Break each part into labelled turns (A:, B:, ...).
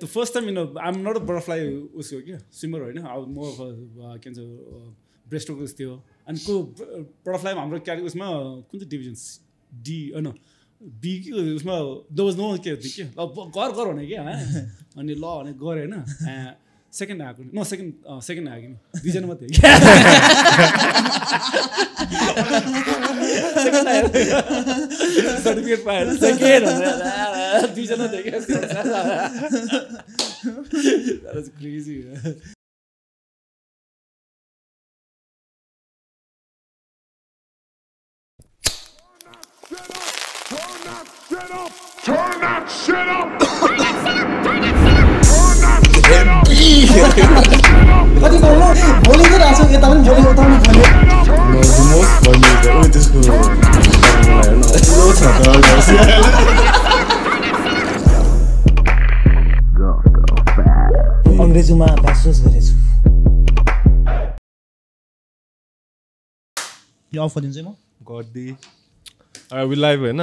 A: the first time, I'm not a butterfly swimmer, right? I was more of a breaststroke थियो अनि को butterfly हाम्रो category उसमा कुन चाहिँ डिभिजन डी होइन बी उसमा देयर वाज नो के थियो के गर भने के अनि ल भने गरे होइन सेकेन्ड आएको न सेकेन्ड आएको नि दुईजना मात्रै सर्टिफिकेट पाएर सेकेन्ड दुईजना थियो क्या that's crazy
B: Turn that shit up!
C: कति बोल्नु भोलि चाहिँ राख्छु यता पनि भोलि उताउनु भन्यो अङ्ग्रेजीमा ब्याचलर्स गरेछु यो अफ गरिदिन्छु म
D: गर्दी वी लाइभ होइन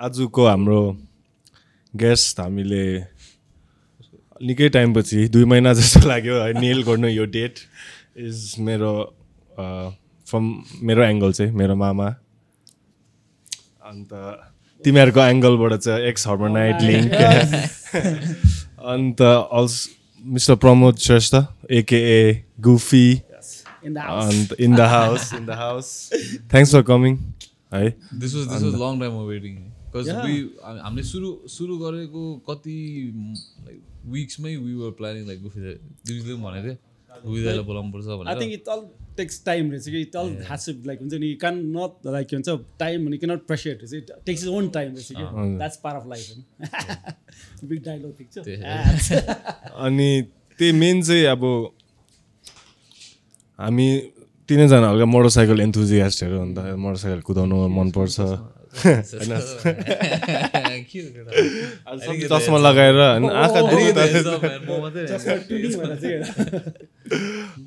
D: आजको हाम्रो गेस्ट हामीले निकै टाइमपछि 2 महिना जस्तो लाग्यो है नेल गर्नु यो डेट इज मेरो फ्रम मेरो एङ्गल चाहिँ मेरो मामा अन्त तिमीहरूको एङ्गलबाट चाहिँ एक्स हर्मोनाइट लिङ्क अन्त also mister Pramod Shrestha AKA गुफी and in the house thanks for coming hi
E: this was long time waiting because हामीले सुरु गरेको कति like weeks मै we were planning like दिदीले पनि भनेको गुफीलाई बोलाउनु पर्छ भनेर
A: I think it all takes time it all has to like हुन्छ नि you can not like के भन्छ time and you cannot pressure it takes its own time that's part of life big dialogue picture
D: अनि त्यही main चाहिँ अब हामी तिनैजना हल्का मोटरसाइकल एन्थुजियास्टहरू अन्त मोटरसाइकल कुदाउनु मनपर्छ चस्मा लगाएर आँखा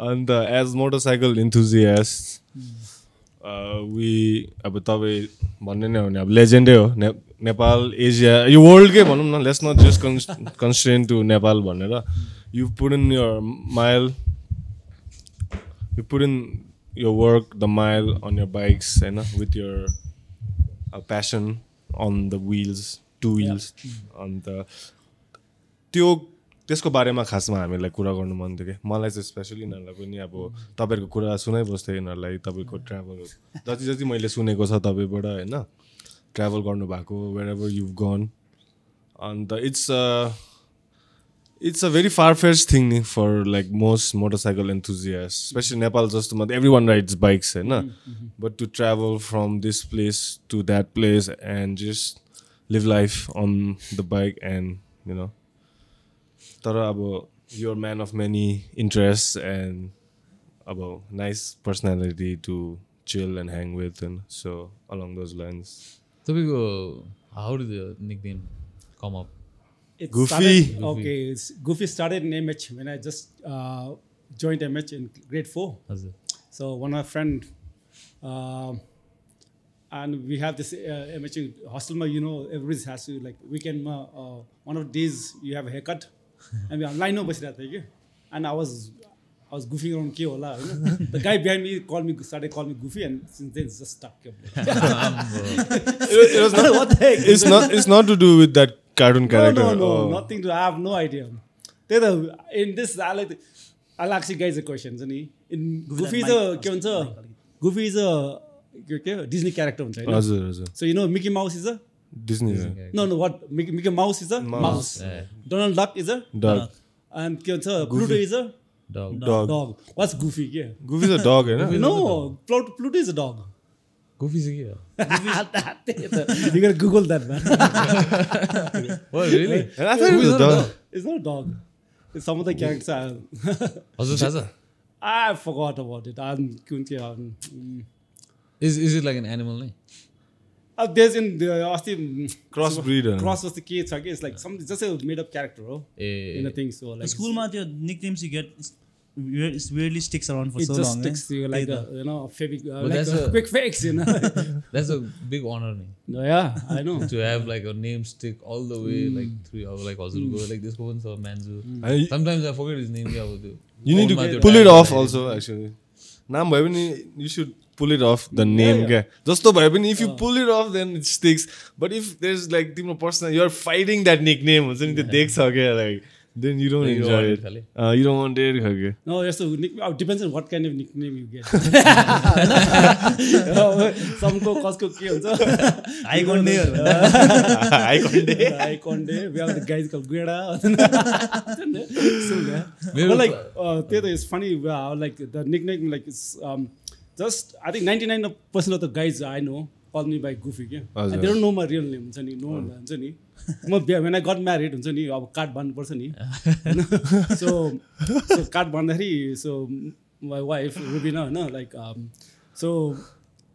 D: अन्त एज मोटरसाइकल एन्थुजियास्ट वी अब तपाईँ भन्ने नै हो नि अब लेजेन्डै हो नेपाल एसिया यो वर्ल्डकै भनौँ न let's not just constrain to Nepal भनेर you put in your mile you put in your work, the mile on your bikes, with your passion on the wheels, 2 wheels, and त्यसको बारेमा खासमा हामीलाई कुरा गर्नु मन थियो कि मलाई चाहिँ स्पेसली यिनीहरूलाई पनि अब तपाईँहरूको कुरा सुनाइबस्थ्यो यिनीहरूलाई तपाईँको ट्राभल जति जति मैले सुनेको छ तपाईँबाट होइन ट्राभल गर्नुभएको wherever you've gone अन्त it's a very far-fetched thing for like most motorcycle enthusiasts, especially Nepal. Just everyone rides bikes, but to travel from this place to that place and just live life on the bike, and Tara you're a man of many interests and about nice personality to chill and hang with, and so along those lines.
E: So we go. How did the nickname come up?
D: Goofy.
A: Goofy started in MH when I just joined MH in grade 4. So one of my friend, and we have this MH hostel. Everybody has to like weekend. One of the days you have a haircut, and we line up with that. And I was goofing around Keola. The guy behind me started calling me Goofy, and since then it's just stuck.
D: It's not to do with that cartoon character.
A: No, nothing to. I have no idea. In this, I'll ask you guys a question. In Goofy is a Disney character. So Mickey Mouse is a
D: Disney.
A: No, what Mickey Mouse is a mouse. Donald Duck is a
D: dog.
A: And Pluto is a dog. What's Goofy?
D: Goofy is a dog,
A: No, Pluto is a dog.
E: Goofy is here.
A: You gotta Google that, man.
E: What, really?
D: And I thought it was a dog.
A: It's not a dog. It's some of the characters. I forgot about it.
E: Is it like an animal name?
A: There's in the
D: crossbreed.
A: Cross was the case. It's like some just a made up character, in a thing. So like
C: school ma त्यो nicknames you get
B: weirdly sticks around for
A: It
B: so
A: just
B: long.
A: sticks to you like
B: त्यही त.
A: a fabric,
E: But
A: like
E: that's
A: a
E: a-
A: quick fix, you know.
E: That's a big honor ni.
A: Yeah, I know.
E: To have like a name stick all the way like through our like Hazurko like this one so Manzu.
D: I-
E: Sometimes I forget his name.
D: You need to pull it off also actually. नाम भयो भने you should pull it off the name क्या जस्तो भयो भने if you pull it off then it sticks but if there's like तिम्रो personal you are fighting that nickname हुन्छ नि त्यो देख्छ क्या like then you don't
E: Like, you
D: enjoy
E: don't
D: it
E: want it,
D: you don't want it खालके
A: No, yes, so depends on what kind of nickname you get. Samko कसको के हुन्छ
B: आइकन्डे
A: Iconde, we have the guys called Gueda. So yeah. But like त्यही त it's funny like the nickname like it's just I think 99% of the guys I know call me by Goofy क्या and they don't know my real name हुन्छ नि no हुन्छ नि म when I got married हुन्छ नि अब card बान्नुपर्छ नि so कार्ड बान्दाखेरि so my wife Rubina हैन like so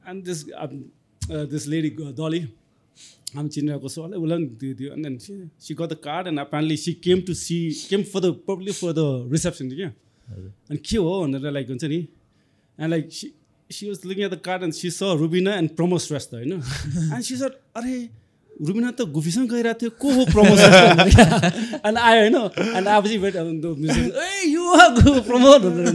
A: and this lady Dolly I'm चिनिरहेको छु होला उसलाई पनि दियो and then she got the card and apparently she came for the probably for the reception क्या and के हो भनेर like हुन्छ नि and like she was looking at the card and she saw Rubina and Pramod Shrestha हैन and she said अरे रुबिना त गुफीसँग गइरहेको थियो को हो प्रमोद and I हैन and आपछि wait a you are Pramod भनेर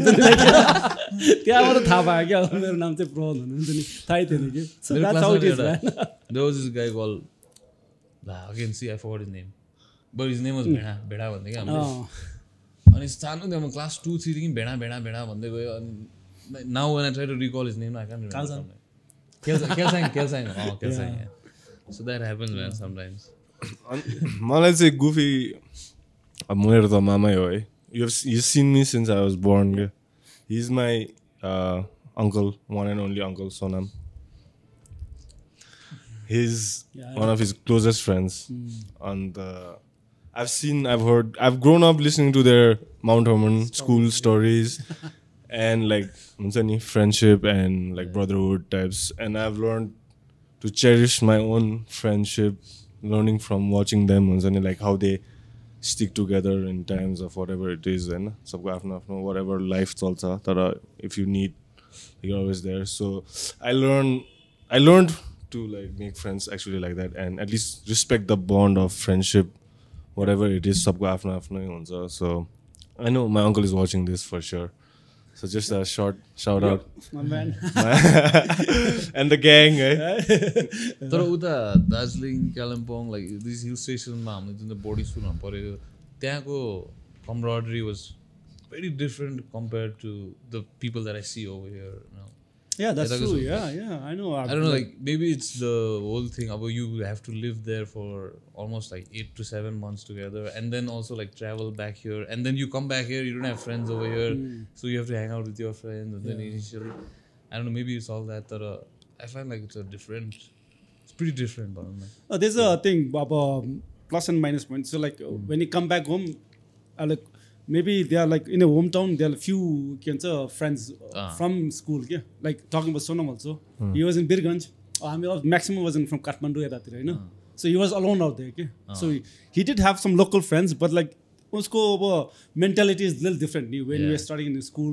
A: त्यहाँबाट थाहा पायो क्या मेरो नाम चाहिँ प्रमोद भनेर हुन्छ नि थाहै थिएन कि so that's how it is man.
E: There was this guy called again see I forgot his name but his name was Beda भन्दै क्या हामीले अनि सानो थियो म क्लास 2 3 देखि भेडा भन्दै गयो अनि now when I try to recall his name I can't remember Kelsang so that happens man sometimes
D: मलाई चाहिँ गुफी मेरो त मामै हो है you've seen me since I was born क्या he's my uncle one and only uncle Sonam he's one of his closest friends and I've heard I've grown up listening to their Mount Hermon School stories and like friendship and like brotherhood types and I've learned to cherish my own friendship learning from watching them like how they stick together in times of whatever it is and सबको आफ्नो आफ्नो whatever life चल्छ तर if you need you're always there so I learned to like make friends actually like that and at least respect the bond of friendship whatever it is सबको आफ्नो आफ्नो हुन्छ so I know my uncle is watching this for sure so just a short shout out
A: my man
D: and the gang
E: तर उता Darjeeling Kalimpong like these hill stations मा हामीले जुन boarding स्कुलमा पढेको त्यहाँको camaraderie was very different compared to the people that I see over here now.
A: Yeah, that's true. Yeah, I know.
E: I don't know, like maybe it's the whole thing about you have to live there for almost like 8 to 7 months together, and then also like travel back here, and then you come back here, you don't have friends over here, so you have to hang out with your friends, and then initially, I don't know, maybe it's all that. I find like it's pretty different. But
A: there's a thing about plus and minus points. So like when you come back home, like maybe they are like in a hometown there are few friends from school like talking about Sonam also he was in Birganj maximum wasn't from Kathmandu so he was alone out there so he did have some local friends but like usko mentality is a little different when we are starting in school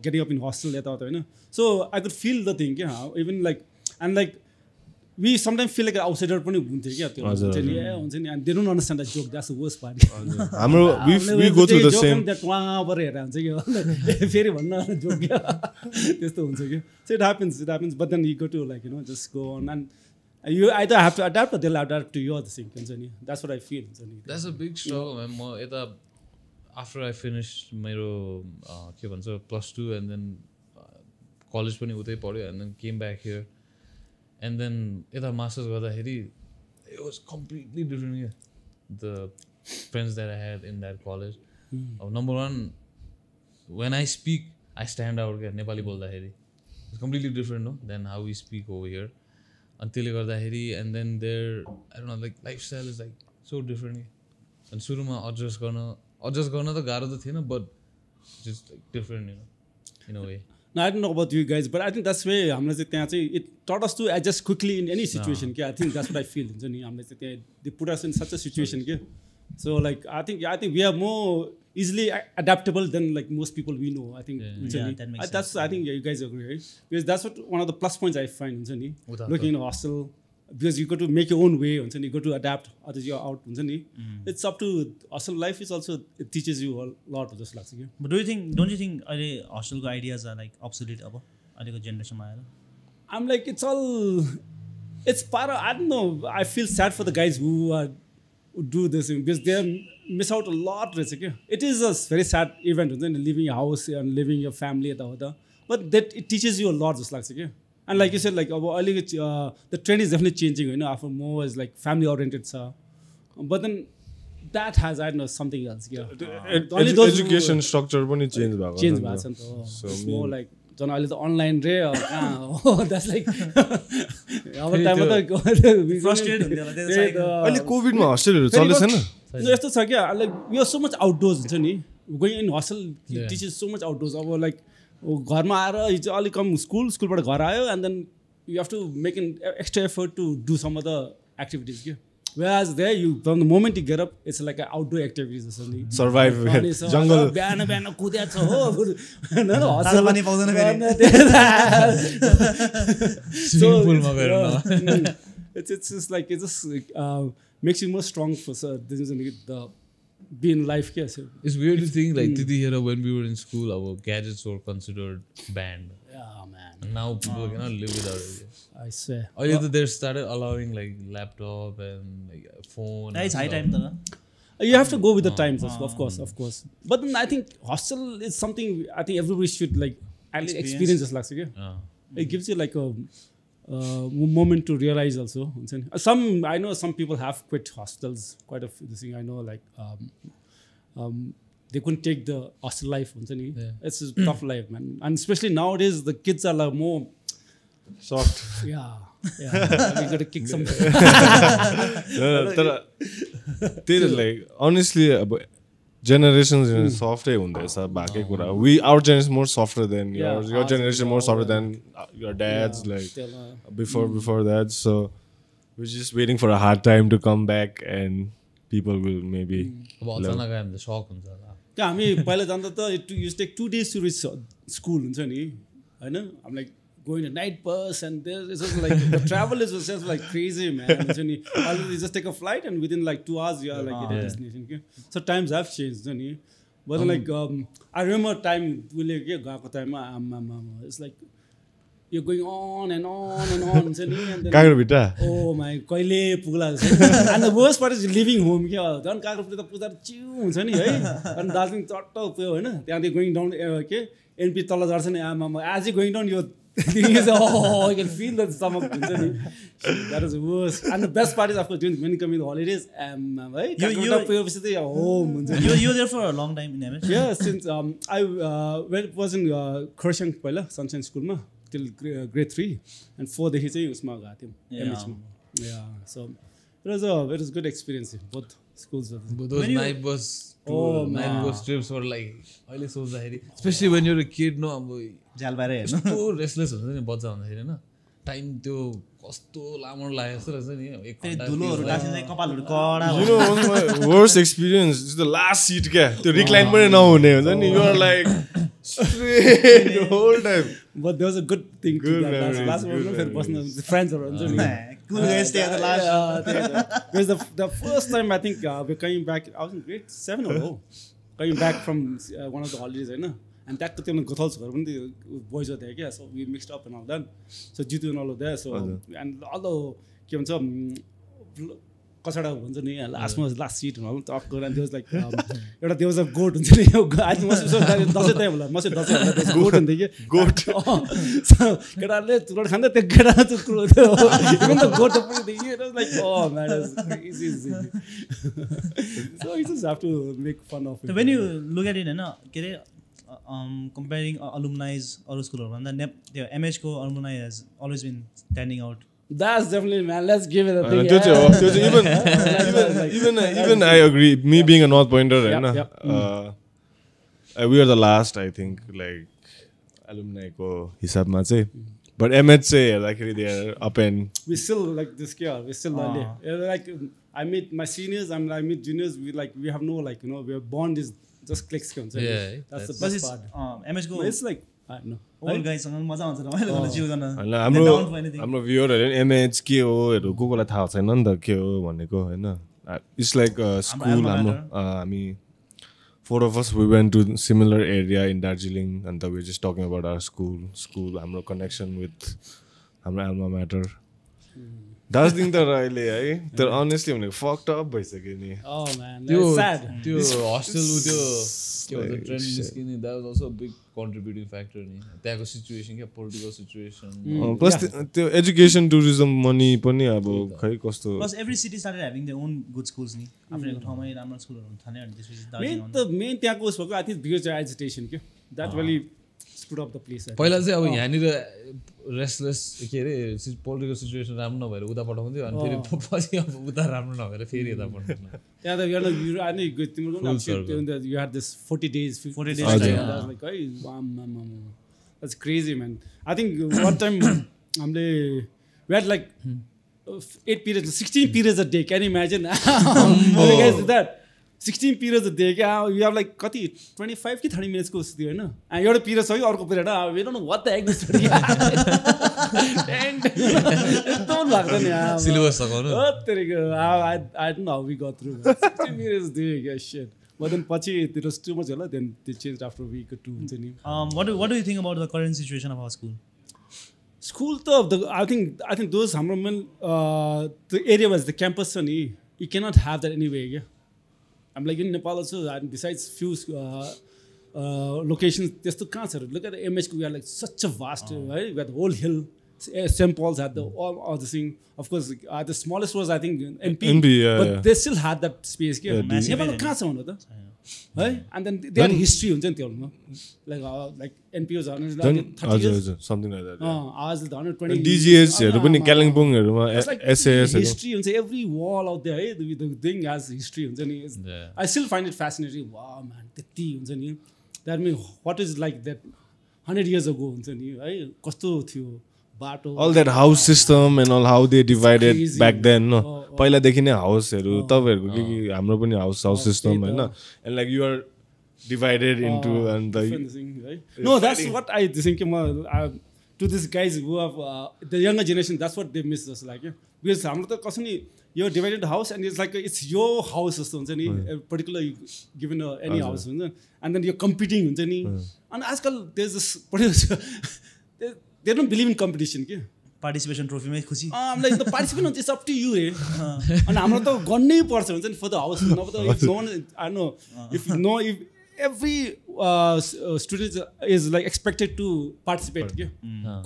A: getting up in hostel so I could feel the thing even like and like we sometimes feel like an outsider पनि हुन्थ्यो क्या त्यो हुन्छ नि and they don't understand that joke that's the worst part
D: हाम्रो we go through the same
A: that वहाँ पर हेरेर हुन्छ कि फेरि भन्न जोक क्या त्यस्तो हुन्छ कि so it happens but then you go to like just go on and you either have to adapt or they'll adapt to your thing हुन्छ नि that's what I feel हुन्छ नि
E: that's a big struggle man म यता after I finished मेरो के भन्छ +2 and then college पनि उतै पढ्यो and then came back here and then यता masters गर्दाखेरि it was completely different the friends that I had in that college number one when I speak I stand out Nepali बोल्दाखेरि it's completely different than how we speak over here अनि त्यसले गर्दाखेरि and then their I don't know like lifestyle is like so different and सुरुमा adjust गर्न त गाह्रो त थिएन but just like different in a way.
A: No, I don't know about you guys, but I think that's why it taught us to adjust quickly in any situation. I think that's what I feel. They put us in such a situation So like I think we are more easily adaptable than like most people we know. I think
B: that makes
A: that's I think you guys agree, right? Because that's what one of the plus points I find looking in a hostel, because you got to make your own way, you got to adapt. Others you're out, it's up to hostel life is also, it teaches you a lot of this.
B: But don't you think hostel ideas are like obsolete aba aheko generation ma aera?
A: I'm like it's part of, I don't know, I feel sad for the guys who do this because they miss out a lot. It is a very sad event, leaving your house and leaving your family at the other, but that it teaches you a lot. Just like and like you said, like the trend is definitely changing. After more is like family oriented, but then that has, I don't know, something else.
D: Education structure पनि change
A: भएको छ नि त. It's more like झन् अहिले त online रे that's like अब टाइममा त
B: फ्रस्ट्रेट हुन्थ्यो होला त्यो
D: अहिले कोभिडमा हस्टेलहरू चल्दै छैन
A: यस्तो छ क्या, लाइक यो सो मच आउटडोर्स हुन्छ नि, going in hostel teaches so much outdoors. अब लाइक घरमा आएर हिजो अलिक कम स्कुलबाट घर आयो and then you have to make an extra effort to do some of the activities क्या. Whereas there, from the moment you get up, it's like an outdoor activities or something.
D: Survive jungle.
A: बिहान कुद्या छ हो.
B: ताजा पानी पाउँदैन फेरि.
E: Swimming pool मा गएर
A: it's just like it just makes you more strong for the be in life.
E: It's weird to think like here when we were in school, our gadgets were considered banned.
A: Yeah, man.
E: And now people cannot live without it.
A: I swear.
E: They started allowing like laptop and like phone.
B: It's high time though.
A: You have to go with the times, of course. But then I think hostel is something I think everybody should like at least experience this. It gives you like a moment to realize also. I know some people have quit hostels. Quite a few. This thing I know, like they couldn't take the hostel life. It's a tough life, man. And especially nowadays, the kids are like more
D: soft.
A: Yeah. You got to kick some.
D: Like honestly, generations softer bhake kura. Our generation more softer than yours. Your generation more softer than your dad's. Like before that, so we're just waiting for a hard time to come back, and people will maybe.
E: the shock.
A: Yeah, I mean, पहिला जाँदा त it used to take 2 days to reach school. I'm like going to night bus, and it's just like the travel is just like crazy, man. You just take a flight, and within like 2 hours you are like in a destination. So times have changed, but like I remember time it's like you're going on and on and on, and then oh my, kaile pugla. And the worst part is leaving home. Then kagra the puja chiu huncha ni hai, and Darjeeling chatta puyo haina, त्यहाँदेखि going down के NP तल झर्छ नि आमा, as you going down you I can feel the stomach. That is worse. And the best part is, of course, when you come in the holidays, right?
B: You were there for a long time in MH?
A: Yeah, since I was in Khorshang Sunshine School till grade 3, and 4 days I was yeah. So it was a good experience both schools.
E: But those night bus trips were like, especially when you're a kid, no.
B: जाल बारे हेर्नु
E: कस्तो restless हुन्छ नि बच्चा हुँदाखेरि हैन, time त्यो कस्तो लामो लाग्यो जस्तो रहेछ नि, एक घण्टा
B: धुलोहरु लाग्छ, कपालहरु कडा.
D: You know, one of my worst experience is the last seat क्या, त्यो रिक्लाइन पनि नहुने हुन्छ नि, you are like straight the whole time.
A: But there was a good thing to that last one, फेरि बस्न friends हरु हुन्छ नि,
B: cool guys stay at the last.
A: Because the first time I think we're coming back, I was in grade 7 or coming back from one of the holidays, हैन. And that took them Gothals, the boys were there, so we mixed up and all that. So Jitu and all of that. So and although given some Kasada last was last seat and all talk good, and there was like there was a goat. I must have there's goat and the
D: goat.
A: So get out let even the goat it was like, oh man, that's crazy. So you just have to make fun of it.
B: So when you look at it, comparing alumni or school, the MH co alumni has always been standing out.
A: That's definitely, man. Let's give it a thing.
D: Even I agree. Me being a North Pointer, we are the last, I think, like alumni ko hisab ma chai. But MH say like they are up and
A: we still like this year. We still like I meet my seniors, I meet juniors. We have no like our bond is just clicks.
E: Yeah,
A: that's the
B: But
A: best
B: it's
A: part.
B: MH go
A: It's like I don't know.
B: old guys सँग मजा आउँछ रमाइलो गर्न चिल गर्न
D: हाम्रो भ्युअरहरु MH के हो कोलाई थाहा छैन नि त के हो भनेको हैन इट्स लाइक स्कुल हाम्रो हामी 4 of us we went to similar area in Darjeeling and we were just talking about our school हाम्रो connection with हाम्रो alma mater Darjeeling त अहिले है तर honestly भनेको fucked up भइसक्यो नि
A: Oh man, that's sad.
E: त्यो hostel त्यो the trend निस्किने that was also a big contributing factor नि त्यहाँको सिचुएसन के पोलिटिकल सिचुएसन
D: प्लस त्यो एजुकेसन टुरिज्म मनी पनि अब खै कस्तो
B: Plus every city started having their own good schools नि आफ्नो ठाउँमै राम्रो स्कुलहरु हुन थाल्यो अनि त्यसपछि दार्जिलिङ
A: मेन त्यहाँको उस भएको I think because of agitation के that really screwed up the place.
E: पहिला चाहिँ अब यहाँनिर रेस्टलेस के अरे पोलिटिकल सिचुएसन राम्रो नभएर उता पठाउँथ्यो अनि फेरि पछि अब उता राम्रो नभएर फेरि यता पठाउँथ्यो
A: त्यहाँ त I know तिम्रो you had this 40 days I was like hey that's crazy man. I think one time we had like 8 periods 16 periods a day. Can you imagine? How you guys did that? 16 periods a day. You have like 25 to 30 minutes को थियो हैन and एउटा period छ अर्को period we don't know what the heck this is. Don't लाग्दैन यार
E: syllabus सकाउनु
A: I don't know how we got through 16 periods doing shit but then पछि it was too much होला then they changed after a week or two हुन्छ नि
B: what do you think about the current situation of our school
A: त I think those हाम्रो main the area was the campus छ नि you cannot have that anyway yeah. I'm like in Nepal also and besides few locations त्यस्तो कहाँ छ look at the image we are like such a vast right we had the whole hill St. Paul's had the all the thing of course the smallest was I think NP but they still had that space के Nepal कहाँ छ भन्नु त है and then they had history हुन्छ नि त्यो like NP was 30 years
D: something like that
A: आज 120
D: DGH हरु पनि कालिम्पोङहरुमा SAS
A: history हुन्छ every wall out there the thing has history हुन्छ नि I still find it fascinating wow man त्यति हुन्छ नि that mean what is like that 100 years ago हुन्छ नि है कस्तो थियो बाटो
D: all that house system and all how they divided back then no पहिला देखि नै हाउसहरु तपाईहरुको के हाम्रो पनि हाउस सिस्टम हैन and like you are divided into and the
A: thing, right? No that's what I think to these guys who have the younger generation that's what they miss us like because हाम्रो त कसै नि you're divided house and it's like it's your house जस्तो हुन्छ नि particular given any house हुन्छ and then you're competing हुन्छ नि and आजकल there's this they don't believe in competition के
B: participation trophy मै खुसी
A: I'm like the participant is up to you and हाम्रो त गर्नै पर्छ हुन्छ नि for the house नभए त if no one I know if every student is like expected to participate के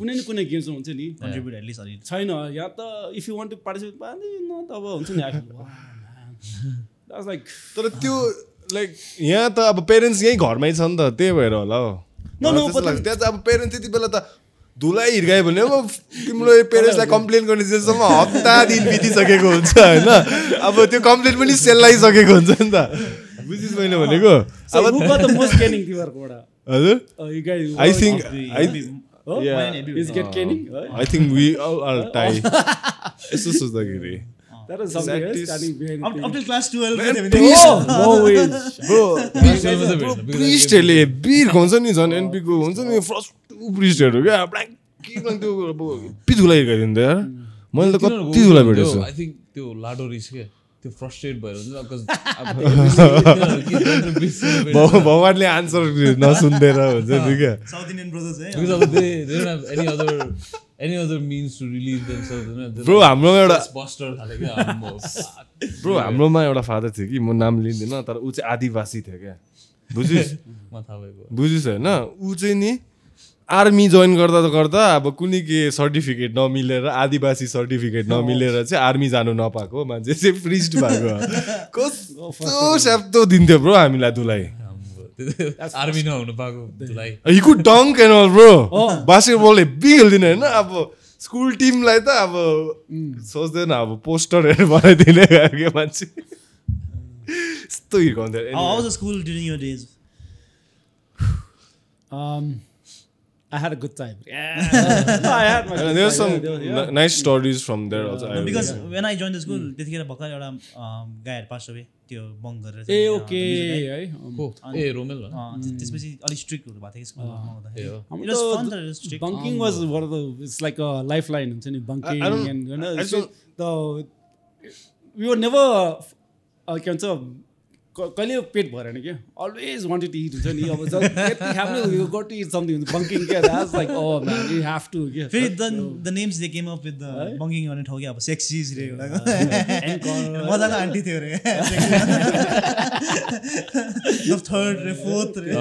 A: कुनै न कुनै गेम्समा हुन्छ नि
B: contribute at least
A: छैन या त if you want to participate न त अब हुन्छ नि that's like
D: तर त्यो like यहाँ त अब पेरेन्ट्स यही घरमै छ नि त त्यही भएर होला हो
A: no but
D: त्यहाँ त अब पेरेन्ट्स त्यति बेला त धुलाई हिर्कायो भने अब तिम्रो पेरेन्ट्सलाई कम्प्लेन गर्ने जेसम्म हप्ता दिन बितिसकेको हुन्छ हैन अब त्यो कम्प्लेन पनि सेलाइसकेको हुन्छ नि त बुझिस् मैले भनेको
A: अब who got the most caning तिमीहरुकोबाट
D: हजुर
A: you guys
D: I think
A: is get caning
D: I think we all are tied यसो सोच्दाखेरि
A: that is something else standing behind
B: up till class 12
A: bro
D: Presley बिर हुन्छ नि झन् एनपी को हुन्छ नि फर्स्ट प्रिस्टहरु के ब्ल्याङ्की त्यो पिधुलाई हिर्काइदिन्छ यार मैले त कति धुलाई भेटेछु
E: आई थिंक त्यो लाडो रिस के त्यो फ्रस्ट्रेट भएर हुन्छ
D: भगवानले आन्सर नसुन्देर हुन्छ नि क्या
B: साउथ इन्डियन ब्रदर्स है
E: because of they don't have any other means to relieve themselves
D: bro हाम्रो एउटा
E: buster खाले के
D: ब्रो हाम्रोमा एउटा फादर थियो कि म नाम लिँदैन तर ऊ चाहिँ आदिवासी थियो क्या बुझिस्
E: म थाहा भएको
D: बुझिस् हैन ऊ चाहिँ नि आर्मी जोइन गर्दा अब कुनै के सर्टिफिकेट नमिलेर आदिवासी सर्टिफिकेट नमिलेर चाहिँ आर्मी जानु नपाएको मान्छे चाहिँ फ्रिज्ड भएको कस्तो स्याप्तो दिन्थ्यो ब्रो हामीलाई दुलाई
E: आर्मी नहुनु पाएको दुलाई
D: he could dunk and all bro basketball heavy खेल्दिन हैन अब स्कुल टिमलाई त अब सोच्दैन अब पोस्टरहरु बनाइदिने के मान्छे यस्तो हिर्काउँथ्यो
B: How was the school during your days?
A: I had a good time. Yeah. No, I had my good
D: And there's
A: time.
D: some nice stories from there also.
B: No, because when I joined the school, त्यतिखेर भर्खर एउटा गाईहरू pass भयो त्यो bunk गरेर
A: ए okay है
E: ए Rommel
B: त्यसपछि अलिक स्ट्रिक्टहरू भएको थियो स्कुलमा हुँदाखेरि
A: हाम्रो
B: It was fun तर it was strict.
A: bunking was one of the it's like a lifeline हुन्छ नि bunking and you know the we were never के भन्छ कहिले पेट भरेन क्या always wanted to eat हुन्छ नि अब जति खानु you got to eat something bunking क्या that's like oh man you have to क्या
B: फेरि the names they came up with the bunking गर्ने ठाउँ क्या अब सेक्सिज रे एउटा मजाको आन्टी थियो रे थर्ड रे फोर्थ रे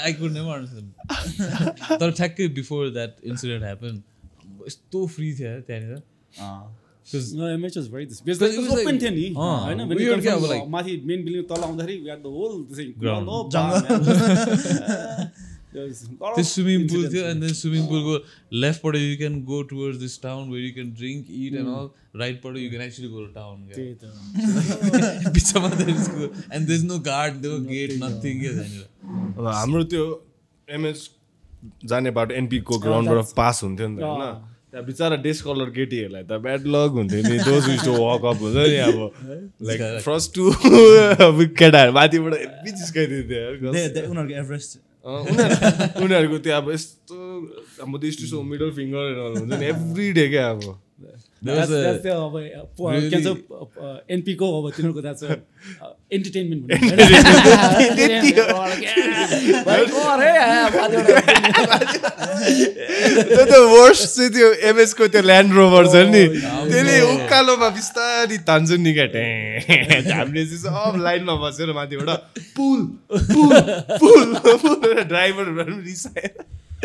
E: I could never understand. तर ठ्याक्कै before that incident happened यस्तो फ्री थियो त्यहाँनिर
A: No, MH was very this because it was open थियो नि हैन when you come from माथि मेन बिल्डिङ तल आउँदाखेरि we had the whole thing no
E: त्यो स्विमिङ पुल थियो and then स्विमिङ पुलको लेफ्टबाट you can go towards this town where you can drink eat and all राइटबाट you can actually go to town बिचमा there is school and there's no guard no gate nothing के त्यहाँनिर
D: हाम्रो त्यो MH जाने बाटो NP को ग्राउन्डबाट pass हुन्थ्यो नि त हैन त्यहाँ बिचारा डेस कलर केटीहरूलाई त ब्याड लक हुन्थ्यो नि those wish to walk up हुन्छ नि अब लाइक फर्स्ट टु केटाहरू माथिबाट हेभी जिस्काइदिन्थ्यो
B: उनीहरूको एभरेस्ट
D: उनीहरूको त्यो अब यस्तो अब this to so middle finger हुन्छ नि एभ्री डे क्या अब
A: that's the अब के भन्छ NP को अब तिनीहरुको that's entertainment
D: त्यो वर्स्ट चाहिँ त्यो एमएस को त्यो ल्यान्ड रोभर छ नि त्यसले उकालोमा बिस्तारी तान्छ नि क्या हामीले चाहिँ सब लाइनमा बसेर माथिबाट पुल पुल पुल ड्राइभरहरू रिसाएर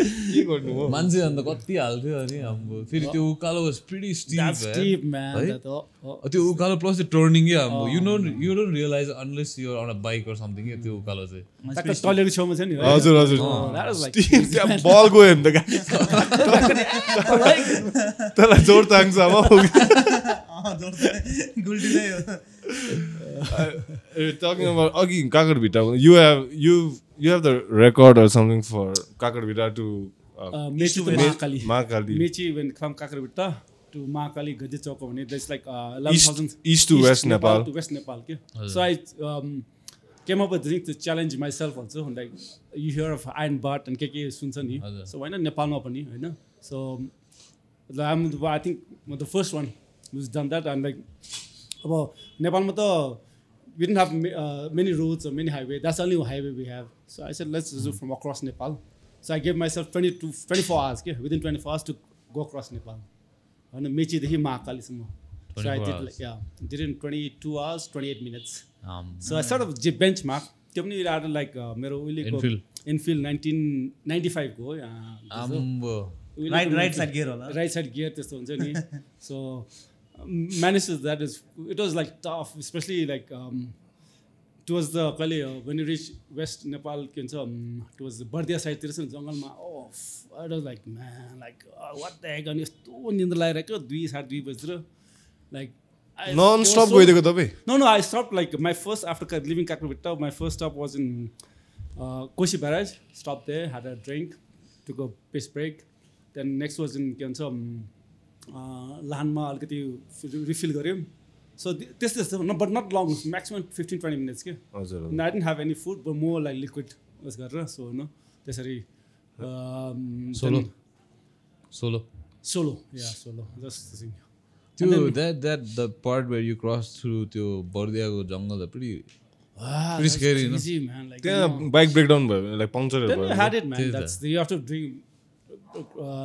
D: के गर्नु हो
E: मान्छे अन्त कति हाल्थ्यो अनि हाम्रो फेरि त्यो उकालो वाज प्रिटी स्टीप
A: man
E: त्यो उकालो प्लस त्यो टर्निङ के हाम्रो you don't realize unless you're on a bike or something के त्यो उकालो चाहिँ
A: टक्क टलेको छेउमा छ नि
D: हजुर हजुर
A: that was like
D: त्यहाँ बल गयो नि त गाडी त्यसलाई जोड तान्छ अब talking about अघि काकरभिटा you have the record or something for Kakarvita to
A: Mechi to
D: Mahakali.
A: Mechi when from Kakarvita to Mahakali Gadja Chowk भने there's like 11,000
D: east to west Nepal
A: to west Nepal के so I came up with the thing to challenge myself also like you hear of Iron Butt and के सुन्छ नि so why not नेपालमा पनि हैन so I think the first one who's done that and like अब नेपालमा त we didn't have many roads or many highways. That's the only highway we have. So I said, let's do from across Nepal. So I gave myself 24 hours. Okay? Within 24 hours to go across Nepal. And Mechi the Mahakali. So I did did it in 22 hours, 28 minutes. So I sort of benchmark. Like infield 1995 go.
B: Right side gear.
A: Right side gear. So managed that it was like tough, especially like towards the when you reach West Nepal towards the Bardia side jungle I was like man like what the heck like
D: non-stop
A: no I stopped like my first after leaving Kakarvita my first stop was in Koshi Barrage stopped there had a drink took a piss break then next was in लानमा अलिकति refill गर्यौँ so त्यस्तै but not long maximum 15-20 minutes के
D: हजुर
A: I didn't have any food but more like liquid was गरेर so हैन त्यसरी solo that's the thing
E: that the part where you cross through त्यो बर्दियाको जंगल the pretty scary
A: easy man like
D: त्यहाँ bike breakdown भयो like puncture
A: then you had it man that's you have to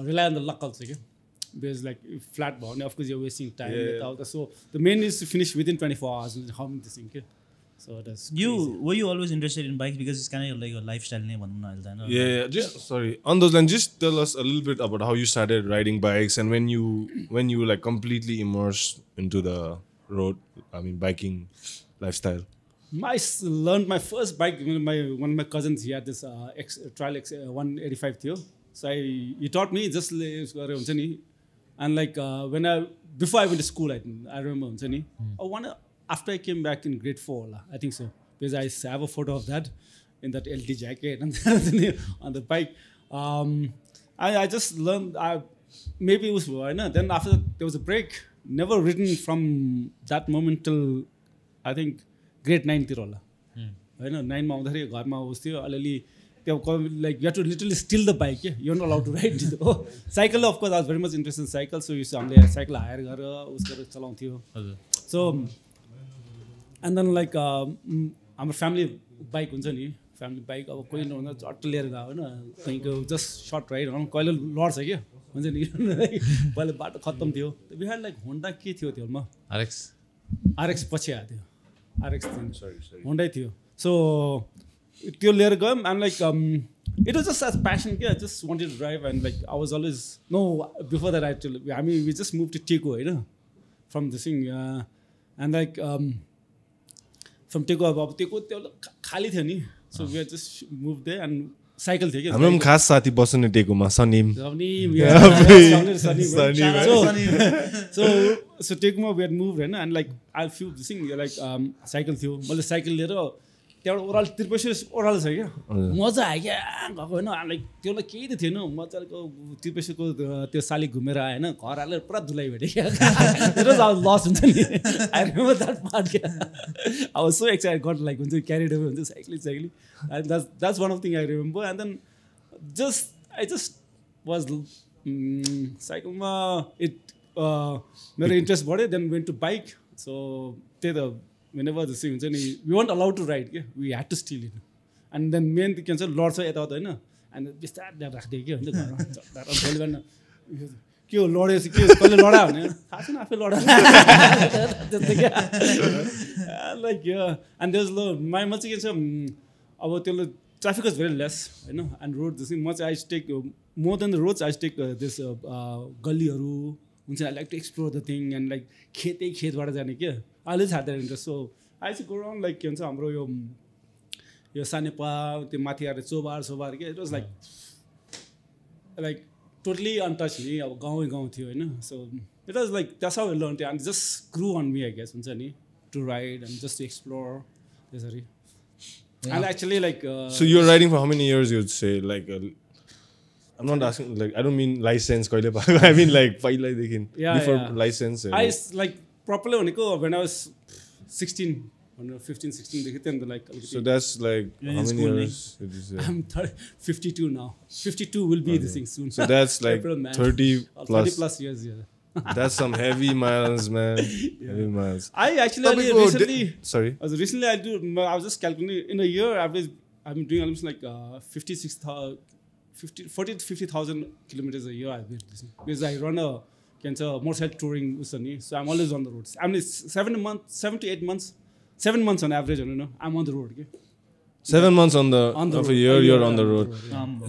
A: rely on the luck also के because like flat bound of course you're wasting time without so the main is to finish within 24 hours how many this thing so that's
B: were you always interested in bikes because it's kind of like a lifestyle name
D: just sorry on those lines just tell us a little bit about how you started riding bikes and when you like completely immersed into the road biking lifestyle
A: I learned my first bike one of my cousins he had this trial 185 थियो so he taught me just हुन्छ नि and like before I went to school I remember हुन्छ नि after I came back in grade 4 I think so because I have a photo of that in that LT jacket and on the bike. I just learned. Maybe it was then after that, there was a break. Never ridden from that moment till I think grade 9 तिर होला. 9 मा आउँदाखेरि घरमा बस्थ्यो अलिअलि like you have to literally steal the bike. You're not allowed to ride. Cycle, of course, I was very much interested in cycle. So हामीले cycle hire गरेर उस गरेर चलाउँथ्यो. So and then like हाम्रो family bike हुन्छ नि, family bike अब कोही नहुँदा चट्ट लिएर गयो हैन, कहीँको just short ride कहिले लड्छ के हुन्छ नि, पहिले बाटो खत्तम थियो. We had like Honda के थियो त्योमा RX पछि आयो त्यो RX थियो, Honda थियो. So त्यो लिएर गयौँ and like it was just as passion. I just wanted to drive and like I was always before that I mean we just moved to Teko from this thing and like from Teko अब Teko त्यो खाली थियो नि, so we had just moved there and cycle थियो के.
D: हाम्रो पनि खास साथी बस्ने टेकोमा सनिम
A: so Tekoमा we had moved and like I feel this thing like cycle थियो, मैले साइकल लिएर त्यहाँबाट ओह्राल त्रिपेश्वर ओह्रालो छ क्या, मजा आयो क्या गएको होइन. लाइक त्यसलाई केही त थिएन, मजाको त्रिपेश्वरको त्यो सालिक घुमेर आयो होइन, घर हालेर पुरा धुलाइ भेटेँ क्या. लस हुन्छ नि. आई रिमेम्बर द्याट पार्ट क्या. I was so excited, got like हुन्छ क्यारिड अवे हुन्छ cycling and that's one of thing I remember. And then I just was साइकलमा मेरो इन्ट्रेस्ट बढ्यो. Then went to bike. So त्यही त whenever the thing we weren't allowed to ride, we had to steal it. And then main thing is लड्छ यताउता होइन, and बिस्तारै राख्दै के हुन्छ घरमा भोलि बिहान के हो लडेपछि के कहिले लडा भने थाहा छैन, आफै लडा त्यस्तै क्या. लाइक एन्ड देयर इज माइमा चाहिँ के छ अब त्यसले ट्राफिक इज भेरी लेस होइन, एन्ड रोड जस्तै म चाहिँ I take more than the roads I take this गल्लीहरू हुन्छ. I like to explore the thing and like खेतबाट जाने क्या. I always had that interest. So I used to go around like के भन्छ हाम्रो यो सानेपा त्यो माथि आएर चोबार के. It was like totally untouched नि, अब गाउँ थियो होइन. So it was like that's how I learned it and it just grew on me I guess हुन्छ नि, to ride and just to explore त्यसरी. And actually like
D: so you're riding for how many years you would say? Like I'm not asking like I don't mean license कहिले पाएको, I mean like पहिल्यैदेखि before license.
A: I like properly भनेको when I was 16 15-16 देखि then like
D: so that's like how many years did you say?
A: I'm 52 now. 52 will be the thing soon.
D: So that's like 30 plus
A: years.
D: That's some heavy miles, man. Heavy miles.
A: I actually recently
D: sorry
A: I was just calculating in a year average I'm doing almost like 40 to 50,000 kilometers a year I've been listening, because I run a motorcycle touring usani, so I'm always on the roads. I mean 7 to 8 months, 7 months on average, I'm on the road. Okay?
D: 7 months on the of a year you're on the road.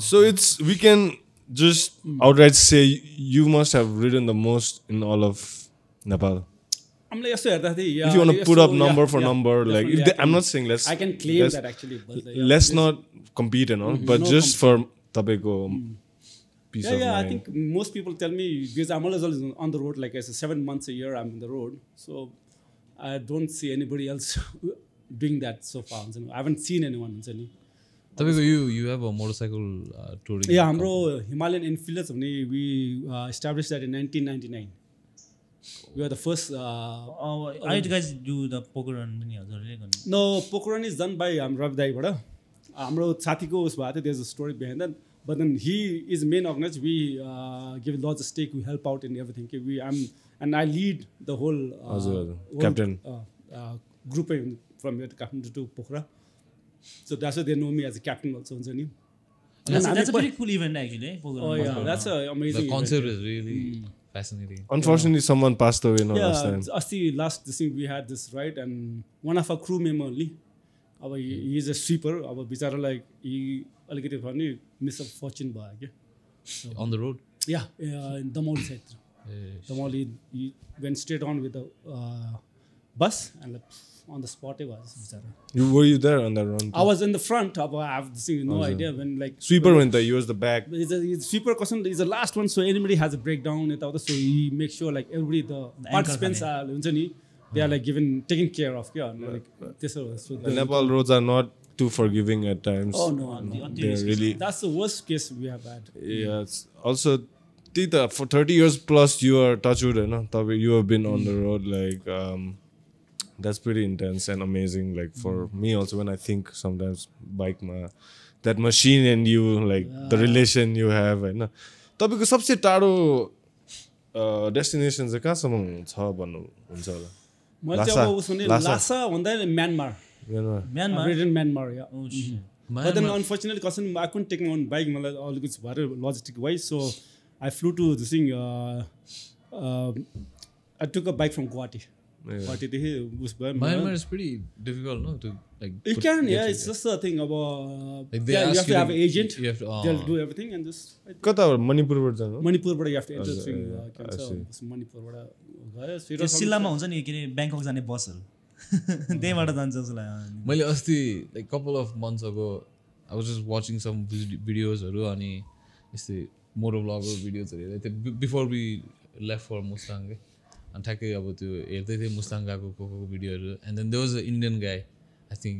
D: So we can just outright say you must have ridden the most in all of Nepal.
A: I'm like,
D: if you want to put up number for number, like I'm not saying
A: I can claim that actually, but
D: let's not compete and all, but just for Tabeko piece of mind.
A: I think most people tell me, because I'm always on the road, like I said, 7 months a year I'm on the road, so I don't see anybody else doing that so far. I haven't seen anyone.
E: You have a motorcycle touring.
A: Yeah, हाम्रो Himalayan Infielders we established that in 1999. We were the first.
B: How did you guys do the poker run?
A: No, poker run is done by Rav Daiबाट. हाम्रो साथीको उस भएको थियो, there's a story behind that. But then he is main organizer. We give lots of stake. We help out in everything. And I lead the whole
D: captain
A: group from here to Kathmandu to Pokhara. So that's why they know me as a captain also.
B: That's a pretty cool event actually.
A: Oh yeah, that's an amazing.
E: The concept is really fascinating.
D: Unfortunately, someone passed away last time.
A: Last this thing we had this right, and one of our crew member only. He is a sweeper. Bichara he अलिकति भने miss of fortune भयो क्या.
E: On the road?
A: Yeah, in Damoli side. Damoli, he went straight on with the bus and on the spot it was.
D: Were you there on that run?
A: I was in the front. I have no idea when like
D: sweeper went there. You was the back.
A: Sweeper person is the last one, so anybody has a breakdown, so he makes sure like everybody the participants are they are like taken care of. Like this. So
D: The Nepal roads are not too forgiving at times.
A: oh no,
D: They're really.
A: that's the worst case we have had.
D: Yeah. Also, for 30 years plus, you are touchwood, you have been on the road. Like, that's pretty intense and amazing. Like for me also, when I think sometimes bike that machine and you, like the relation you have, तपाईँको सबसे टाढो destination चाहिँ कहाँसम्म छ भन्नुहुन्छ होला
A: मैले चाहिँ अब उसो भने लासा भन्दा Myanmar Myanmar yeah but then unfortunately because I couldn't take my own bike मलाई अलिकति भएर logistic wise so I flew to this thing I took a bike from Guwahati.
E: Myanmar is pretty difficult, no? To like.
A: You can, it's just a thing about.
E: Like
A: you have to have an agent.
E: You have to,
A: they'll do everything and just.
D: कता मणिपुर बाट जानु
A: मणिपुर बाट you have to enter thing. Manipur बाट गयो
B: सिल्लामा हुन्छ नि के अरे ब्याङ्कक जाने बसहरु त्यहीबाट जान्छ जस्तो लाग्यो
E: मैले अस्ति like couple of months ago I was just watching some videos हरु अनि यस्तै मोटो ब्लगर भिडियोजहरु हेर्दै before we left for Mustang and ठ्याक्कै अब त्यो हेर्दै थिए मुस्ताङ गएको भिडियोहरु and then there was an Indian guy I think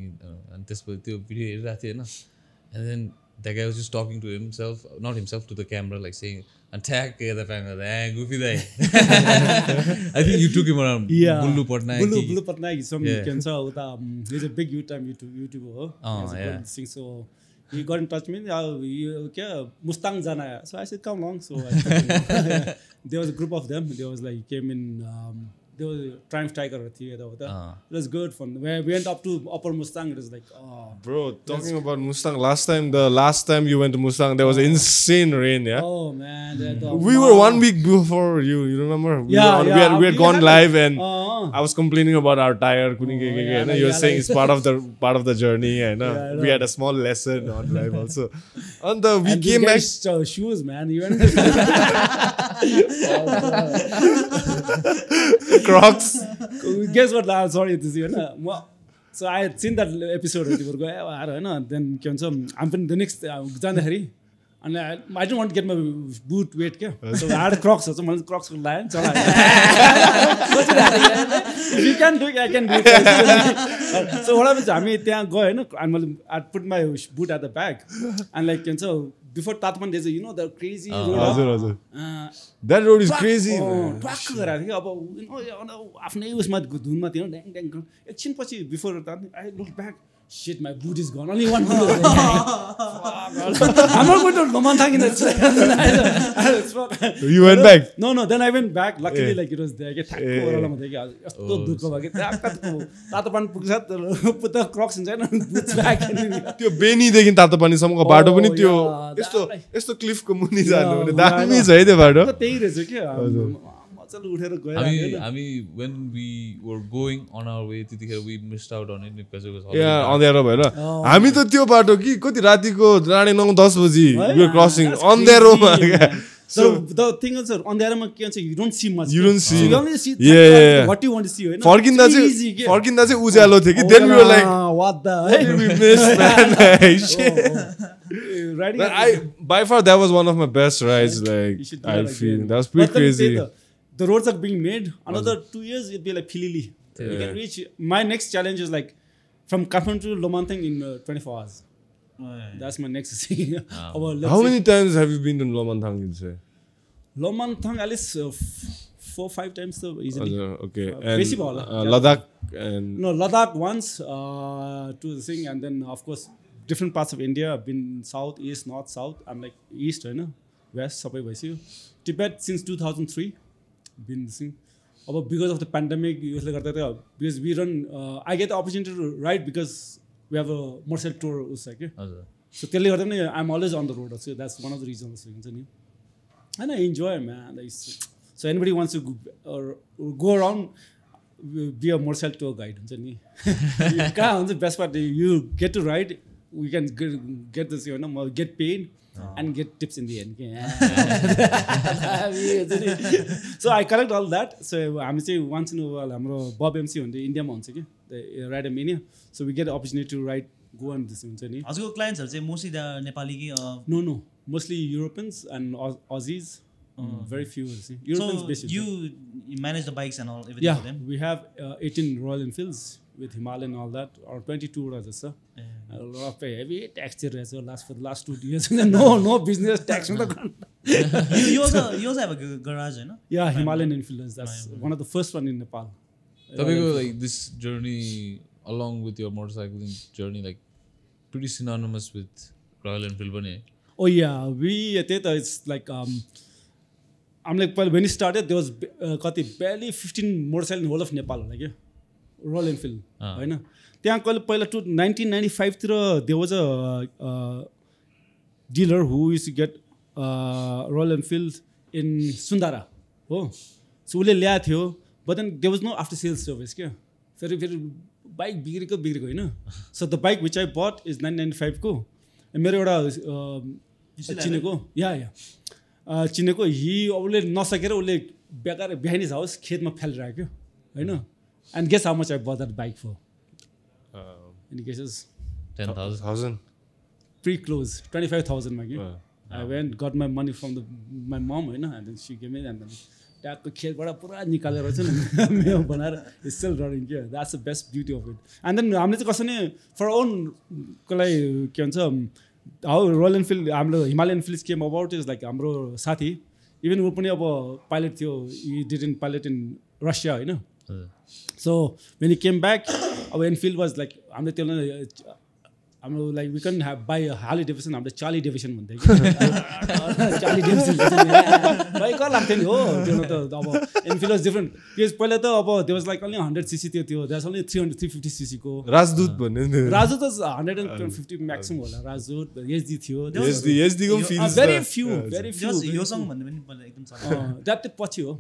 E: and त्यसपछि त्यो भिडियो हेरिरहेको थिएँ हैन and then that guy was just talking to himself not himself to the camera like saying and ठ्याक्कै हेर्दा पाउँदा गुफी दाइ I think you took him around Bullu
A: Patnaik some can say uta he's a big YouTuber so he got in touch with me Mustang jana so I said come along so there was a group of them there was like came in there was a Triumph Tiger it was good fun we went up to Upper Mustang it was like
D: bro talking about Mustang the last time you went to Mustang there was insane rain
A: oh man
D: we were 1 week before you remember we had gone live and I was complaining about our tire you were saying it's part of the journey and we had a small lesson on live also and we came back
A: shoes man even
D: Crocs
A: guess what sorry this is so I had seen that episode then I'm the next जाँदाखेरि and I didn't want to get my boot weight so I had Crocs so I Crocs line if you can do it I can do it so what happens हामी त्यहाँ गयो हैन and I put my boot at the back and like before Tatman there's a the crazy road
D: that road is crazy
A: ट्वाक्क गराएको थियो अब आफ्नै उसमा धुनमा थियो ड्याङ ड्याङ एकछिन पछि before I look back shit my boot is gone only one boot I'm not going to Lomantang in that
D: you went back
A: no then I went back luckily like it was there के ठ्याक्क ओरालामा थियो के यस्तो दुःख भयो के तातोपानी पुग्छ पुत क्रक्स हुन्छ हैन बुट्स ब्याक
D: त्यो बेनी देखि तातोपानीसम्मको बाटो पनि त्यो यस्तो क्लिफको मुनि जानु भने दामी छ है त्यो बाटो
A: त्यही रहेछ के मजाले उठेर गयो
E: हामी when we were going on our way त्यतिखेर we missed out on it because it was
D: अँध्यारो भएर हामी त त्यो बाटो कि कति रातिको 9:30 बजी we were crossing अँध्यारोमा
A: so the thing is on the other can say you don't see much
D: you don't see
A: so you only see what you want to see you know
D: फर्किँदा चाहिँ उज्यालो थियो कि then we were like
A: what the
D: we missed man by far that was one of my best rides like I feel that was pretty crazy
A: the roads are being made another 2 years it'll be like Philili you can reach my next challenge is like from Kathmandu to Lomantang in 24 hours that's my next thing
D: how many times have you been to Lomantang you say
A: Lomantang at least 4-5 times so easily
D: okay and Ladakh and
A: no Ladakh once to the thing and then of course different parts of India I've been south east north south I'm like east right now west sabai bhaisyo Tibet since 2003 been this thing because of the pandemic because we run I get the opportunity to ride because we have a motorcycle tour so I'm always on the road so that's one of the reasons and I enjoy man so anybody wants to go around be a motorcycle tour guide the best part you get to ride we can get this get paid and get tips in the end so I collect all that so I'm saying once in a while I'm Bob MC on the India mounts the ride a mania so we get the opportunity to ride go on this
B: हजुरको क्लाइन्ट्सहरु चाहिँ mostly the Nepali कि
A: no mostly Europeans and Aussies Very few. Europeans
B: So
A: basically.
B: you manage the bikes and all everything
A: Yeah,
B: for them.
A: we have 18 Royal Enfields with Himalayan and all that, or 22 rather, sir. A lot of heavy tax rates for the last 2 years. no business tax.
B: you also have a garage, you know?
A: Yeah, Himalayan Enfield. That's one of the first one in Nepal.
E: Tapeko like this journey along with your motorcycling journey like pretty synonymous with Royal Enfield पनि है.
A: Oh yeah, we it's like I'm like when it started there was barely 15 motorcycle in the whole of Nepal like Royal Enfield. होइन त्यहाँ कहिले पहिला 1995 तिर there was a dealer who used to get Royal Enfield in Sundara. हो so उसले ल्याएको थियो but then there was no after sales service क्या फेरि बाइक बिग्रेको होइन. So the bike which I bought is 1995 को मेरो एउटा चिनेको चिनेको उसले नसकेर उसले बेकार बिहाइन्ड हिज हाउस खेतमा फालिरहेको होइन. And guess how much I bought that bike for any guesses
E: 10,000
A: pretty close 25,000 मा कि I went got my money from my mom होइन. And then see game and then ट्यागको खेतबाट पुरा निकालेर चाहिँ मेरो बनाएर स्टिल रनिङ क्या. That's the best beauty of it. And then हामीले चाहिँ कसरी फर ओनको लागि के भन्छ हाउ रोयल एनफिल्ड हाम्रो Himalayan Enfield came about is like हाम्रो साथी इभन ऊ पनि अब पाइलट थियो. He didn't pilot in Russia होइन. So when he came back अब एनफिल्ड वाज लाइक हामीले त्यो हाम्रो like we can have by Harley Davidson हामीले चार्ली डेभिसन भन्थ्यो कि चार्ली डेभिसन बाइक लाग्थ्यो नि हो. त्यो त अब एनफिल्ड वाज डिफ्रेन्ट. त्यो पहिला त अब त्यो वाज लाइक अन्ली 100 cc थियो. द्याट्स अन्ली 350 cc को
D: राजदूत भन्ने
A: राजदूत त 150 म्याक्सिमम होला. राजदूत एचडी थियो.
D: एचडी को फिल्स
A: भेरी फ्यु
B: योसँग भन्ने पनि पहिला एकदम छ.
A: द्याट त पछि हो.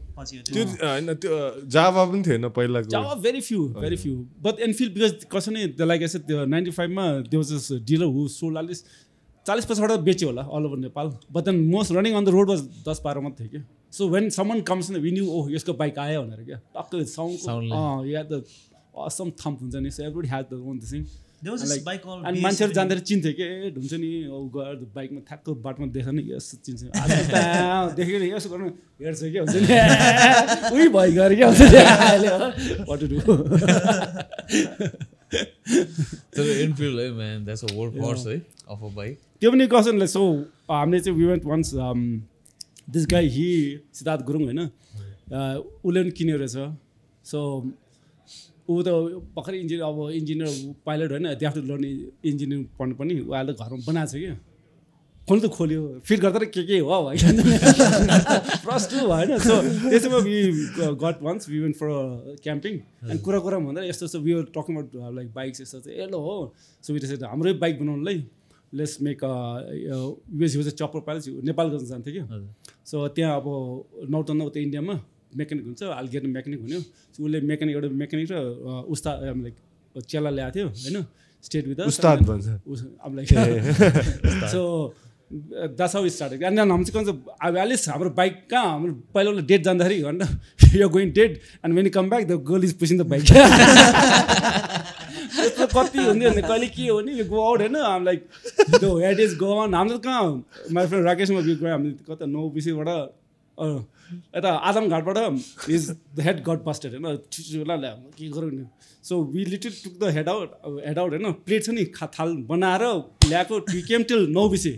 D: त्यो हैन त्यो जावा पनि थिएन पहिलाको.
A: Jawa very few but Enfield because कसरी लाइक आई सेड 95 मा there was this dealer who sold 40-50 बेच्यो होला all over Nepal. But then most running on the road was 10-12 मात्रै थियो क्या. So when someone comes we new oh यसको bike आयो भनेर क्या टक्कै sound yeah the awesome thump हुन्छ नि. So everybody has the own thing. अनि मान्छेहरू जाँदाखेरि चिन्थ्यो कि हुन्छ नि गएर बाइकमा ठ्याक्क बाटोमा देख्छ नि यस्तो चिन्छ. देखेर यसो गर्नु हेर्छ क्या हुन्छ नि उही भइ गऱ्यो क्या हुन्छ नि अहिले वाट टु डु.
E: तर एनफिल्ड है man that's a workhorse है अफ अ बाइक. त्यो
A: पनि कसरी सो हामीले चाहिँ we went once this guy he Siddhartha Gurung होइन उसले पनि किन्यो रहेछ. सो ऊ त भर्खर इन्जिनियर पाइलट होइन they have to learn engineering पढ्नु पनि ऊ अहिले घरमा बनाएको छ क्या. खोल्नु त खोल्यो फिट गर्दा के हो प्लस टू होइन. सो त्यसैमा we got once we went for camping and कुरा भन्दा यस्तो we were talking about like bikes यस्तो चाहिँ एलो हो. सो वी डिसाइडेड हाम्रै बाइक बनाउनुलाई लेट्स मेक युएस चाहिँ चप्पर पाइलट नेपाल गर्न जान्थ्यो कि. सो त्यहाँ अब नौटन उता इन्डियामा मेकानिक हुन्छ आलगेट मेकानिक हुन्यो. उसले मेकानिक एउटा मेकानिक र उस्ता लाइक चेला ल्याएको थियो होइन स्टेट विथ
D: उस्ताद भन्छ
A: अब like. So that's how start. And then हाम्रो चाहिँ अब एटलिस्ट हाम्रो बाइक कहाँ हाम्रो पहिला उसले डेट जाँदाखेरि भन्दा you are going date and when come back the girl is pushing the bike. यस्तो कति हुन्थ्यो भने कहिले के हो नि गो आउट होइन. Um like the head is gone. हाम्रो कहाँ माई फ्रेन्ड राकेशमा गयो हामीले कता 9 बिसीबाट यता आदमघाटबाट is the head got busted होइन के गरौँ नि. So we little took the head out होइन प्लेट छ नि थाल बनाएर ल्याएको केम टिल 9 बिसी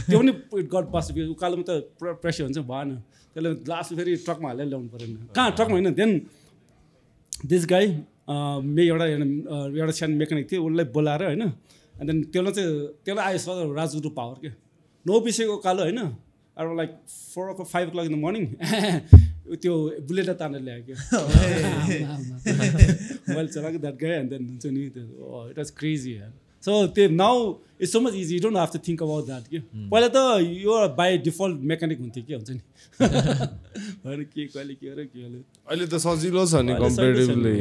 A: त्यो पनि गट बस्टेड. उकालोमा त प्रेसर हुन्छ भएन. त्यसले लास्ट फेरि ट्रकमा हालेर ल्याउनु पऱ्यो. कहाँ ट्रकमा होइन. देन दिस गाई एउटा सानो मेकानिक थियो उसलाई बोलाएर होइन. एन्ड देन त्यसलाई आयो सर राजगुरु पावर क्या 9 बिसीको कालो होइन. अरू like 4 o'clock 5 o'clock in the morning त्यो बुलेट तानेर ल्यायो क्या. मैले चलाएको द्याट गाई एन्ड देन हुन्छ नि त्यो इट वाज क्रेजी. सो त्यो now it's so much easy you don't have to think about that कि. पहिला त यो बाई डिफल्ट मेकानिक हुन्थ्यो के हुन्छ नि होइन के कहिले के हो के हो.
D: अहिले त सजिलो छ नि comparatively.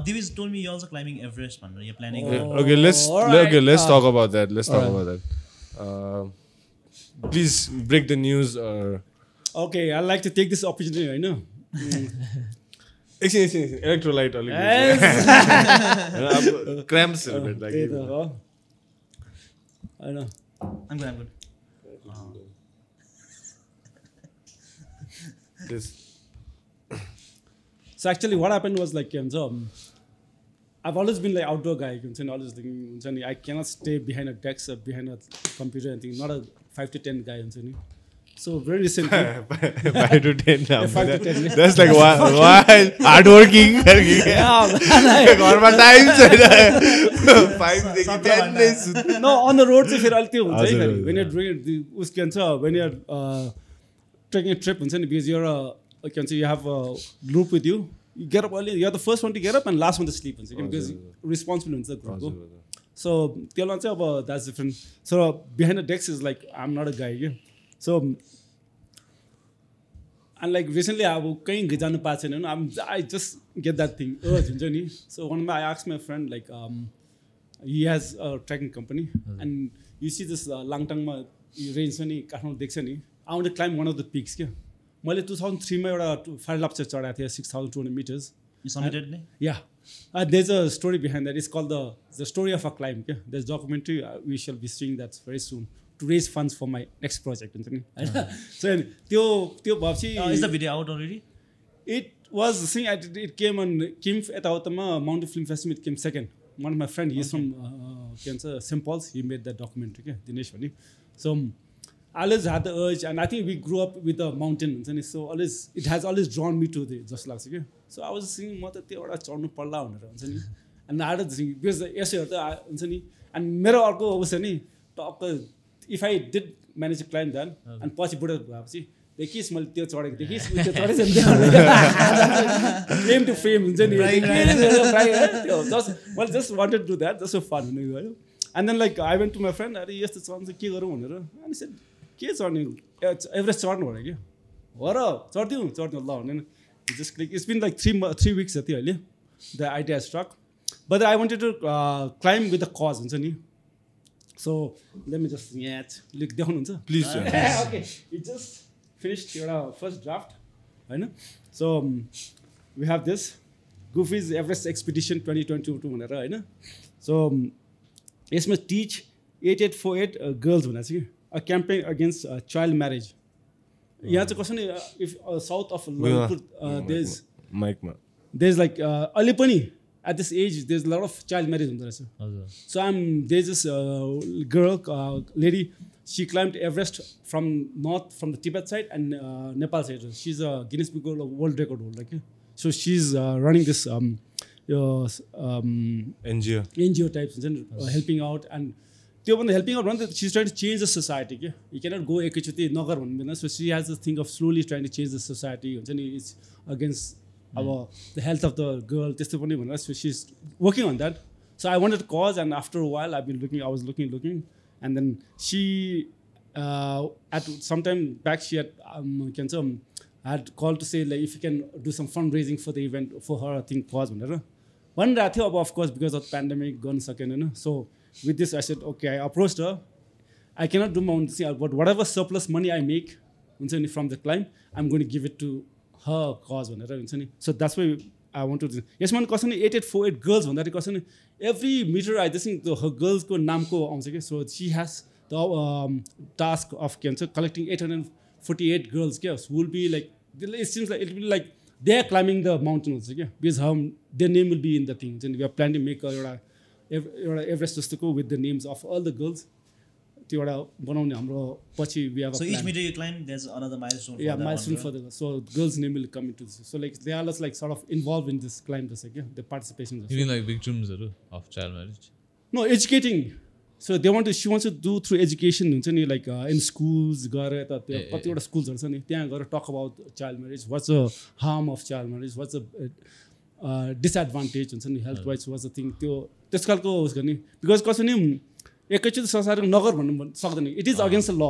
B: Divi's told me you're also climbing Everest, man. You're planning.
D: Okay, let's talk about that. Please break the news.
A: Okay, I'd like to take this opportunity. I know.
D: Electrolyte. Cramps a bit like.
A: I know.
B: I'm good.
A: So actually what happened was like I've always been like outdoor guy, always thinking I cannot stay behind a desk or behind a computer and thing, not a 5 to 10 guy. So very recently
D: 5 to 10 now.
A: 5 to 10.
D: That's like why hardworking. घरमा time छैन 5 देखि 10 days.
A: No, on the road चाहिँ फेरि अलि त्यो हुन्छ है when you're doing उस के भन्छ when you're taking a trip हुन्छ नि because you're you have a group with you get up early, you're the first one to get up and last one to sleep because responsible हुन्छ group को. So त्यसलाई चाहिँ अब that's different. So behind the decks is like I'm not a guy. So and like recently अब कहीं जानु पाएको छैन I just get that thing urge हुन्छ नि. So one of I asked my friend like he has a trekking company and you see this Langtangमा range छ नि काठमाडौँ देख्छ नि. I want to climb one of the peaks क्या. मैले 2003 मा एउटा फायर लाप्चा चढाएको थिएँ 6,200 meters.
B: You summited ne?
A: Yeah. There's a story behind that. It's called the story of a climb. Yeah? There's a documentary we shall be seeing that very soon to raise funds for my next project. So त्यो भएपछि
B: Is the video out already?
A: It was the thing. It came on यताउतामा Mountain Film Festival. It came second. One of my friends, he's from St. Paul's. He made that documentary. Okay? Dinesh Vani. So I always had the urge, and I think we grew up with the mountains, and so it has always drawn me to the just like okay. So I was thinking, what the एउटा चढ्नु पर्ला भनेर and I had to think because यसै हुन्छ नि and मेरो अर्को अवस्था नि टक्क if I did manage to climb that and पछि बुढो भएपछि देखिस् मैले त्यो चढेको देखिस् त्यो चढेछ नि claim to fame हुन्छ नि just just wanted to do that just for fun गयो and then like I went to my friend अरे यस्तो चढ्नु चाहिँ के गरौँ भनेर अनि said के चढ्ने एभरेस्ट चढ्नु भने के हो र चढ्दिउँ चढ्नु ल भनेर just click. It's been like 3 weeks जति अहिले the idea struck but I wanted to climb with a cause हुन्छ नि. So let me just look देख्नुहुन्छ
D: Please.
A: Okay, it just finished your first draft हैन. So we have this Goofy's Everest Expedition 2022 भनेर हैन. So यसमा teach 8848 girls भनेको छ कि a campaign against child marriage. यहाँ चाहिँ कसो नि if south of there's like अहिले पनि at this age there's a lot of child marriage हुँदो रहेछ. So there's this girl lady, she climbed Everest from the Tibet side and Nepal side. She's a Guinness Book of World Record holder. Okay? So she's running this NGO types helping out and त्यो भन्दा helping out one she's trying to change the society. Okay? You cannot go एकैचोटि नगर भन्नु. So she has this thing of slowly trying to change the society. It's against the health of the girl. So she's working on that. So I wanted to cause and after a while I was looking and then she at some time back she had had called to say like if you can do some fundraising for the event for her I think cause one day of course because of the pandemic gone second. So with this I said okay, I approached her. I cannot do my own thing but whatever surplus money I make from the climb I'm going to give it to her cause भनेर. So that's why I want to do. Yes man कसै नि 8848 girls भन्दाखेरि कसै नि every meter I just think her girls को नामको आउँछ के. So she has the task of collecting 848 girls who will be like it seems like it will be like they are climbing the mountain also because their name will be in the thing and we are planning to make a Everest जस्तोको with the names of all the girls. त्यो एउटा बनाउने हाम्रो पछि we have a
B: so
A: plan.
B: each meter you climb there's another milestone for that
A: milestone
B: one,
A: for the so girls name will come into this. So like they are like sort of involved in this climb the participation.
E: You mean like victims of child marriage?
A: No, educating. So she wants to do through education हुन्छ नि like in schools गएर यता त्यो कतिवटा स्कुल्सहरु छ नि त्यहाँ गएर talk about child marriage, what's the harm of child marriage, what's the disadvantage हुन्छ नि health wise, what's the thing त्यो त्यस खालको उस गर्ने because कसै नि एकैचोटि संसारको नगर भन्नु सक्दैन. It is against the law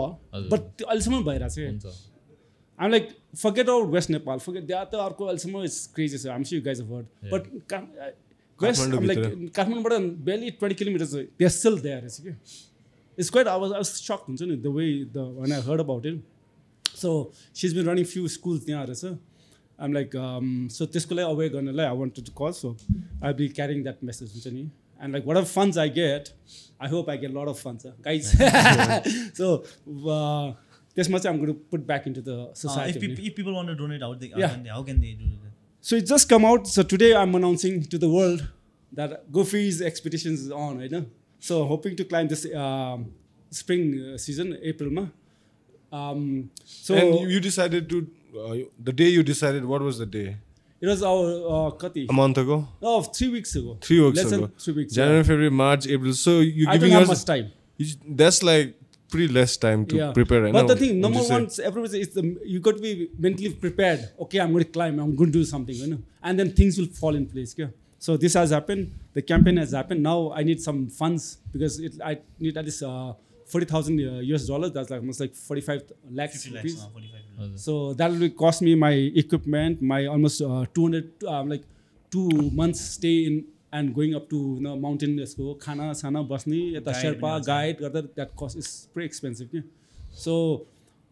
A: but त्यो अहिलेसम्म भइरहेको छ. I'm like forget about West Nepal, forget that the अर्को अहिलेसम्म इज क्रेजी छ. I'm sure you guys have heard but West I'm like काठमाडौँबाट barely 20 kilometers they are still there. It's quite I was shocked हुन्छ नि the way when I heard about it. So she's been running few schools त्यहाँ रहेछ. I'm like so त्यसको लागि aware गर्नलाई I wanted to call, so I'll be carrying that message हुन्छ नि. And like whatever funds I get, I hope I get a lot of funds, guys. So त्यसमा चाहिँ I'm going to put back into the society.
B: If people want to donate out,
A: Yeah.
B: how can they do that?
A: So it just come out. So today I'm announcing to the world that Goofy's expedition is on, right now. So hoping to climb this spring season, April ma. So
D: And you decided to, the day you decided, what was the day?
A: it was our kati.
D: A month ago?
A: No, 3 weeks ago.
D: 3 weeks
A: Less
D: ago.
A: than 3 weeks.
D: January, February, March, April. So you
A: I don't
D: giving
A: have
D: us
A: much time.
D: that's like pretty less time to prepare. Right
A: But
D: now,
A: the thing,
D: would
A: number
D: you say?
A: one, everybody is you got to be mentally prepared. Okay, I'm going to climb. I'm going to do something, you know, and then things will fall in place. Yeah. So this has happened. The campaign has happened. Now I need some funds because I need at least $40,000 US dollars. That's like almost like 45 lakhs
B: 50
A: rupees.
B: lakhs, 45.
A: So that will cost me my equipment, my almost 200 like 2 months stay in and going up to mountain. Khana sana basni eta sherpa guide that cost is pretty expensive. Yeah. So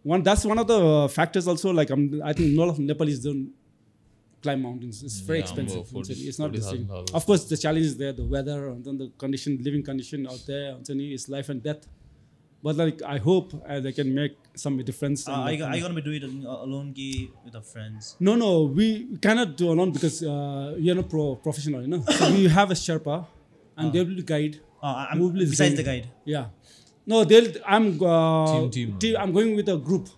A: that's one of the factors also. Like I think a lot of Nepalese don't climb mountains. It's very expensive. It's not the same. Of course, the challenge is there, the weather and then the condition, living condition out there. It's life and death. But like I hope they can make some difference.
B: Are you gonna be doing it alone, with our friends?
A: No, we cannot do alone because you're not professional, you know. So we have a Sherpa, and they will guide.
B: Besides the guide.
A: Yeah. No,
E: Team.
A: I'm going with a group.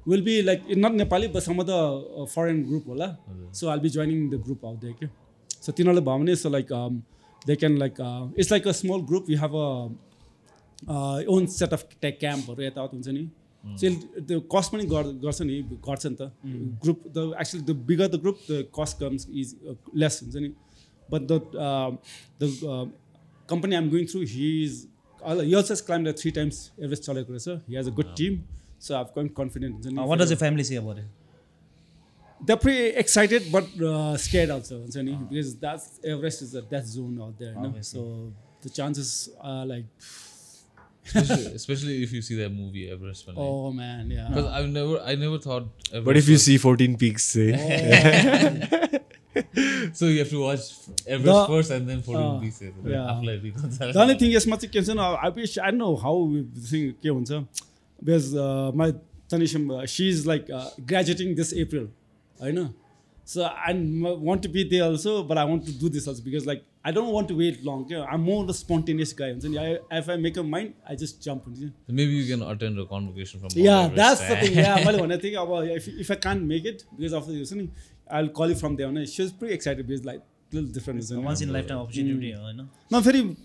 A: Will be like not Nepali, but some other foreign group, wala. So I'll be joining the group out there. Okay? So tinale bhavane, so like they can like it's like a small group. We have a own set of tech camp or यताउता हुन्छ नि. So the cost पनि गर्छ नि त. Group actually the bigger the group, the cost comes is less हुन्छ नि. But the company I'm going through, he also has climbed 3 times Everest चलेको रहेछ. He has a good team, so I've got confident.
B: What does your family say about it?
A: They're pretty excited but scared also हुन्छ नि, because that's Everest is a death zone out there, you know? So the chances are like.
E: Especially if you see that movie Everest.
A: Oh man, yeah.
E: Because I never thought. Everest
D: But if you see 14 peaks, say.
E: So you have to watch Everest first and then 14 peaks.
A: Yeah. The only thing is, I wish I don't know how we think ke huncha, because my Tanisham, she's like graduating this April, I know. So I want to be there also, but I want to do this also because like I don't want to wait long. I'm more the spontaneous guy. If I make a mind, I just jump.
E: Maybe you can attend a convocation from.
A: Yeah, that's the thing. Yeah, I think if I can't make it because of this, I'll call you from there. She was pretty excited because like little different.
B: Once in a lifetime opportunity, you know.
A: No,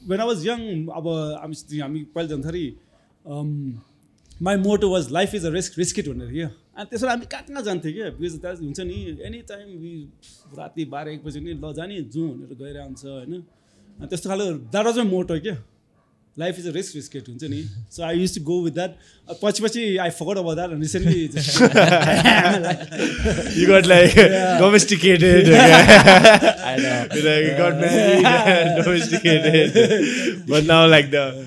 A: when I was young, my motto was life is a risk it भनेर के. अनि त्यसो हामी कहाँ जान्थ्यो के, because that हुन्छ नि एनी टाइम राति 12-1 बजे नि ल जाने जौँ भनेर गएर आउँछ हैन. अनि त्यस्तो खाले द्याट वाज माई मोटो के. Life is a risk it हुन्छ नि. So I used to go with that. पछि I forgot about that and recently
D: you got like domesticated. I know. You got married and domesticated. But now like the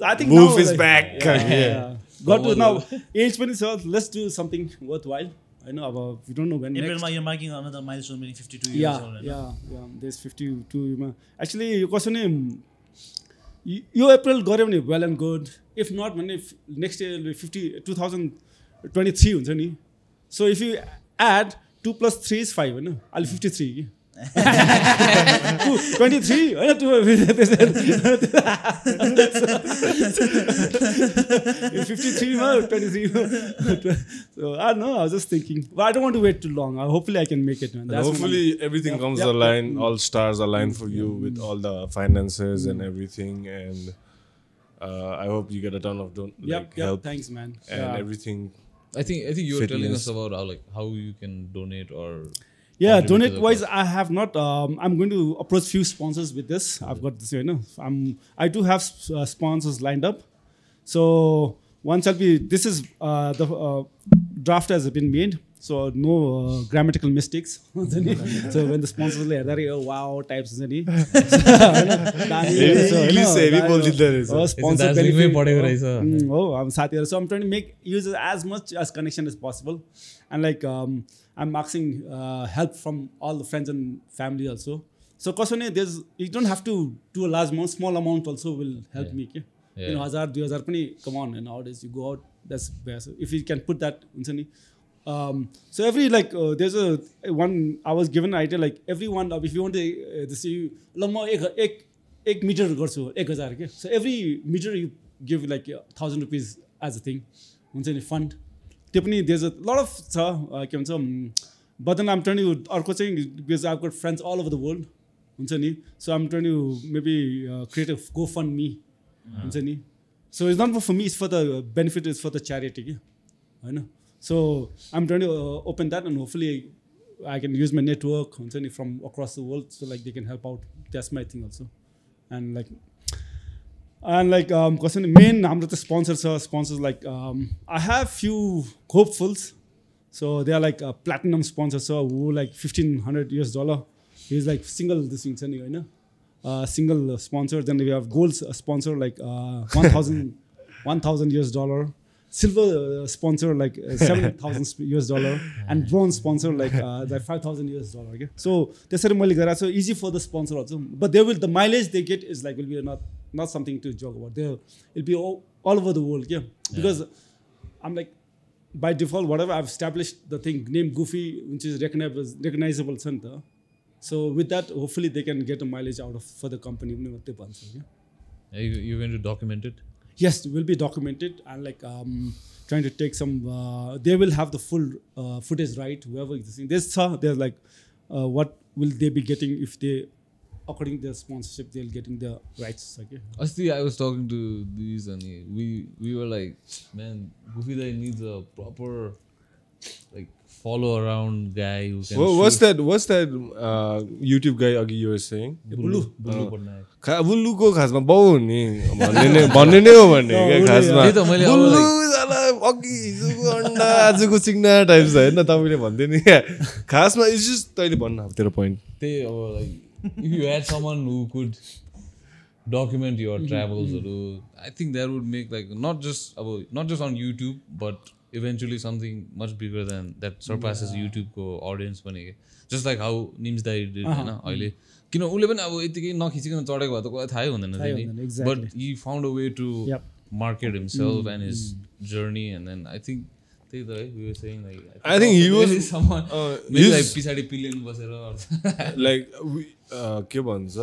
A: I think
D: wolf
A: now,
D: is
A: like,
D: back.
A: Yeah. Got to now age पनि छ. Let's do something worthwhile. I know about we don't know when
B: April
A: next.
B: you're marking another milestone, meaning 52 years old.
A: Yeah. There's 52 actually यो कसो नि यो April गऱ्यो भने well and good. If not भने next year will be 2023 हुन्छ नि. So if you add 2 + 3 is 5 हैन. I'll 53 के. 23 हैन 53 ma 23 so I don't know, I was just thinking, but I don't want to wait too long. Hopefully I can make it, man.
D: That's hopefully everything comes aligned, all stars align for you with all the finances and everything, and I hope you get a ton of help.
A: Thanks, man.
D: And everything.
E: I think you were telling us about how you can donate or.
A: Yeah, donate wise, I have not. I'm going to approach few sponsors with this. I've got this, you know. I do have sponsors lined up. So once I'll be. This is the draft has been made. So no grammatical mistakes. So when the sponsors are there, oh wow types is any. Sponsor benefit. Oh, I'm Satya. So I'm trying to use as much as connection as possible, and like I'm asking help from all the friends and family also. So because you don't have to do a large amount, small amount also will help me. Okay? You know, 1000, 2000 पनि come on, and nowadays you go out, that's best. If you can put that, so every like there's a one I was given an idea like everyone if you want to this you ल म एक metre गर्छु 1000 के. So every meter you give like 1000 rupees as a thing, हुन्छ नि fund. त्यो पनि there's a lot of छ के भन्छ. But then I'm trying to अर्को चाहिँ because I've got friends all over the world, हुन्छ नि. So I'm trying to maybe create a GoFundMe, हुन्छ नि. So it's not for me, it's for the benefit, it's for the charity के हैन. So I'm trying to open that, and hopefully I can use my network, हुन्छ नि, from across the world, so like they can help out. That's my thing also. And like question main हाम्रो त sponsors like I have few hopefuls. So they are like a platinum sponsor, so who like $1,500. He's like single this thing, you know, single sponsor. Then we have gold sponsor like $1,000. Silver sponsor like $7,000, and bronze sponsor like $5,000. Okay, so that's so easy for the sponsor also. But the mileage they get is like will be not something to joke about. It'll be all over the world, yeah. Because I'm like, by default, whatever I've established the thing named Goofy, which is recognizable center. So with that, hopefully they can get a mileage out of for the company.
E: Yeah. You're going to document it?
A: Yes, it will be documented, and like trying to take some. They will have the full footage, right? Whoever is listening, there's like, what will they be getting if they, according to their sponsorship, they'll getting the rights. Okay.
E: I was talking to these, and we were like, man, Goofy Dai needs a proper like follow around guy who can.
D: What's that YouTube guy Agi you were saying?
E: Bullu
D: बुल्लुको खासमा बाउ नि भन्ने नै हो भन्ने के खासमा बुल्लु जाला अघि हिजोको अन्डा आजको चिङ्ना टाइप छ हैन तपाईले भन्दै नि खासमा इट्स जस्ट तैले भन्नु अब तेरो point
E: त्यही अब like if you had someone who could document your travels, I think that would make like not just on YouTube, but eventually something much bigger than that surpasses YouTube ko audience पनि के. Just like how Nims Dai did हैन अहिले किन उले पनि अब यतिकै नखिचिकन चढेको भए त कोही थाहै हुँदैन नि. But he found a way to market himself and his journey, and then I think we were saying like
D: I think he was
E: someone maybe like पिछाडी पिलियन बसेर
D: like के भन्छ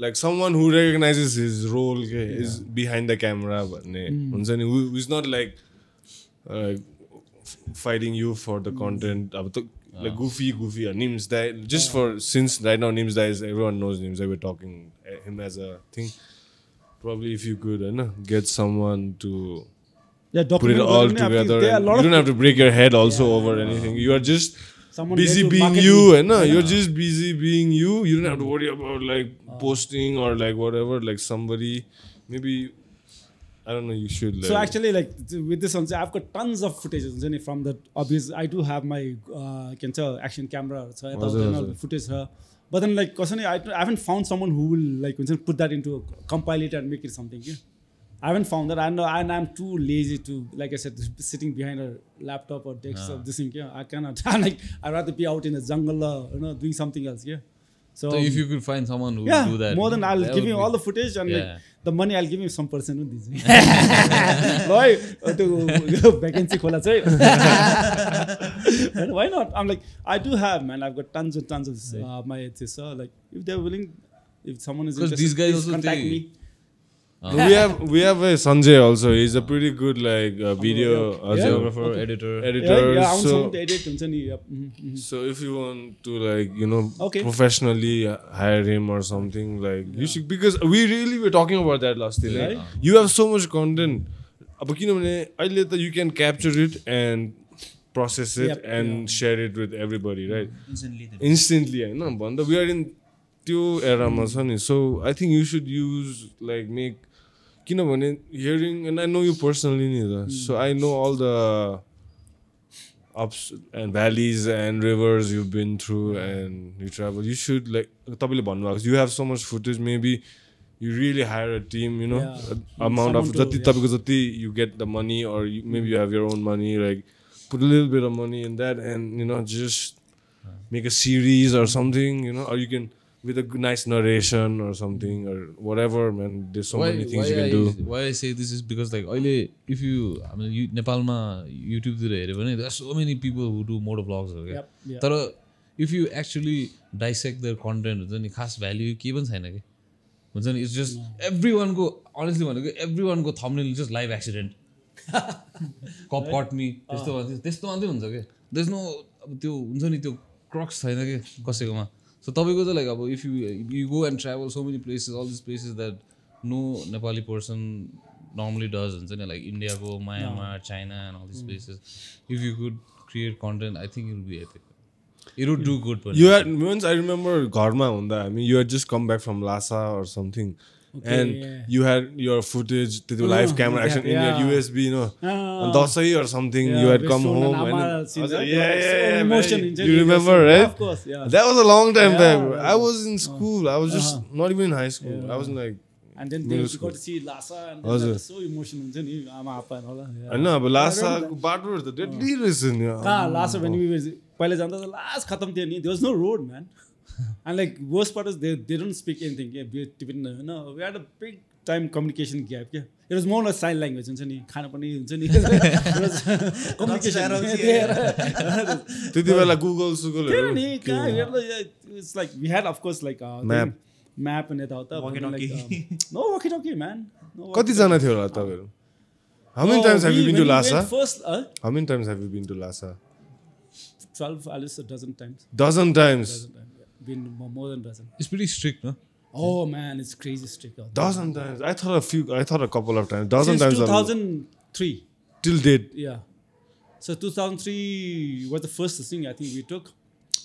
D: like someone who recognizes his role is behind the camera भन्ने हुन्छ नि, who is not like fighting you for the content. अब त like Goofy or Nims Dai, just for since right now Nims Dai is everyone knows Nims Dai, we're talking him as a thing. Probably if you could get someone to put it all together, you don't have to break your head also over anything. You are just busy being you, and you're just busy being you. You don't have to worry about like posting or like whatever. Like somebody maybe, I don't know, you should like.
A: So actually like with this one, I've got tons of footage from the obvious. I do have my action camera, so I thought footage her. But then like I haven't found someone who will like put that into compile it and make it something. Yeah? I haven't found that. And I'm too lazy to, like I said, sitting behind a laptop or desktop. This thing, yeah, I cannot. I'd rather be out in the jungle, doing something else. Yeah. So
E: if you could find someone who will do that,
A: more than I'll give him all the footage, and like the money I'll give him some percent with this. Vacancy khola chai. Why not? I'm like, I do have, man. I've got tons and tons of my this. Like if they're willing, if someone is interested,
E: these guys
A: also contact me.
D: We have a Sanjay also. He's a pretty good like video
E: geographer, editor.
A: Yeah,
D: so,
A: to edit.
D: So if you want to like professionally hire him or something, like you should, because we really were talking about that last day. Like, you have so much content. You can capture it and process it and share it with everybody, right? Instantly. We are in era, so I think you should use like make hearing, and I know you personally, so I know all the ups and valleys and rivers you've been through and you travel. You should like you have so much footage, maybe you really hire a team, amount of you get the money, or maybe you have your own money, like put a little bit of money in that, and just make a series or something, or you can with a nice narration or something or whatever, man. There's so many things you can do.
E: Why I say this is because like if you Nepalma YouTube तिर हेर्यो भने there are so many people who do moto vlogs okay. तर if you actually dissect their content हुन्छ नि खास value के पनि छैन के हुन्छ नि. It's just everyone को honestly भनेको everyone को thumbnail just live accident cop caught me त्यस्तो मात्रै हुन्छ के. There's no त्यो हुन्छ नि त्यो क्रक्स छैन के कसैकोमा. So तपाईको चाहिँ like अब if you go and travel so many places, all these places that no Nepali person normally does हुन्छ नि like India को Myanmar, China and all these places. If you could create content, I think it would be epic. It would do good.
D: You had once I remember घरमा हुँदा I mean you had just come back from Lhasa or something. And you had your footage, the live camera action in your USB, you know, and Dasai or something. You had come home and I was like, you remember, right?
A: Of course, yeah.
D: That was a long time back. I was in school. I was just not even in high school. I was in like.
A: And then they got to see Lhasa and that was so emotional.
D: I know, but Lhasa, battles the deadly reason.
A: Lhasa when we were पहले जाँदा त last खत्म थियो नि. There was no road, man. And like worst part is they don't speak anything. No, we had a big time communication gap. Yeah, it was more like sign language. Communication.
D: Google.
A: It's like we had of course like map and
B: walkie-talkie.
A: No walkie-talkie, man.
D: कति जना थियो होला तपाईहरु? How many times have you been to Lhasa? How many times have you been to Lhasa?
A: 12, at least a dozen times.
D: Dozen times.
A: Been more than dozen.
E: It's pretty strict, no?
A: Oh man, it's crazy strict.
D: Dozen times. I thought a couple of times. Dozen
A: Since
D: times.
A: 2003.
D: Till date.
A: Yeah. So 2003 was the first thing I think we took.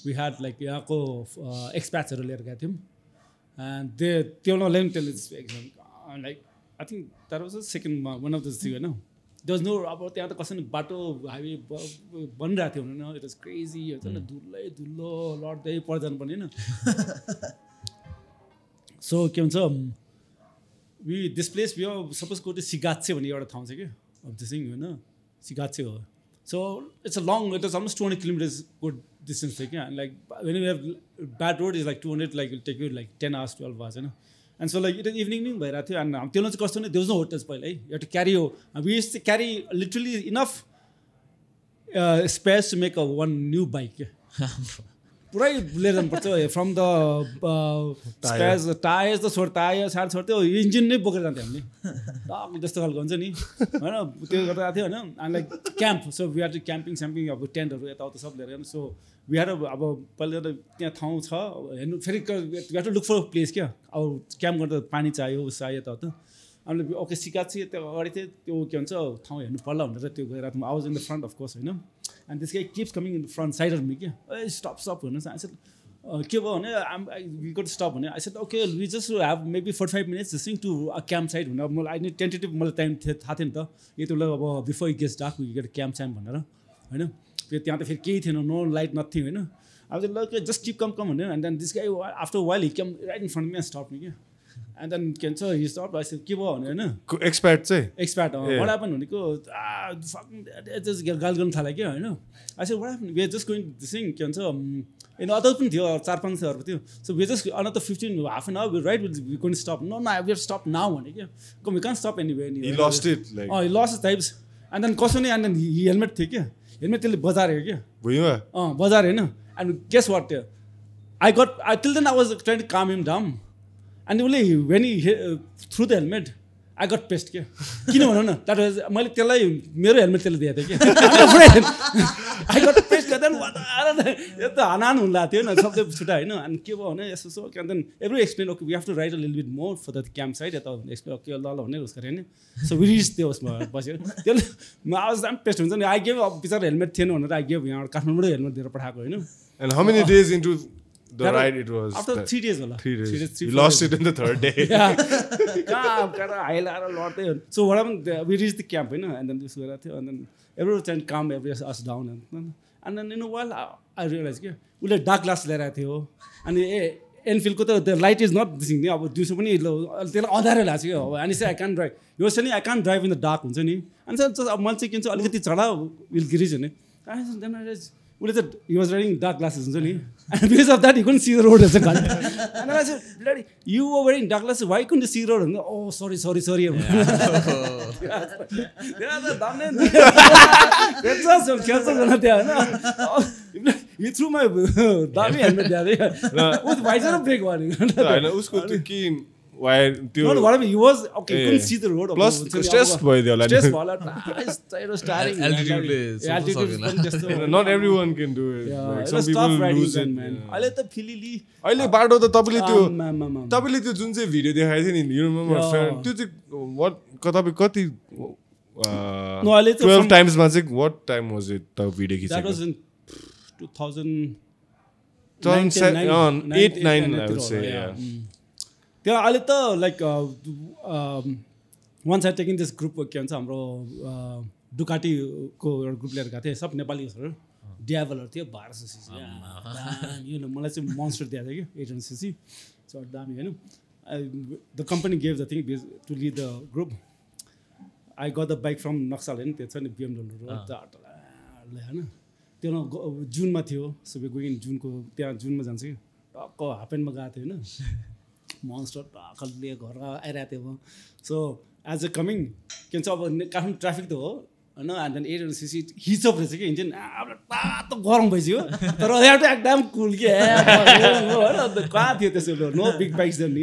A: We had like expats earlier got him, and they don't let him tell his exam. Like I think that was the second one of the two. You know, there was no about the other question. Bato highway बनिरहेको थियो नि. It was crazy. It was धुलो लड्दै पर्दैन पनि हैन. So के भन्छ this place we are supposed to go to Sigatse भन्ने एउटा ठाउँ छ के of this thing हैन. Sigatse हो. So it's a long, it was almost 200 kilometers good distance like yeah. And like when you have bad road is like 200 like it'll take you like 10 hours 12 hours you know. And so like it was evening bhaira थियो and त्यो चाहिँ कस्तो नि there was no hotels पहिला है. You have to carry we used to carry literally enough space to make one new bike. पुरै लिएर जानुपर्छ from the spares tires the short tires सार छोड्थ्यो इन्जिन नै बोकेर जान्थ्यो हामीले. डग जस्तो खालको हुन्छ नि हैन त्यो गर्दा थियो हैन. And like camp so we had to camping अब टेन्टहरु यताउता सब लिएर so we had अब पहिला त त्यहाँ ठाउँ छ हेर्नु फेरि we had to look for a place क्या. अब क्याम्प गर्दा पानी चाहियो उस चाहियो यताउता. हामीले ओके सिकाछि त्यो अगाडि थियो त्यो के भन्छ ठाउँ हेर्नु पर्ला भनेर त्यो गएर I was in the front of course हैन. And this guy keeps coming in the front side of me. Hey, stop. I said, we got to stop. I said, okay, we just have maybe 45 minutes listening to a campsite. I need tentative time before it gets dark, we get a campsite. No light, nothing. I was like, okay, just keep come. And then this guy, after a while, he came right in front of me and stopped me. And then he stopped. I said, keep on.
D: Expat say?
A: Expat. What happened? Just galgan thala kya, you know. I said, what happened? We are just going to sing. Other thing, 4-5 so we're just another 15, half an hour, we're right, we're going to stop. No, we have to stop now. We can't stop anywhere.
D: He lost it. Like.
A: Oh, he lost his types. And then and then he helmet take helmet till bazaar hai. Bazaar hai na. And guess what? Till then I was trying to calm him down. And only when he threw the helmet, I got pissed. That was my helmet. I'm afraid. I got pissed. Then what? And then everybody explained, okay, we have to ride a little bit more for the campsite. So we reached there. I was pissed. I gave a helmet. I gave helmet.
D: And how many days into the ride it was?
A: After 3 days.
D: 3 days. You lost it in the third day.
A: Yeah. So what happened? We reached the camp, and then this and then everyone trying to calm us down. And then while I realized, we had dark glass there, and Enfield the light is not this thing. Do so many and he said, I can't drive. You were saying I can't drive in the dark. And so just a month we'll get it. Then I realized, उसले चाहिँ he was wearing dark glasses हुन्छ नि and because of that he couldn't see the road as a gun and I said bloody you were wearing dark glasses why couldn't you see the road and oh sorry खेल्छ जन त्यहाँ हैन he threw my दामी helmet there with visor break भनेको
D: हैन उसको त्यो के वायर त्यो
A: no whatever he was okay couldn't see the road
D: plus stress भयो त्यो
A: stress भयो starting
E: altitude
D: not everyone can do it like some people lose it
A: man अहिले त फिलिली
D: अहिले बाटो त तपाईले त्यो जुन चाहिँ भिडियो देखाएको थियो नि you remember त्यो चाहिँ what तपाईँ कति
A: no अहिले त
D: 12 times मा चाहिँ what time was it the video खिचेको
A: that was in 2008
D: 9 I would say yeah
A: त्यो अहिले त like once I taking this group के भन्छ हाम्रो डुकाटीको एउटा ग्रुप लिएर गएको थिएँ सब नेपालीहरू ड्याभलहरू थियो 1200 सीसी यो मलाई चाहिँ मोन्स्टर दिएको थियो कि 800 सीसी सो दामी होइन the company gave the thing to lead the group I got the bike from Naxal होइन त्यो छ नि BMW होइन त्यो जुनमा थियो सबै गयो जुनको त्यहाँ जुनमा जान्छ कि टक्क हाफ प्यान्टमा गएको थियो होइन मोन्स्टर टक्कले घर आइरहेको थियो सो एज अ कमिङ के भन्छ अब काठमाडौँ ट्राफिक त हो होइन एन्ड देन 800 सीसी हिचअप रहेछ कि इन्जिन अब तातो गरम भइसक्यो तर एउटा एकदम कुल कि होइन कहाँ थियो त्यसो नो बिग बाइक्स देन नि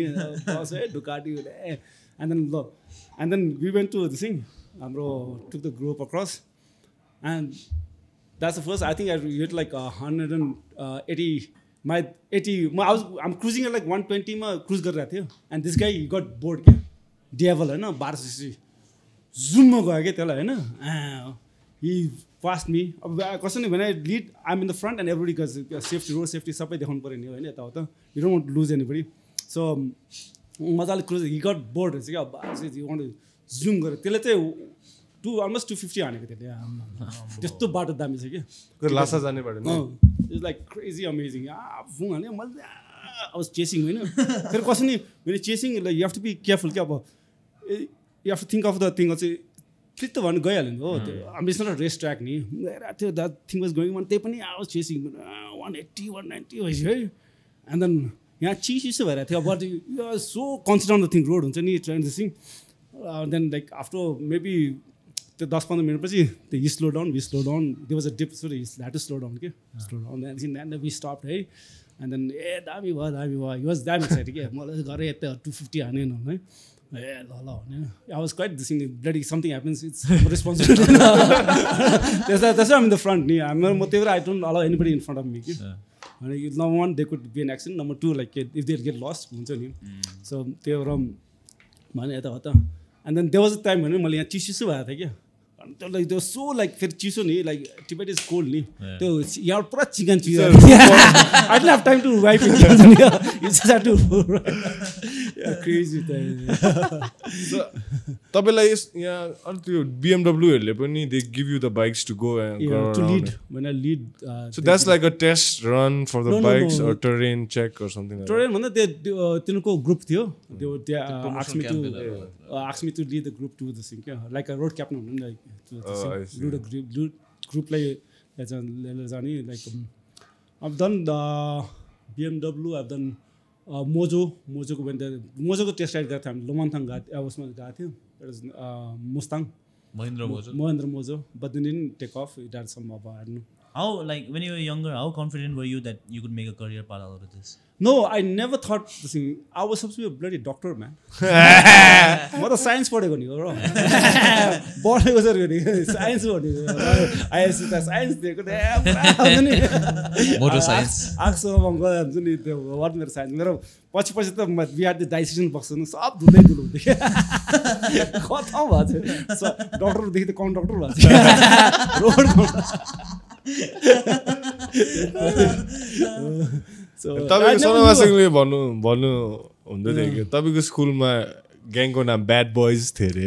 A: बस है Ducati and then we went to the सिङ हाम्रो took the group across and that's the first I think I hit like 180 my 80 I'm cruising at like 120 मा क्रुज गरिरहेको थियो and this guy got bored क्या डेभल होइन 1200 CC जुममा गयो क्या त्यसलाई होइन हि फास्ट मी अब कसो नि भने lead I am in the front and everybody goes safety road safety सबै देखाउनु पऱ्यो नि होइन यताउता you don't want lose anybody so मजाले क्रुज हि गट बोर्ड रहेछ क्या 1200 यु वान्ट जुम गरेर त्यसले चाहिँ अलमोस्ट 250 हानेको थियो त्यस्तो बाटो दामी छ कि
D: लासा जाने बाटो
A: इट्स लाइक क्रेजी अमेजिङ फुङ हाल्यो मैले आई वाज चेसिङ होइन फेरि कसो नि मैले chasing like you have to be careful क्या अब you have to think of the thing चाहिँ फिट त भन्नु गइहाल्यो नि हो त्यो इट्स नट रेस ट्र्याक नि थियो द्याट थिङ वाज गोइङ त्यही पनि आई वाज चेसिङ 180 190 भइसक्यो है एन्ड देन यहाँ चिसो भइरहेको थियो but you so consider the thing road हुन्छ नि train chasing then like after maybe त्यो 10-15 मिनटपछि त्यो he slow down they was a dip so he had to slow down के slow down then we stop है and then दामी भयो he was दामी एक्साइटेड के मलाई गरेँ यता 250 हानेन है ल भने I was quite this bloody something happens it's responsibility त्यसमा आम इन द फ्रन्ट नि म त्यही भएर I don't allow anybody in front of me कि अनि number 1 they could be an accident number 2 like if they get lost हुन्छ नि सो त्यही भएर भने यता हो त and then there was a time भने मैले यहाँ चिसो भएको थियो क्या त्यो लाइक त्यो सो लाइक फेरि चिसो नि लाइक टिबेट इज कोल्ड नि त्यो यहाँ पुरा chicken cheese I don't have time to wipe it you just have to crazy
D: तपाईलाई यहाँ अनि त्यो BMW हरूले पनि they give you the bikes to go
A: to lead when I lead
D: so that's like a test run for the bikes or terrain check or something
A: terrain भन्दा तिनीहरूको group थियो त्यो asked me to lead the group to the thing like a road captain like groupलाई जाने like I've done the BMW I've done Mojoco पनि Mojoco test ride गएको थियो हामी लोमान्थाङ गएको उसमा गएको थियो it was Mustang Mahindra Mojo but then didn't take off it had some I don't know
B: how like when you were younger how confident were you that you could make a career path out of this
A: no I never thought this thing I was supposed to be a bloody doctor man म त science पढेको नि हो र पढेको sir नि science पढेको ISC त साइन्स दिएको नि
E: मोटो साइन्स
A: आक्सोमा गएको नि त्यो वाट मेरो साइन्स मेरो पछि त म बिहार डाइजेसन बक्स सब धुलै धुलो हुन्थ्यो खतम भएको छ डक्टरदेखि त कन्डक्टर भएको छ रोड
D: तपाईको सोनावासिङले भन्नु हुँदै थियो कि तपाईको स्कुलमा ग्याङको नाम ब्याड बोइज थियो अरे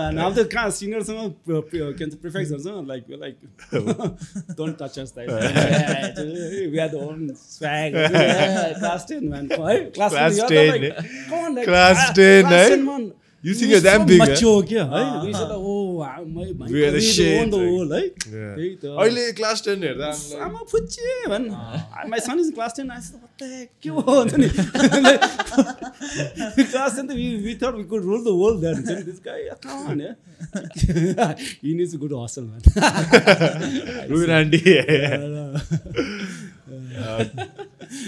A: हैन अब त कहाँ सिनियरसँग के भन्छ प्रिफेक्टहरुसँग like don't touch us that we are the own swag class 10 man है क्लास 10
D: क्लास 10 है You think you're damn big,
A: macho क्या है we said oh my
D: We are the shit,
A: on the
D: like,
A: wall है
D: Yeah.
A: त्यही त
D: अहिले class 10 हेर्दा I'm like,
A: I'm a फुच्चे man my son is in class 10 I said what the heck के हो हुन्छ नि class 10 we thought we could rule the world there this guy come on yeah he needs to go to hostel man
D: Ruben Andy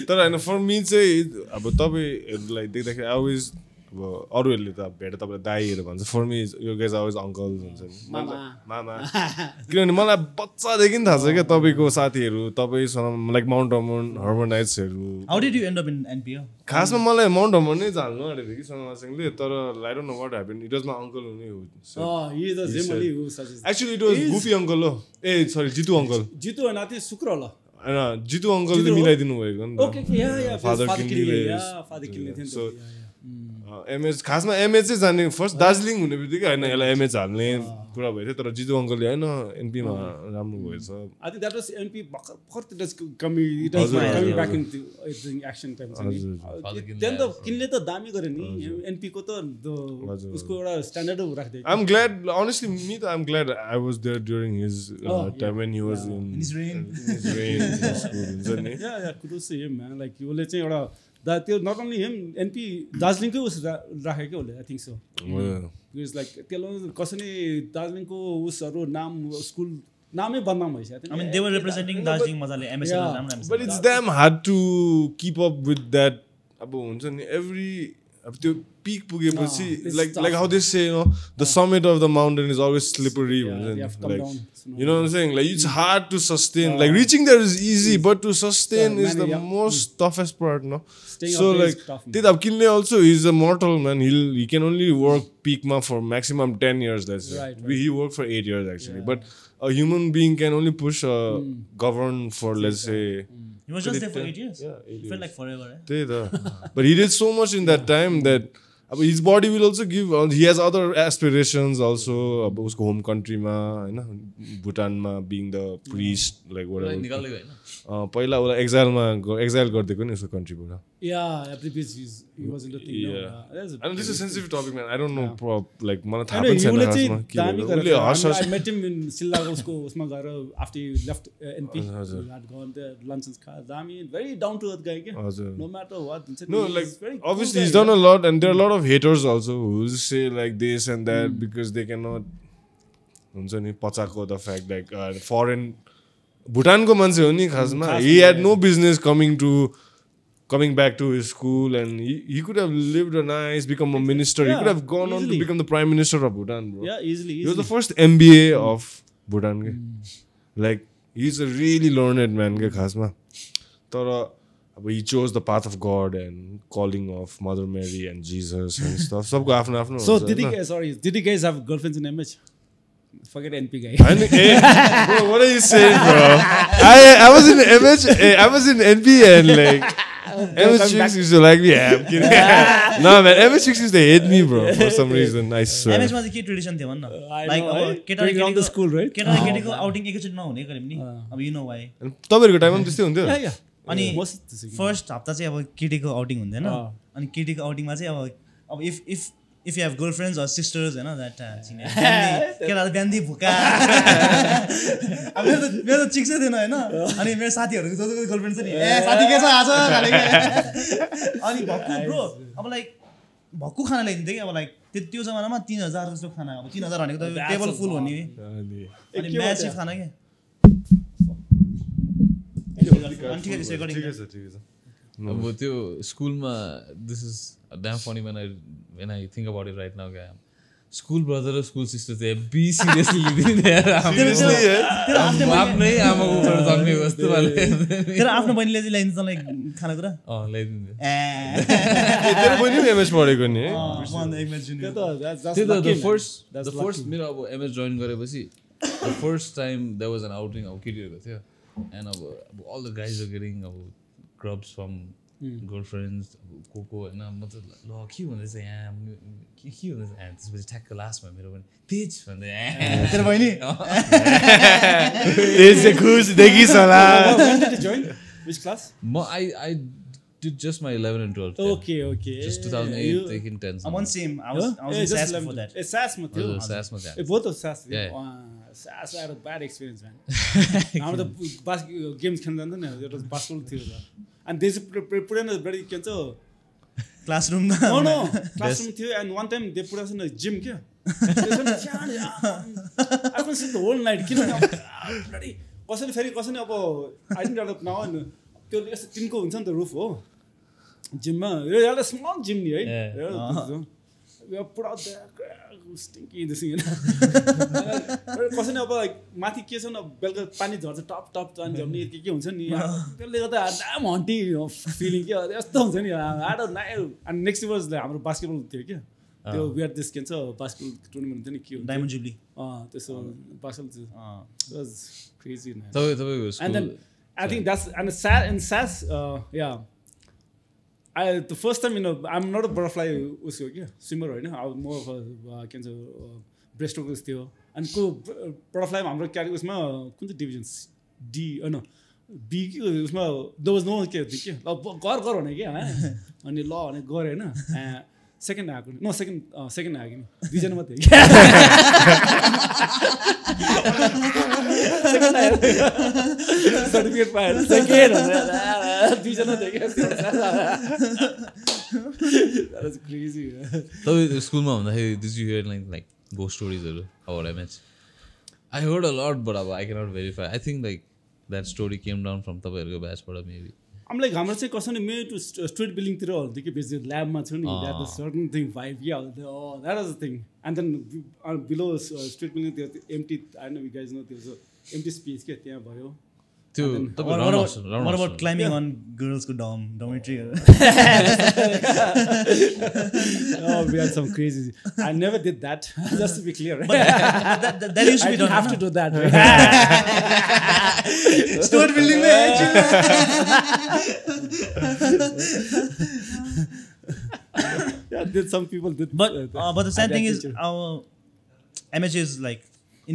D: तर होइन for me चाहिँ अब तपाईँहरूलाई देख्दाखेरि always अब अरूहरूले त भेट्दा तपाईँलाई दाईहरू भन्छ फर मी यो गाइज always अङ्कल हुन्छ नि मामा किनभने मलाई बच्चादेखि थाहा छ क्या तपाईँको साथीहरू तपाईँसँग लाइक माउन्ट हर्मन हाइट्सहरू
B: How did you end up in NPO?
D: खासमा मलाई माउन्ट हर्मन नै झाल्नु आँटेको थियो कि सनमासिङले तर I don't know what happen it was my uncle हुने हो
A: he is the generally who suggests
D: actually it was Gufi uncle हो ए सरी जितु अङ्कल
A: जितु हैन त्यो शुक्र होला
D: होइन जितु अङ्कलले मिलाइदिनु भएको नि
A: ओके या
D: फादर
A: किल्ले थियो नि
D: सो एमएच खासमा एमएच चाहिँ जाने फर्स्ट दार्जिलिङ हुने बित्तिकै होइन यसलाई एमएच हाल्ने कुरा भएको थियो तर जितु अङ्कलले होइन एनपीमा राम्रो भएछ
A: I think that was NP भर्खर it was coming back into action time then the Kinley त दामी गरे नि NP को त उसको एउटा स्ट्यान्डर्ड राख्दै
D: I'm glad honestly me I'm glad I was there during his time when he was in
B: his reign
D: school
A: yeah kudos to him man like उसले चाहिँ एउटा त्यो not only him NP दार्जिलिङकै उस राखेको उसले I think so because like त्यसले कसैले दार्जिलिङको उसहरु नाम स्कुल नामै बदनाम भइसक्यो
B: I mean they were representing Darjeeling मजाले MSL नाम
D: but it's damn hard to keep up with that अब हुन्छ नि every अब त्यो peak पुगेपछि like how they say you know the summit of the mountain is always slippery like you know what I'm saying like it's hard to sustain like reaching there is easy but to sustain is the most toughest part no so like Ted Abkinle also is a mortal man he can only work peak ma for maximum 10 years that's right. He worked for 8 years actually but a human being can only push govern for let's say
B: he was just there for 8 years it felt like forever
D: but he did so much in that time that his body will also give he has other aspirations also usko home country ma haina Bhutan ma being the priest like whatever पहिला उलाई एक्जाइल गरिदिएको नि उसको country बाट
A: yeah every piece he was in the thing
D: and this is a sensitive topic man I don't know like मलाई थाहा पनि छैन खासमा के
A: I met him in Sillaga उसको उसमा गएर after he left NP he had gone there lunch and खास दामी very down to earth guy के no matter what
D: no like obviously he's done a lot and there are a lot of haters also who say like this and that because they cannot हुन्छ नि पचाको the fact like foreign Bhutan ko manse ho ni khasma he had no business coming back to his school and he could have lived a nice become a minister he could have gone on to become the prime minister of Bhutan bro
A: easily
D: he was the first MBA of Bhutan like he's a really learned man ke khasma tara he chose the path of God and calling of Mother Mary and Jesus and stuff sabko afno
A: so did you guys have girlfriends in MH forget NP guy
D: bro what are you saying bro I was in MH I was in NP and like MH chicks used to like me I'm kidding no man MH chicks used to hate me bro for some reason I swear
B: MH मा चाहिँ के tradition थियो भन्न like अब
A: केटा the school right
B: केटा केटीको outing एकैचोटि नहुने गरे नि अब यु नो व्हाई
D: तपाईहरुको टाइममा पनि त्यस्तै हुन्थ्यो
B: अनि फर्स्ट हप्ता चाहिँ अब केटीको आउटिङ हुँदैन अनि केटीको आउटिङमा चाहिँ अब if you have girlfriends or sisters हैन that केटाहरु बिहानदेखि भुका अब मेरो त चिक्सै थिएन हैन अनि मेरो साथीहरुको जसको गर्लफ्रेन्ड छ नि ए साथी के छ आज अनि भक्कु ब्रो अब लाइक भक्कु खाना ल्याइदिन्थे कि अब लाइक त्यो जमानामा 3000 जस्तो खाना अब 3000 भनेको त टेबल फुल हो नि अनि म्यासिभ खाना के ठिकै छ रेकर्डिङ
E: अब त्यो स्कुलमा this is damn funny when I think about it right now guy school brother or school sister they be seriously living there आफ्नै आमाको घर जन्मे जस्तो वाले
B: तेरो आफ्नो बहिनीले चाहिँ ल्याइन्छ तँलाई खानेकुरा
E: ल्याइदिन्छ
D: तेरो बहिनी पनि एमएच पढेको नि
E: the first मेरो अब एमएच जोइन गरेपछि the first time there was an outing अब केटीहरुको थियो and अब all the guys are getting grubs from girlfriends को हैन म त ल के भन्दैछ यहाँ के भन्दैछ त्यसपछि ठ्याक्क लास्टमा मेरो पनि तेज भन्दै
B: तेरो बहिनी
D: तेज से खुश देखिस होला
A: when did you join which class
E: म I did just my 11 and 12.
A: Okay.
E: Just 2008 देखि 10.
B: I'm on same. I was in SAS before that.
A: SAS ma थियो.
E: SAS मा थियो.
A: Both of SAS.
E: Yeah.
A: SAS had a bad experience, man. हाम्रो त games खेल्न जान्थ्यो नि, एउटा बास्केटबल थियो त. And they put in a very
B: classroom.
A: No, classroom थियो, and one time they put us in a gym ke. I couldn't sit the whole night. Bloody. कसैले अब I didn't get up now and त्यो यस्तो टिनको हुन्छ नि त roof हो जिममा यो एउटा स्मल जिम नि है we put out there stinky this thing कसैले अब लाइक माथि के छ न बेलुका पानी झर्छ टप अनि झर्ने के हुन्छ नि त्यसले गर्दा दाम हन्टी फिलिङ के यस्तो हुन्छ नि I don't know and next was हाम्रो बास्केटबल थियो के त्यो we had this के भन्छ बास्केटबल टुर्नामेन्ट थियो नि के
B: डायमन्ड जुबली
A: त्यसो basketball it was crazy man
E: and
A: then I think that's and SAS yeah the first time I'm not a butterfly उसको के swimmer होइन I was more of a के भन्छ breaststroke थियो अनि को butterfly हाम्रो क्याटेगोरी उसमा कुन चाहिँ डिभिजन डी होइन बी के उसमा there was no के थियो के ल गर भने के अनि ल भने गरे होइन सेकेन्ड आएको नो सेकेन्ड आएको नि दुईजना मात्रै सेकेन्ड आयो सर्टिफिकेट पाएर सेकेन्ड दुईजना थियो क्या that was crazy
E: तपाईँ स्कुलमा हुँदाखेरि did you hear like ghost stories-हरु about MH? I heard a lot but I cannot verify. I think like that story came down from तपाईँहरुको ब्याचबाट maybe.
A: I'm like हाम्रो चाहिँ कसरी मे टु स्ट्रिट बिल्डिङ तिर हल्दै के बेसी ल्याबमा छ नि that the certain thing vibe yeah that was the thing and then below street building त्यो empty I know you guys know त्यो एम्प्टी स्पेस के त्यहाँ भयो
E: त्यो
B: what about climbing on girls को dormitory
A: oh we had some crazy I never did that just to be clear
B: but that used to be done
A: have to do that
B: store building में
A: yeah did some people did
B: but the sad thing is our MH is like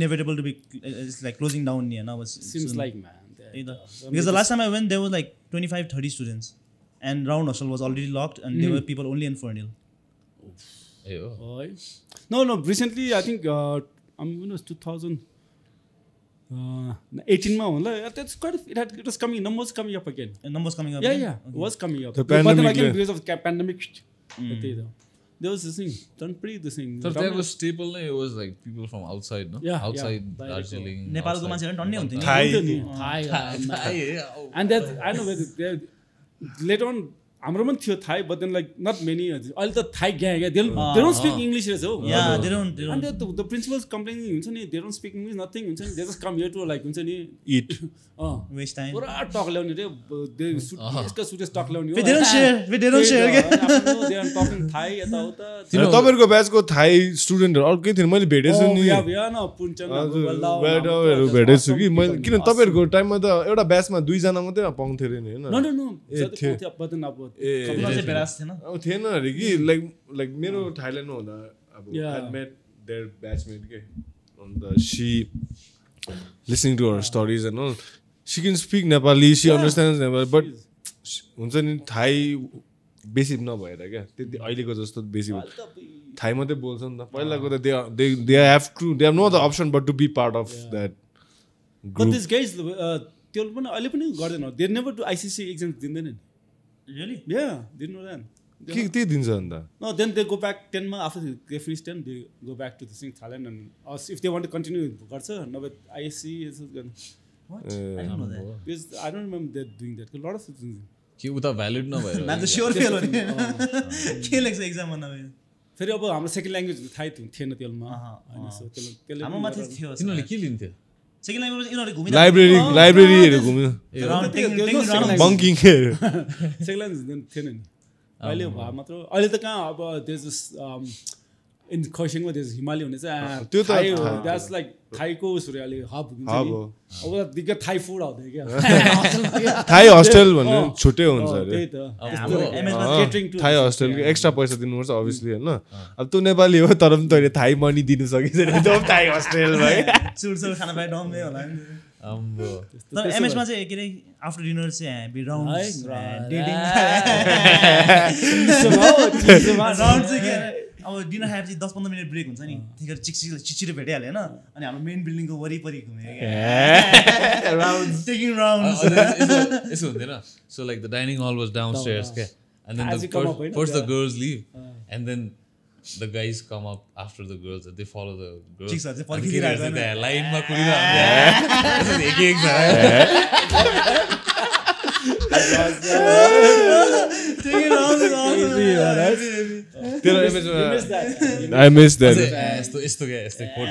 B: inevitable to be it's like closing down near now
A: seems
B: soon.
A: like man
B: because the last time I went there were like 25-30 students and round hostel was already locked and there were people only in Fernhill.
A: No recently I think I'm 2018 ma होला that's quite it was coming numbers coming up again yeah it was coming up
D: but then
A: again because of pandemic there was this thing done pretty this thing
E: so there was staple it was like people from outside no outside Darjeeling
B: Nepal ko मान्छेहरु टन्नै हुन्थ्यो
A: Thai and that I know where later on हाम्रो पनि थियो Thai but then like not many अहिले त Thai ग्या they don't speak English रहेछ हो
B: yeah they don't
A: and the principals complaining हुन्छ नि they don't speak English nothing हुन्छ नि they just come here to like हुन्छ नि
D: eat
B: waste time
A: पुरा टक ल्याउने रे they यसका सुटेस टक ल्याउने
B: we don't share
A: they are talking Thai यता उता
D: तपाईहरुको ब्याचको थाई स्टुडेन्टहरु अर्कै थिए मैले भेटेछु नि
A: या न पुञ्चन
D: वेलहरु भेटेछु कि मैले किन तपाईहरुको टाइममा त एउटा ब्याचमा दुई जना मात्रै पाउँथे रे नि हैन
A: no जति बदन अब
D: थिएन अरे कि लाइक मेरो थाइल्यान्डमा हुँदा अब I met their batchmate के अन्त she listening to her stories and all she can speak Nepali she understands Nepali but हुन्छ नि थाई बेसी नभएर क्या त्यति अहिलेको जस्तो बेसी थाई मात्रै बोल्छ नि त पहिलाको त they have no other option but to be part of that group
A: but these guys त्यो पनि अहिले पनि गर्दैन they never do ICC exams दिँदैन
B: really
A: yeah didn't know that
D: के त्यही दिन्छ अन्त
A: no then they go back 10 ma after they finish 10 they go back to the thing Thailand and if they want to continue garcha nobody ISC is
B: what I don't know that
A: because I don't remember they doing that a lot of things
E: के उता valid नभएर
B: I'm the sure fail हो नि के लाग्छ exam भन्दा
A: फेरि अब हाम्रो सेकेन्ड ल्यांग्वेज थाई थिएन त्यसमा हैन सो त्यसले
B: हाम्रो माथि थियो
E: तिनीले के लिन्थ्यो
B: सेकेन्ड ल्याङ्ग्वेज यिनीहरु घुमिन
D: लाइब्रेरीहरु घुम्यो बङ्किङ
A: सेकेन्ड ल्याङ्ग्वेज थिएन नि अहिले भए मात्र अहिले त कहाँ अब देश इन खरसाङमा देश हिमाली हुने चाहिँ
D: त्यो त
A: द्याट्स लाइक थाईको सुरले हब हुन्छ नि अब दिक्क थाई फुड आउँदै क्या
D: थाई हस्टेल भन्ने छुट्टै हुन्छ अरे
A: त्यही त केटरिङ टु
D: थाई हस्टेल एक्स्ट्रा पैसा दिनुपर्छ अभियसली हैन अब तँ नेपाली हो तर पनि तैले थाई मनी दिनु सकिस् त्यो थाई हस्टेल भाइ
B: सुर खाना पाए डम्मे होला तर एमएसमा चाहिँ के अरे आफ्टर डिनर चाहिँ ह्याप्पी राउन्ड्स डेटिङ राउन्ड चाहिँ के अरे अब डिनर खाएपछि 10-15 मिनट ब्रेक हुन्छ नि त्यतिखेर चिचिरो भेटिहाल्यो होइन अनि हाम्रो मेन बिल्डिङको वरिपरि घुम्यो टेकिङ राउन्ड्स
E: यसो हुँदैन so like the dining hall was downstairs क्या and then first the girls leave and then the guys come up after the girls and they follow the girls
B: chicks are parkirahako
E: the line ma kurira ek ek
B: taking around
D: I miss that
E: यस्तो क्या यस्तो coat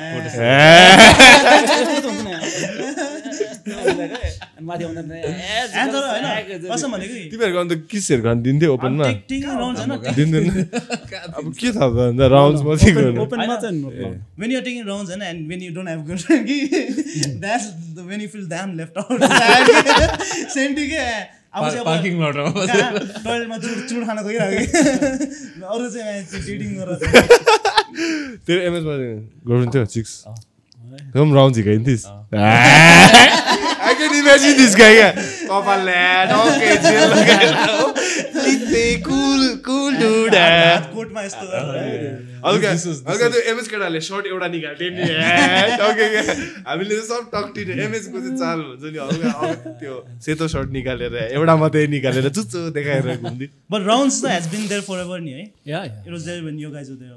D: तिमीहरूको अन्त किसहरू गर्न दिन्थ्यो ओपनमा दिँदैन अब के थाहा अन्त राउन्ड्स मात्रै गर्नु
B: when you are taking rounds and when you don't have girlfriend that's when you feel damn left out centi के
E: पार्किङ लटमा
B: टोयलेटमा चुड खान गइरहेको अरू चाहिँ डेटिङ गरेर
D: तेरो एमएसमा गर्नु थियो चिक्स तँ राउन्ड झिकाइन्थिस् I can imagine this guy कपालले ओके जेल लगाएर cool dude
B: कोटमा यस्तो
D: हल्का त्यो एमएस केटाले सर्ट एउटा निकाल्थे नि ओके हामीले सब टक्टिने एमएस को चाहिँ चाल हुन्छ नि हल्का त्यो सेतो सर्ट निकालेर एउटा मात्रै निकालेर चुच्चो देखाएर घुम्दै
B: but rounds has been there forever ni hai
A: yeah
B: it was there when you guys were there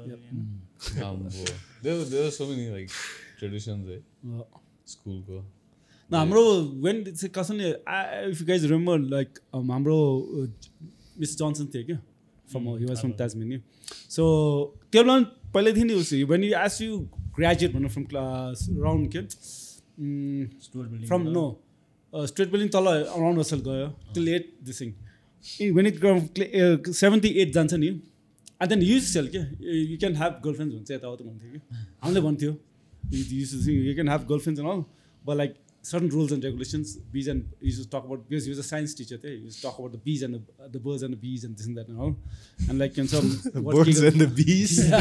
E: there were so many like traditions school ko
A: now hamro when it's a cousin if you guys remember like hamro Mr. Johnson थियो क्या from he was from Tasmania so त्यहाँ पहिले थियो नि उसी when you as you graduate from class around के from no straight building तल around Russell गयो till 8 this thing when it 78 जान्छ नि and then you sell के you can have girlfriends हुन्छ यताउता भन्थ्यो कि हामीले भन्थ्यो you can have girlfriends and all but like certain rules and regulations bees and he used to talk about because he was a science teacher he used to talk about the bees and the birds and the bees and this and that and all and like in some
D: birds and the bees
A: and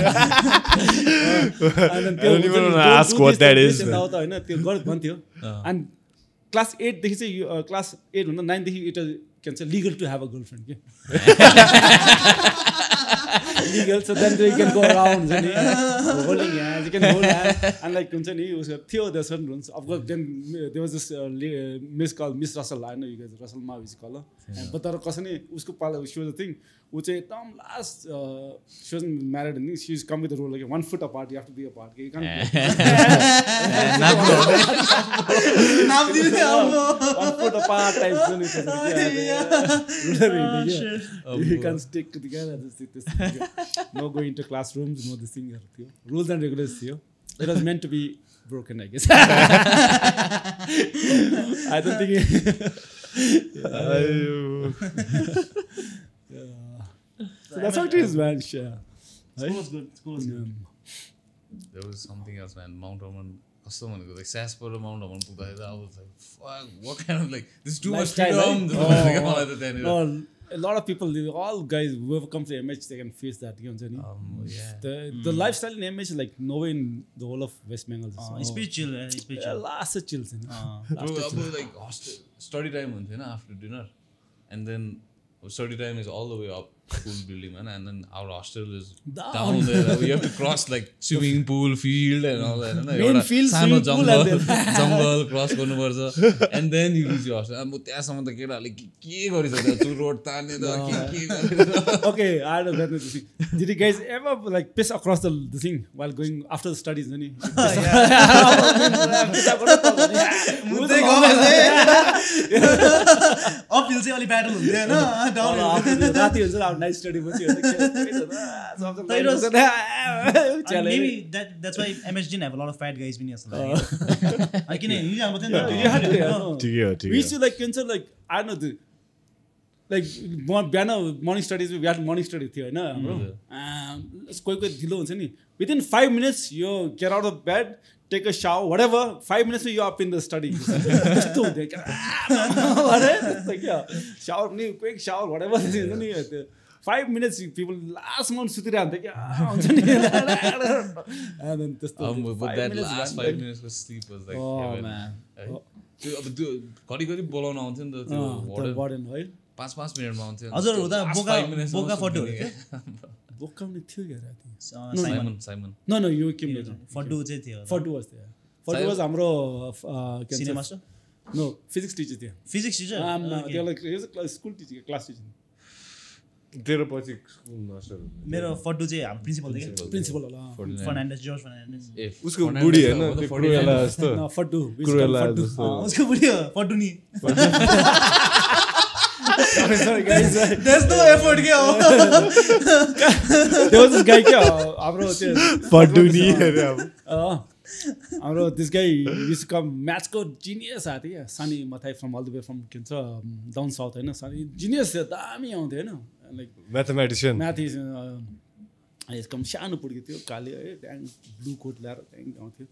A: then
D: I don't even want to ask what that is
A: हैन त्यो गर्द भन्थ्यो and class 8 देखि चाहिँ class 8 भन्दा 9 देखि it can say legal to have a girlfriend के legal so then you can go around holding hands you can hold hands and like हुन्छ नि उसको थियो there certain rules of course then there was this miss called Miss Russell I know you guys Russell ma is called and but तर कसैले उसको पाला she was the thing उ चाहिँ एकदम last she wasn't married and she's come with the rule like 1 foot apart you have to be apart you can't नाम दिने अब 1 foot apart type you can stick together this no going into classrooms no this thing rules and regulations थियो it was meant to be broken I guess I don't think so that's how it is man
B: school was good
E: there was something else man Mount Hermon कस्तो भनेको like Sasper Mount Hermon पुग्दाखेरि I was like fuck what kind of like this is too much freedom
A: a lot of people all guys whoever comes to MH they can face that you know the lifestyle in MH is like nowhere in the whole of West Bengal
B: spiritual
A: last chills
E: like study time hunthyo na after dinner and then study time is all the way up school building man and then our hostel is down there we have to cross like swimming pool field and all that
A: main field
E: sano jungle cross garnu parcha and then you reach your hostel am tya samma ta kera le ke garisakcha chu road tane da ke
A: okay I don't know did you guys ever like piss across the thing while going after the studies ni
B: uphill चाहिँ अलि battle हुन्थ्यो हैन down
A: राति हुन्छ अब night study पछि
B: maybe that's why MH didn't have a lot of fat guys पनि जस्तो लाग्यो किन हिजो हाम्रो थियो
D: ठिकै
A: we used to like cancel like I don't know like बिहान morning studies we had morning study थियो हैन हाम्रो कोही ढिलो हुन्छ नि within 5 minutes you get out of bed take a shower whatever 5 minutes you up in the study त्यस्तो हुन्थ्यो क्या shower नि quick shower whatever हुन्छ नि 5 minutes people last month सुतिरहन्थ्यो क्या हुन्छ नि and then त्यस्तो
E: but that last 5 minutes of sleep was like
A: oh man
E: त्यो अब त्यो घरिघरि बोलाउन आउँथ्यो नि त त्यो
A: वार्डन है
E: 5 मिनेटमा आउँथ्यो
B: हजुर हुँदा बोका फड्डु हो क्या
A: बोकाउने थियो क्या राति
E: साइमन
A: न यो के
B: फड्डु चाहिँ थियो
A: फड्डु वाज थियो फड्डु वाज हाम्रो
B: cinema master
A: no physics teacher थियो
B: फिजिक्स टिचर
A: त्यसलाई स्कुल टिचर क्लास टिचर
D: तेरो पछि स्कुल मास्टर
B: मेरो फड्डु चाहिँ हाम्रो प्रिन्सिपल थियो
A: प्रिन्सिपल होला
B: फर्नान्डेस जर्ज फर्नान्डेस
D: उसको बुढी हैन त्यो क्रुएला जस्तो
A: न फड्डु
D: क्रुएला जस्तो
B: उसको बुढी हो फड्डु नि
A: sorry guys
B: there's no effort के हो
A: there was this guy क्या हाम्रो त्यो
D: फड्डु नि अरे अब
A: हाम्रो this guy used to come match को genius आथे क्या सानी Mathai from all the way from के भन्छ down south हैन सानी genius थियो दामी आउँथ्यो हैन like
D: mathematician
A: math is यसको सानो पुड्की थियो काले है ड्याङ ब्लू कोट ल्याएर ड्याङ आउँथ्यो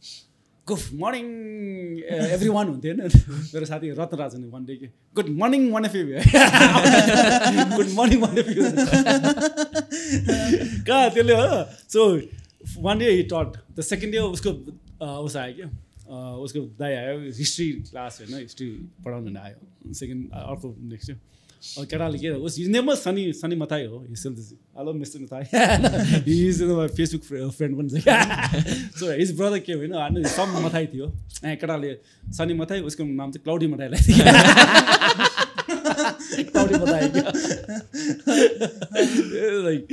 A: गुड मर्निङ एभ्रीवान हुन्थ्यो हैन मेरो साथी रत्नराजन वान डे के good morning one of you good morning one of you कहाँ त्यसले हो सो वान डे ही टट द सेकेन्ड डे उसको उस आयो क्या उसको दाइ आयो हिस्ट्री क्लास होइन हिस्ट्री पढाउनु आयो सेकेन्ड अर्को नेक्स्ट डे केटाले के उस नेमर सनी मथाई हो हिस्सेल हेलो मिस्टर मथाई हिज फेसबुक फ्रेन्ड पनि छ सो हिज ब्रदर के होइन सब मथाई थियो केटाले सनी मथाई उसको नाम चाहिँ क्लाउडी मथाईलाई Claudy Mathai like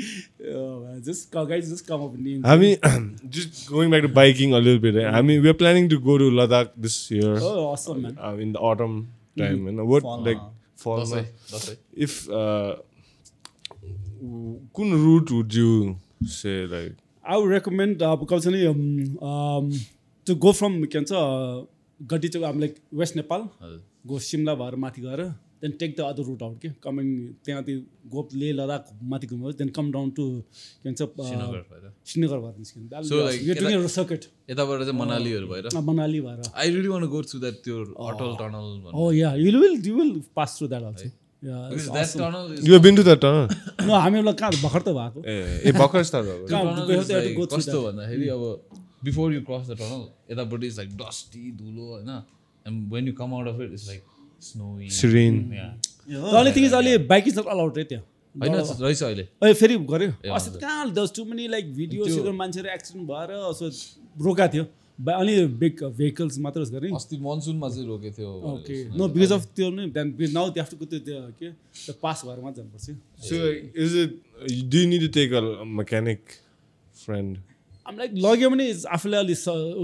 A: just guys just come up with names.
D: I mean, just going back to biking a little bit. I mean, we're planning to go to Ladakh this year.
A: Oh, awesome, man!
D: In the autumn time, and what like fall? If kun route would you say like?
A: I would recommend because to go from Gati to like West Nepal, go Shimla bhar mathi gaera, then take the other route out. Okay, coming त्यहाँ go Leh Ladakh mathi घुम्यो, then come down to Srinagar bhar निस्किनु.
E: So like
A: we are doing a circuit.
E: यताबाट चाहिँ मनालीहरु भएर
A: Manali bhar.
E: I really want to go through that your Atal tunnel.
A: Oh yeah, you will pass through that also. Yeah,
E: because that
A: awesome.
E: tunnel is
D: You have been to that tunnel?
A: No, हामीलाई कहाँ भर्खर त भएको.
D: ए भर्खर start भएको.
E: tunnel is like कस्तो भन्दाखेरि अब before you cross the tunnel यतापट्टि is like dusty धुलो हैन and when you come out of it it's like snowy
D: serene.
E: Yeah.
A: The only thing is अहिले bike is not allowed right there.
E: हैन रहेछ अहिले
A: अहिले फेरि गर्यो अस्ति कहाँ there's too many like videos मान्छेहरु एक्सिडेन्ट भएर सो रोका थियो अनि बिग भेहिकल्स मात्र गरे
E: अस्ति मनसुनमा चाहिँ रोके थियो
A: ओके नो बिकज अफ त्यो नि then now they have to go to त्यो के द पास भएर मात्र जानुपर्छ
D: So is it? Do you need to take a mechanic friend?
A: I'm like लग्यो भने आफूलाई अलि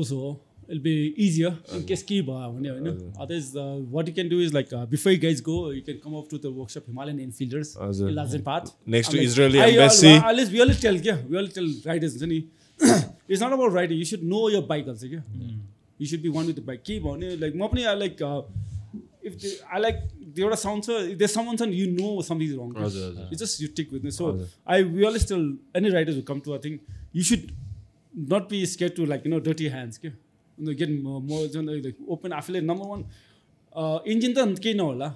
A: उसो हो it'll be easier in case के भयो भने हैन otherwise what you can do is like before you guys go you can come up to the workship Himalayan Enfielders in Lazen Path
D: Next to Israeli embassy.
A: We always tell riders हुन्छ नि it's not about riding you should know your bike also you should be one with the bike के भने like म पनि I like if I like एउटा sound छ if there's someone you know something is wrong you just you stick with me so we always tell any riders who come to I think you should not be scared to like dirty hands get more like open affiliate number one engine त केही नहोला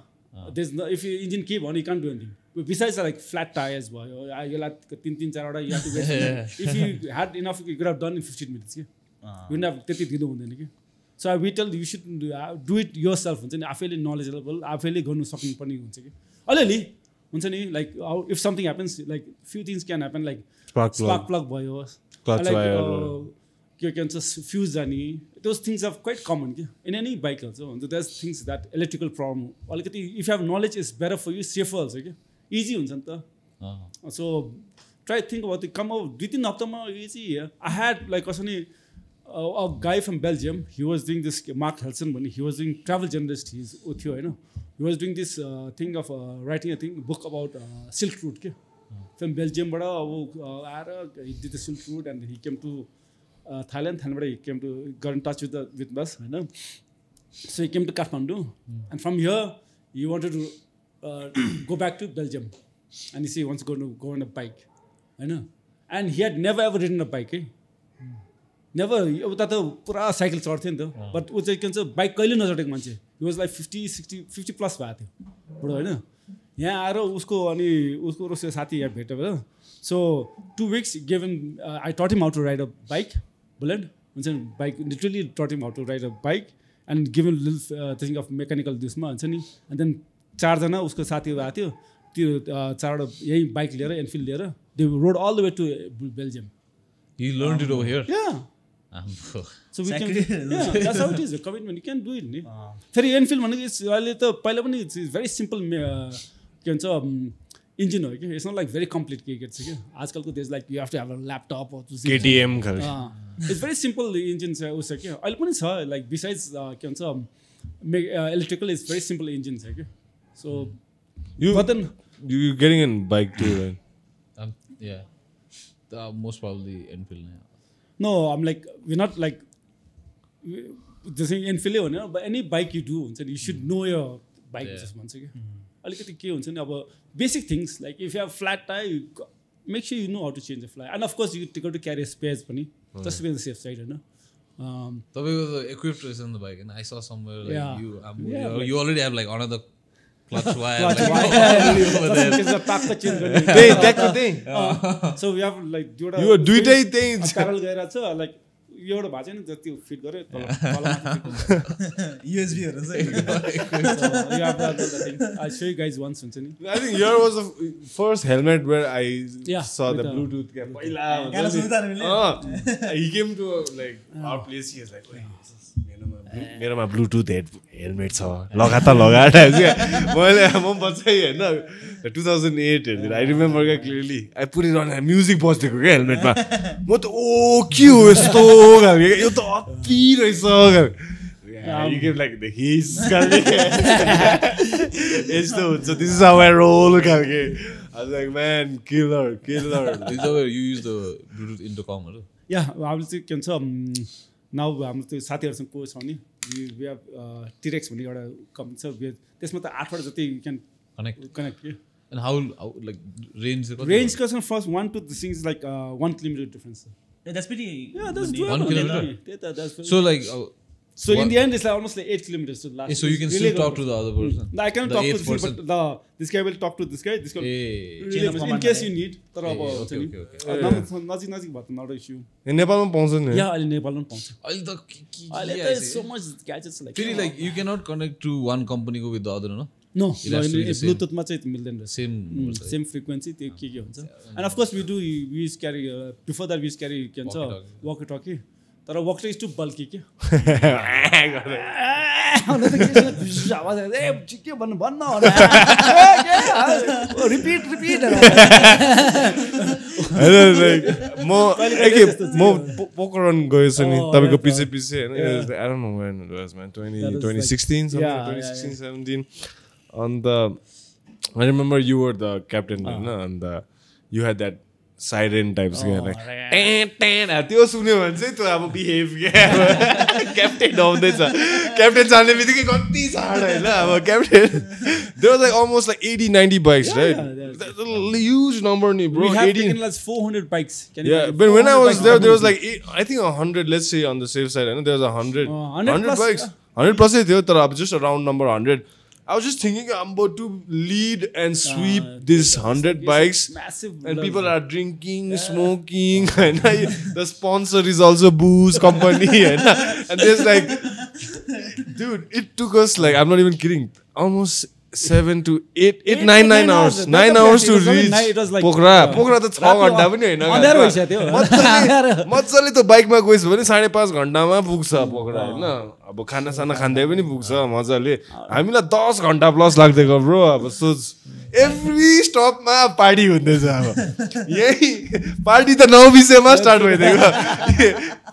A: there's no if your engine के भने you can't do anything besides like flat tires भयो यसलाई 3-4 वटा you have to wait if you had enough you could have done in 15 minutes you wouldn't have त्यति दिनु हुँदैन के so we tell you should do it yourself हुन्छ नि आफैले knowledgeable आफैले गर्नु सक्नु पर्ने हुन्छ कि अलिअलि हुन्छ नि like if something happens like few things can happen like spark plug भयो
D: clutch wire
A: के भन्छ फ्युज जाने those things are quite common in any bike also there's things that electrical problem अलिकति if you have knowledge is better for you safer also easy हुन्छ नि त so try to think about it come out 2-3 हप्तामा easy I had like a guy from Belgium he was doing this Mark Helsen when he was doing travel journalist he's थियो हैन he was doing this thing of writing a book about Silk Route from Belgium बाट आएर he did the Silk Route and he came to Thailand he came to got in touch with us so he came to Kathmandu and from here he wanted to go back to Belgium and he wants to go on a bike and he had never ever ridden a bike never उता त पुरा cycle चढ्थ्यो नि त but उ चाहिँ के भन्छ bike कहिले नचढेको मान्छे he was like 50 plus भएको थियो बुढो हैन यहाँ आएर उसको साथी यहाँ भेट्यो so 2 weeks gave him I taught him how to ride a bike bullet हुन्छ नि bike literally taught him how to ride a bike and given लिल थिङ अफ मेकानिकल त्यसमा हुन्छ नि एन्ड देन 4 जना उसको साथीहरू आएको थियो त्यो 4वटा यही बाइक लिएर एनफिल्ड लिएर they rode all the way to Belgium
E: You learned it over here.
A: Yeah. So we can, yeah, that's how it is. Commitment, you can do it. नि फेरि एनफिल्ड भनेको अहिले त पहिला पनि इट्स भेरी सिम्पल के भन्छ इन्जिन हो कि it's not like very complete के छ क्या आजकलको देश like you have to have a laptop
D: KTM
A: it's very simple engine छ उस क्या अहिले पनि छ लाइक बिसाइड्स के भन्छ electrical is very simple engine छ क्या so
D: You
A: but then
D: getting in bike too, right?
E: Yeah. Most probably Enfield.
A: no I'm like we're not like जस्तै एनफिल्ड हो नि but any bike you do हुन्छ नि you should know your bike just भन्छ कि अलिकति के हुन्छ नि अब basic things like if you have flat tire you make sure you know how to change the flat and of course you got to carry a spares पनि just to be on the safe side हैन
E: तपाईँको equipped रहेछ नि त bike and I saw somewhere like
A: Yeah.
E: you already have like another clutch wire
A: Clutch
E: like,
A: wire.
E: over there.
A: Just the pack to change गर्ने
D: That's the thing.
A: so we have like दुईवटा
D: You दुईटै त्यही
A: parallel गइरहेको छ like एउटा भएको छैन जति फिट गरे
B: USB हरू चाहिँ
A: I show you guys once हुन्छ नि
D: I think yours was the first helmet where I
A: Yeah,
D: saw the
A: with the-
D: Bluetooth cap.
B: गाना सुन्दा नि
D: He came to like our place. He was like, मेरोमा Bluetooth helmet छ लगा त लगा मैले म बच्चै होइन 2008 हेर्दिनँ आई रिमेम्बर क्या क्लियरली आई पुरै म्युजिक बजिदिएको क्या हेलमेटमा म त ओ के हो यस्तो खालको यो त अति रहेछ लाइक द हिस यस्तो हुन्छ this is how I roll खालके I was like, man, killer.
E: Is that where you use the Bluetooth intercom?
A: या अब चाहिँ के भन्छ नाउ हाम्रो त्यो साथीहरूसँग को छ नि वी हेभ टिरेक्स भन्ने एउटा कम्पनी छ त्यसमा त 8वटा जति क्यान कनेक्ट के
E: And how like range?
A: Range कसमा first 1 to the thing is like 1 kilometer difference
B: that's pretty
A: yeah that's
B: good.
E: 1 kilometer?
A: that's
E: So like
A: so in the end it's like almost like 8 kilometers to last
E: so you can still talk to the other person.
A: No, I cannot
E: The
A: talk to
E: eighth
A: this
E: person.
A: but this guy will talk to this guy
B: Chain of
A: in
B: command
A: case
B: है।
A: you need तर अब हुन्छ नि
E: okay.
A: नजिक नजिक भयो त not issue
D: नेपालमा पाउँछ नि
A: या अहिले नेपालमा पनि पाउँछ
E: अहिले
A: अहिले
E: त
A: त so much gadgets like
E: फेरि like you cannot connect to one company go with the other, no?
A: no
E: has to be the same.
A: ब्लुटुथमा चाहिँ मिल्दैन रहेछ
E: Same.
A: सेम फ्रिक्वेन्सी त्यो के हुन्छ and of course we use carry before that use carry के भन्छ walk टकी तर walk is to बल्की के के भन्नु भन्न रिपिट
D: म पोकरन गएछु नि तपाईँको पछि पछि होइन I don't know when it was man 2016 something 2016 17 and I remember you were the captain and you had that siren types like त्यो सुन्यो भने चाहिँ त्यो अब बिहेभ क्याप्टेन आउँदैछ क्याप्टेन जाने बित्तिकै कति झाड होइन अब captain there was like almost like 80-90 bikes right that's a huge number ni bro
A: we have
D: 80
A: taken like 400 bikes
D: yeah but when I was there was like I think 100 let's say on the safe side and there was 100 100 bikes 100 plus थियो तर अब just a round number 100 I was just thinking I'm about to lead and sweep these 100 bikes
A: massive
D: and people are drinking, smoking and the sponsor is also booze company and there's like dude it took us like I'm not even kidding almost 7 to 9 hours 9 hours to reach Pokhara त 6 घण्टा पनि होइन मजाले त बाइकमा गइस् भने 5.5 घण्टामा पुग्छ पोखरा होइन अब खाना साना खाँदै पनि पुग्छ मजाले हामीलाई 10 घण्टा प्लस लाग्दैको ब्रो अब सोच एभ्री स्टपमा पार्टी हुँदैछ अब यही पार्टी त 9 विषयमा स्टार्ट भइदिएको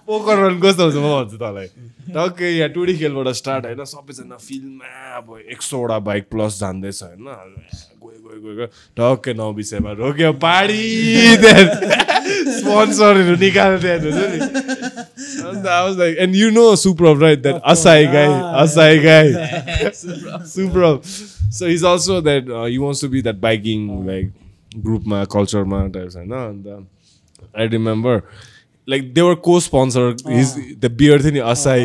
D: पोकर रन कस्तो हुन्छ म भन्छु तँलाई टक्कै यहाँ टुडी खेलबाट स्टार्ट होइन सबैजना फिल्डमा अब 100वटा बाइक प्लस जान्दैछ होइन गयो टक्कै 9 विषयमा रोक्यो पार्टी स्पोन्सरहरू निकाल्दै हुन्छ नि And I was like, and you know Suprav, right? That Asai guy. Suprav. So he's also that, he wants to be that biking, like, group ma, culture ma types, and I remember, like, they were co-sponsor, the beer thing, Asai.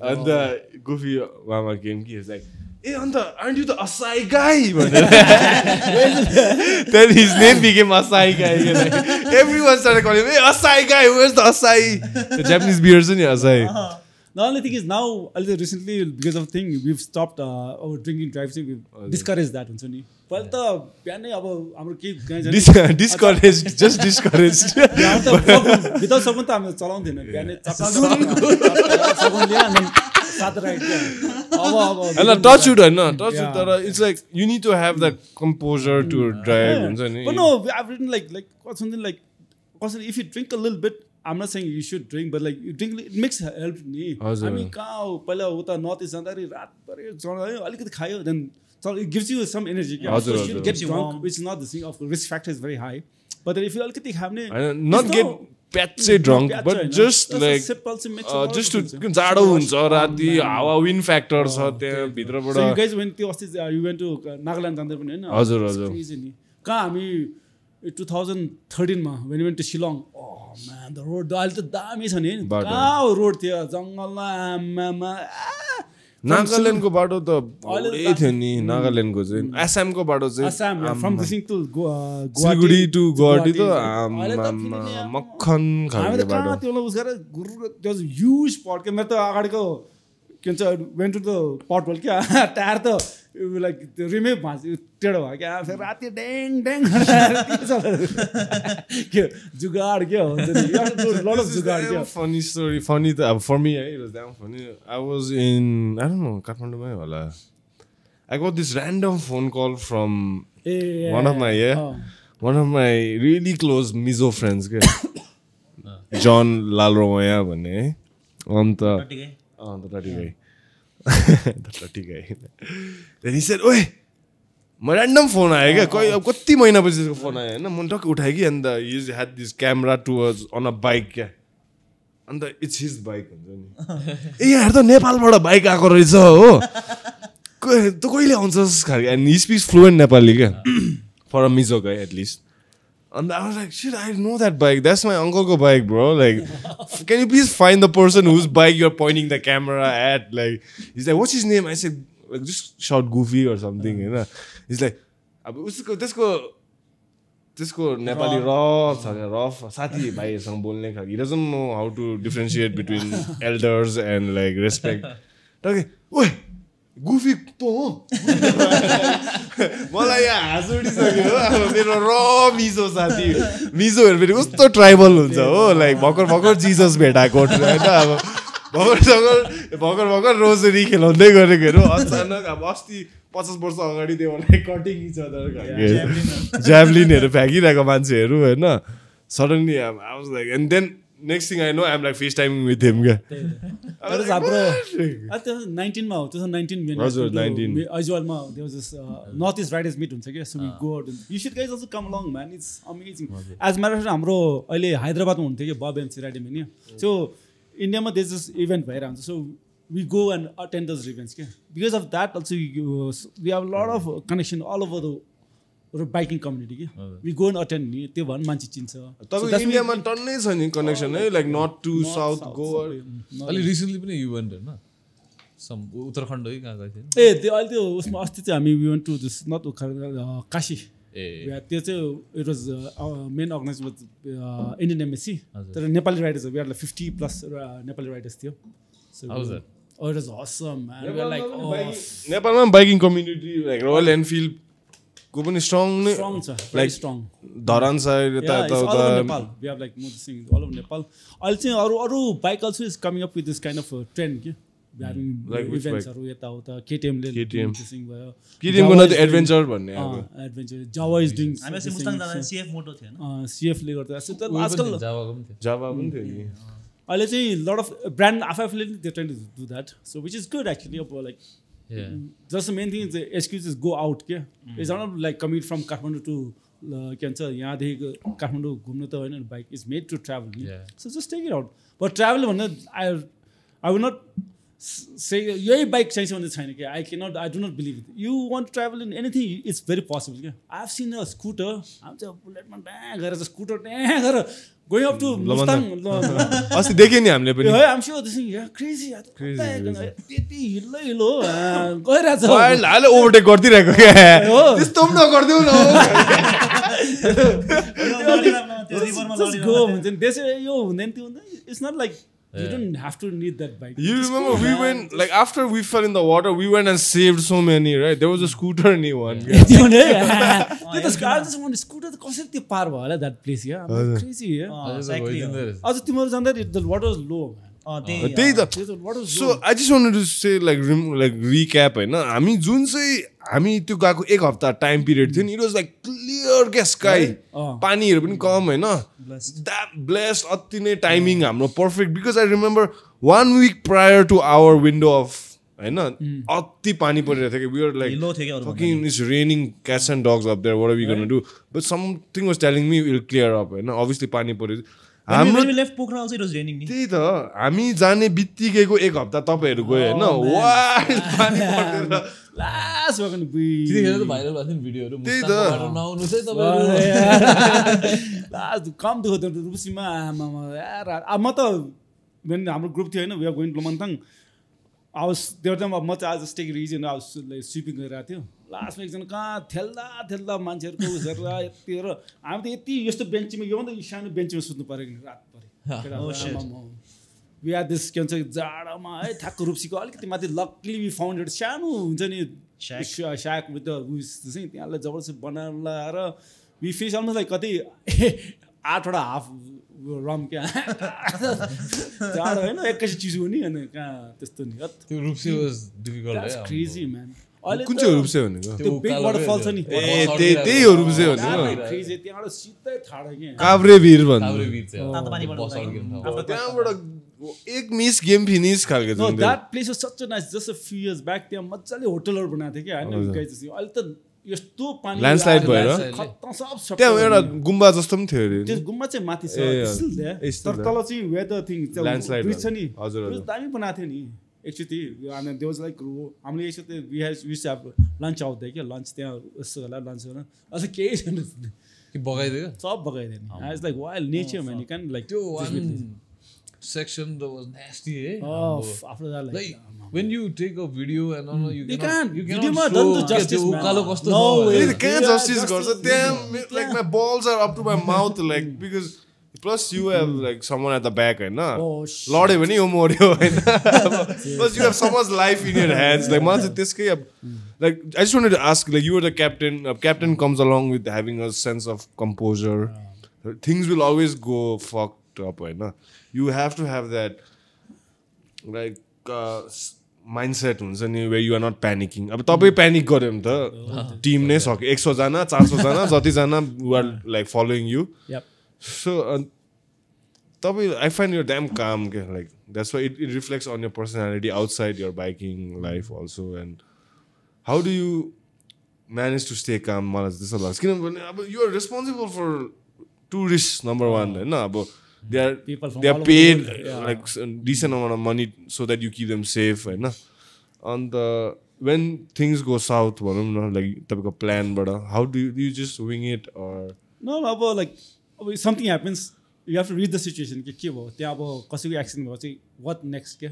D: And the Goofy Mama came, he was like, hey, aren't you the Asai guy? Then his name became Asai guy. Like, everyone started calling him, hey, Asai guy, where's the Asai? The Japanese beers in Asai.
A: The only thing is now, recently, because of thing, we've stopped our drinking drives. We've discouraged that. Well, the bihanai अब हाम्रो के
D: discouraged, just discouraged.
A: Without सगुन त हामीले चलाउँदैन बिहानै सगुन लिएर अनि सात right
D: And touch it, no, touch it. It's like you need to have that composure to drive.
A: But no, I've written like something like if you drink a little bit, I'm not saying you should drink, but like you drink, it makes help me. I mean, कहाँ पहिला उता north east जाँदाखेरि रातभरि चढ्यो अलिकति खायो then it gives you some energy. Of course, you get drunk, which is not the thing. Of course, risk factor is very high. But then if you अलिकति खाने,
D: not get प्याच्चै drunk, but just like just to जाडो हुन्छ राति हावा wind factor छ त्यहाँ भित्रबाट.
A: So you guys went to you went to Nagaland जाँदै पनि हैन?
D: हजुर.
A: कहाँ हामी 2013 मा when we went to Shillong. Oh man, the road अहिले त दामी छ नि. कहाँ रोड थियो जंगलमा आमामा.
D: नागाल्यान्डको बाटो त बढी थियो नि नागाल्यान्डको चाहिँ आसामको बाटो चाहिँ
A: from this thing to
D: Siliguri to Guwahati त मक्खन खाने बाटो
A: त्यो उस गरेर त्यो ह्युज पट के मेरो त अगाडिको के भन्छ वेन्ट टु द पट होल के टायर त लाइक रिमे भाँच टेढो भयो क्या फेरि राति ड्याङ ड्याङ के जुगाड के हुन्छ नि लट अफ जुगाड के
D: फनी स्टोरी फनी त अब फर मी है it was damn funny I was in I don't know काठमाडौँमै होला I got this random phone call from one of my really close mizo friends के John Lalroya भन्ने है अन्त टट्टी गए then he said ओए म र्यान्डम फोन आयो क्या कोही अब कति महिनापछि त्यसको फोन आयो होइन म टक्क उठाएँ कि अन्त he had this camera towards on a bike क्या अन्त it's his bike हुन्छ नि ए यार त नेपालबाट बाइक आएको रहेछ हो त कहिले आउँछस् खालको and he speaks fluent Nepali क्या for a Mizo guy at least and I was like shit I know that bike that's my uncle's bike bro like can you please find the person whose bike you're pointing the camera at like he's like what's his name I said like just shout Goofy or something you know he's like अब उसको त्यसको Nepali rough साथी भाइहरुसँग बोल्ने खालको he doesn't know how to differentiate between elders and like respect okay ओए goofy पो हो मलाई यहाँ हाँस उठिसक्यो हो अब मेरो र मिजो साथी मिजोहरू फेरि कस्तो ट्राइबल हुन्छ हो लाइक भर्खर जिजस भेटाएको होइन अब भर्खर रोजरी खेलाउँदै गरेकोहरू अचानक अब अस्ति 50 वर्ष अगाडि त्यो कटिङ इच अदर ज्याभलिनहरू फ्याँकिरहेको मान्छेहरू होइन suddenly I was like and then next thing I know I'm like FaceTiming with him क्या
A: That is हाम्रो 2019 मा हो 2019
D: हजुर 19
A: आइजवालमा there was this northeast riders meet हुन्छ के so we go out and you should guys also come along man it's amazing as matter of fact हाम्रो अहिले हैदराबादमा हुन्थ्यो के बब एमसी राइडिङ नि so इन्डियामा there's this event भइरहेको हुन्छ so we go and attend those events के because of that also we have a lot of connection all over the biking community के we go and attend नि त्यो भन मान्छे चिन्छ
D: तपाईको इन्डियामा टन्नै छ नि कनेक्सन है like north to south Goa
E: अलि रिसेन्टली पनि यु वेन्ट हैन सम उत्तराखण्ड है कहाँ गएको थियो
A: ए त्यो अहिले त्यो उसमा अस्ति चाहिँ हामी we went to this not Kashi त्यो चाहिँ it was main organized with Indian embassy तर Nepali Riders we had like 50 plus Nepali Riders थियो so
E: how was that
A: oh it was awesome man we were like
D: नेपालमा biking community like royal Enfield को पनि strong
A: छ like strong
D: Dharan side यता
A: Nepal we have like more thing all over Nepal अहिले चाहिँ अरु bike also is coming up with this kind of trend के having like events हरु यता उता KTM ले thing भयो
B: KTM
D: को न एडभेन्चर भन्ने अब
A: एडभेन्चर जावा is doing
B: हामी चाहिँ मुस्ताङ जाँदा CF मोटो थियो हैन
A: CF ले गर्दा आजकल
D: जावा पनि थियो नि
A: अहिले चाहिँ lot of brand आफैले they trying to do that so which is good actually like
E: yeah
A: just the main thing is the excuse is go out के it's not like commute from Kathmandu to के भन्छ यहाँदेखि काठमाडौँ घुम्नु त होइन bike is made to travel so just take it out but travel भन्दा I will not say यही bike चाहिन्छ भने छैन कि I do not believe it you want travel in anything it's very possible क्या I have seen a scooter हामी चाहिँ बुलेटमा ट्याँ गरेर स्कुटर ट्याँ गरेर going up to Mustang
D: अस्ति देखे नि हामीले पनि
A: I'm sure this thing yeah crazy त्यति हिलो गइरहेछ
D: हाले ओभरटेक गर्दिरहेको क्या त्यस्तो पनि नगर्देऊ न
A: just go हुन्छ नि त्यसै यो हुँदैन त्यो हुँदैन it's not like You don't have to need that bike.
D: You remember we went, like after we fell in the water, we went and saved so many, right? There was a scooter new one.
A: त्यो I just want scooter त कसरी त्यो पार भयो होला that place yeah crazy yeah अझ तिम्रो जाँदा the water was low
D: त्यही त So I just wanted to say like recap हैन हामी जुन चाहिँ हामी त्यो गएको एक हप्ता टाइम पिरियड थियो नि, it was like clear क्या sky, पानीहरु पनि कम हैन, that blessed अति नै टाइमिङ हाम्रो perfect, because I remember 1 week prior to our window of हैन अति पानी परिरहेको थियो कि we were like fucking it's raining cats and dogs up there, what are we going to do, but something was telling me it will clear up हैन, obviously पानी पर्यो
B: हाम्रो left Pokhara also it was raining नि,
D: त्यही त हामी जाने बित्तिकैको एक हप्ता तपाईहरु गयो हैन, वाइ पानी परेर
A: लास्ट वकन
E: त्यतिखेर त भाइरल भएको थियो भिडियोहरु,
D: त्यही त
E: नआउनु चाहिँ तपाईहरु
A: लास्ट कम दुखो त रुपसीमा आमामा यार म त when हाम्रो ग्रुप थियो हैन we are going to Lamantang, I was there them म चाहिँ आज take it easy and I was like sweeping गरिरहेको थियो, लास्टमा एकजना कहाँ थेल्दा मान्छेहरुको गरेर यति र हामी त यति यस्तो बेन्चमा यो भन्दा सानो बेन्चमा सुत्नु पर्यो नि रातभरि we had this के भन्छ जाडोमा है ठ्याक्क रुप्सीको अलिकति माथि luckily we found it सानो हुन्छ नि shack with the चाहिँ त्यहाँलाई जबरजस्ती बनाएर लाएर we finished almost like कति 8 वटा हाफ रम क्या जाडो हैन एकैछिन चिसो हुने अनि कहाँ त्यस्तो नि
E: त्यो रुप्सी वाज डिफिकल्ट है,
A: क्रेजी म्यान
D: कुन चाहिँ रुप्से भनेको
A: त्यो बिग वाटरफल छ नि
D: त्यही हो रुप्से भनेको
A: क्रेजी त्यहाँबाट सिधै ठाडो के
D: काभ्रेवीर भन्नु
B: तातो पानीबाट
D: एक मिस गेम फिनिश खालको
A: No, that place was such a nice. Just a few years back, त्यहाँ मजाले होटलहरु बनाएको थियो के हैन गाइस चाहिँ अहिले त यस्तो पानी
D: ल्यान्डस्लाइड भएर
A: खत्तम सब
D: त्यहाँ एउटा गुम्बा जस्तो पनि थियो
A: त्यो गुम्बा चाहिँ माथि छ तर तल चाहिँ वेदर थिङ
D: ल्यान्डस्लाइड
A: ब्रिज छ नि
D: हजुर
A: दामी बनाएको थियो नि एक्चुअली अनि देयर वाज लाइक हामीले एकचोटि we have lunch out there के लन्च त्यहाँ यस्तो होला लन्च गर्न अझ केही छैन
E: कि बगाइदियो
A: सब बगाइदियो नि I was like wild nature man you can like
E: त्यो one section that was nasty
A: after that
E: like when you take a video and all you
A: can't
E: video
A: ma don't do justice
E: ukalo kasto
A: no way
D: you can't justice गर्छ त्यहाँ like my balls are up to my mouth like because plus you have like someone at the back हैन लड्यो भने यो मर्यो हैन plus you have someone's life in your hands like man त्यसकै like I just wanted to ask like you were the captain, captain comes along with having a sense of composure, things will always go fucked up हैन, you have to have that like mindset हुन्छ नि where you are not panicking. अब तपाई panic गर्यो भने त team नै सक्यो 100 जना 400 जना जति जना who are like following you. So तपाईँ I find you're damn calm के like that's why it reflects on your personality outside your biking life also. And how do you manage to stay calm मलाई त्यस्तो लाग्छ किनभने अब you are responsible for tourists number one हैन, अब they are paid like decent amount of money so that you keep them safe हैन, and when things go south भनौँ न like तपाईको plan बाट how do you just wing it or
A: no अब like अब something happens you have to read the situation के भयो त्यहाँ अब कसैको एक्सिडेन्ट भयो चाहिँ what next के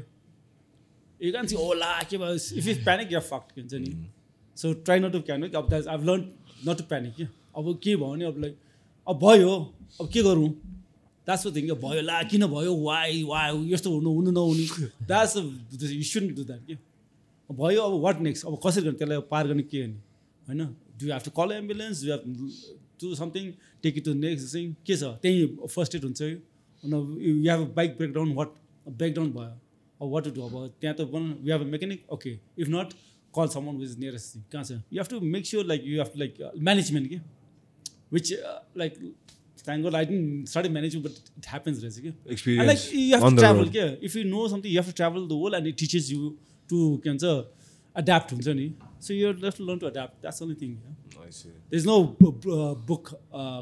A: you can't say oh ला के भयो if you panic you're fucked के हुन्छ नि, so try not to panic. अब I've learned not to panic के अब के भयो नि अब like अब भयो अब के गरौँ that's the thing भयो ला किन भयो why यस्तो हुनु नहुने that's you shouldn't do that के भयो अब what next अब कसरी गर्ने त्यसलाई पार गर्ने के हैन, do you have to call an ambulance, do you have to do something, take it to the next thing के छ त्यही फर्स्ट एड हुन्छ you have a bike breakdown what breakdown भयो अब what to do अब त्यहाँ त we have a mechanic okay if not call someone who is nearest कहाँ छ you have to make sure like you have to like management के which like thank God I didn't study management but it happens right
D: experience
A: and like you have to travel yeah if you know something you have to travel the world and it teaches you to can adapt हुन्छ नि, so you have to learn to adapt, that's the only thing yeah?
D: I see
A: there's no book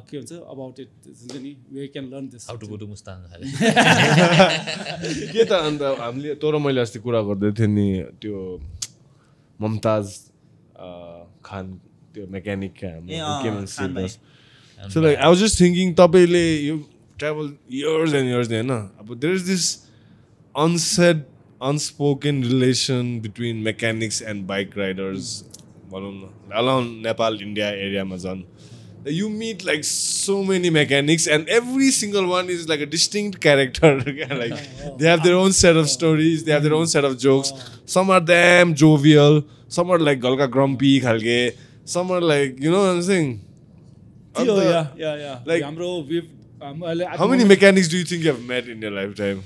A: के भन्छ about it हुन्छ नि we can learn this
E: how to go to Mustang
D: के त अन्त हामीले तँ र मैले अस्ति कुरा गर्दै थिएँ नि त्यो ममताज खान त्यो मेकानिक के so like I was just thinking तपाईले you travel years and years हैन, अब there is this unsaid unspoken relation between mechanics and bike riders भनौँ न along Nepal India area मा झन् you meet like so many mechanics and every single one is like a distinct character. Like they have their own set of stories, they have their own set of jokes. Some are damn jovial, some are like galka grumpy khalke, some are like, you know what I'm saying?
A: Yeah.
D: Like, how many mechanics do you think you have met in your lifetime?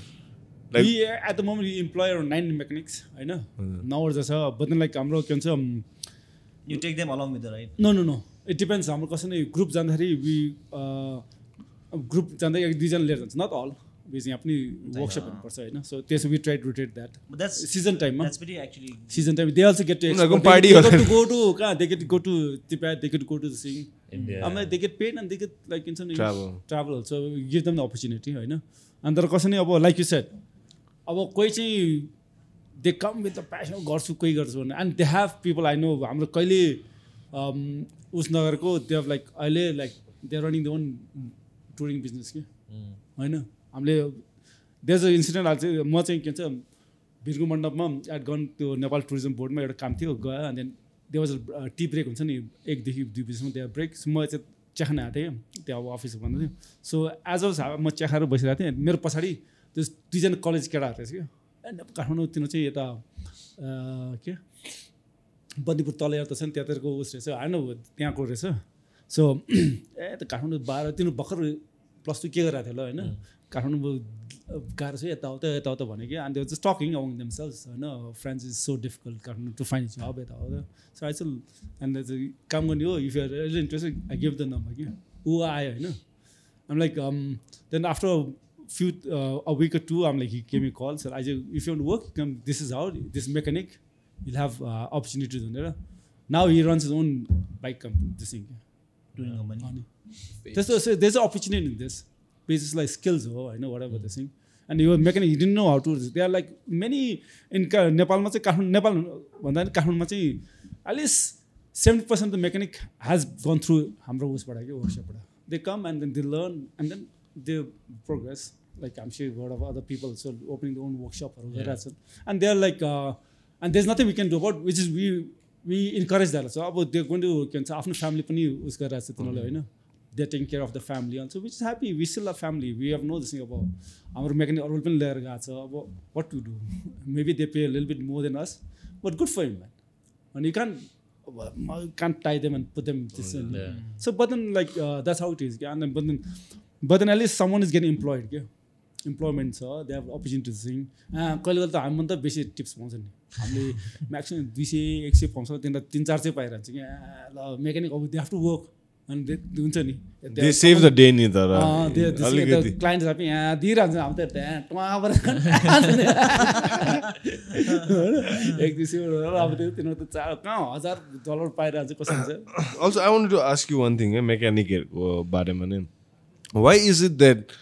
D: Like,
A: we at the moment we employ around 9 mechanics, I know. Now there's a but then like hamro ke bhन्छ
B: You take them along with the ride?
A: No. It depends. हाम्रो कसैले group जाँदाखेरि we group जाँदा एक दुई जना लिएर जान्छ, not all. We चाहिँ आफ्नो वर्कशप गर्नुपर्छ हैन. So त्यसो we try to rotate that.
B: But that's
A: season time ma.
B: That's pretty actually
A: season time. They also get to
D: party
A: they get to go to they get to go to Tibet, they get to go to the thing.
E: India.
A: I mean, they get paid and they get like in some
D: travel.
A: So we give them the opportunity हैन. And तर कसैले अब like you said अब कोही चाहिँ they come with the passion गर्छु कोही गर्छु भने, and they have people I know हाम्रो कहिले उस नगरको they have like अहिले like they are running their own touring business के हैन. हामीले there's an incident अहिले म चाहिँ के भन्छ भिरगु मण्डपमा एट गन त्यो नेपाल टुरिज्म बोर्डमा एउटा काम थियो गयो, and then there was a tea break हुन्छ नि 1 देखि 2 बजीसम्म त्यहाँ ब्रेक. म चाहिँ चिया खान आएको थिएँ त्यहाँ अब अफिस भन्दै थियो. सो एज अ म चिया खाएर बसिरहेको थिएँ, मेरो पछाडि त्यो दुईजना कलेज केटाहरू रहेछ क्या. काठमाडौँ तिनीहरू चाहिँ यता के बन्दीपुर तल एउटा छ नि त्यताको उस रहेछ होइन, त्यहाँको रहेछ. सो त काठमाडौँ 12 तिनीहरू भर्खर +2 के गरिरहेको थियो ल होइन, काठमाडौँ गाह्रो छ यताउता भने कि. And they were just talking among themselves होइन, French is so difficult Kathmandu to find job यताउता. सो आई चल एन्ड काम गर्ने हो, if you're really interested I give the number कि. ऊ आयो होइन, um like then after few a week or two I'm like he gave me a call, said if you want to work come, this is how this mechanic you'll have opportunity to. Now he runs his own bike company, this thing
B: doing money.
A: There's an opportunity in this basis, like skills I know whatever this thing. And your mechanic he didn't know how to do this. There are like many in Nepal ma चाहिँ Nepal भन्दा नि काठमाडौँमा चाहिँ at least 70% of the mechanic has gone through हाम्रो उसबाट के वर्कशपबाट. They come and then they learn and then they progress. Like I'm sure you've heard of other people so opening their own workshop or whatever. And they're like and there's nothing we can do about, which is we encourage that. So about they're going to can say आफ्नो family पनि उस गरेर छ तिनीहरूले हैन, they're taking care of the family also, which is happy. We still have family, we have no this thing about हाम्रो mechanic अरूले पनि लिएर गएको छ. अब what to do, maybe they pay a little bit more than us, but good for him man. And you can't tie them and put them this so but then like that's how it is. And then but then at least someone is getting employed के employment छ, they have opportunity to sing. कहिले कहिले त हामी त बेसी tips पाउँछ नि, हामीले म्याक्सिमम 200-100 पाउँछ, तिनीहरू 300-400 पाइरहन्छ कि. ल मेकानिक अब दे हेभ टु वर्क अनि हुन्छ नि,
D: they save the day नि तर
A: अलिकति क्लाइन्ट सबै यहाँ दिइरहन्छ, हामी त त्यहाँ टुवाबाट एक दुई अब तिनीहरू त कहाँ $1000 पाइरहन्छ कसो हुन्छ.
D: Also I wanted to ask you one thing मेकानिकहरूको बारेमा नै, why is it that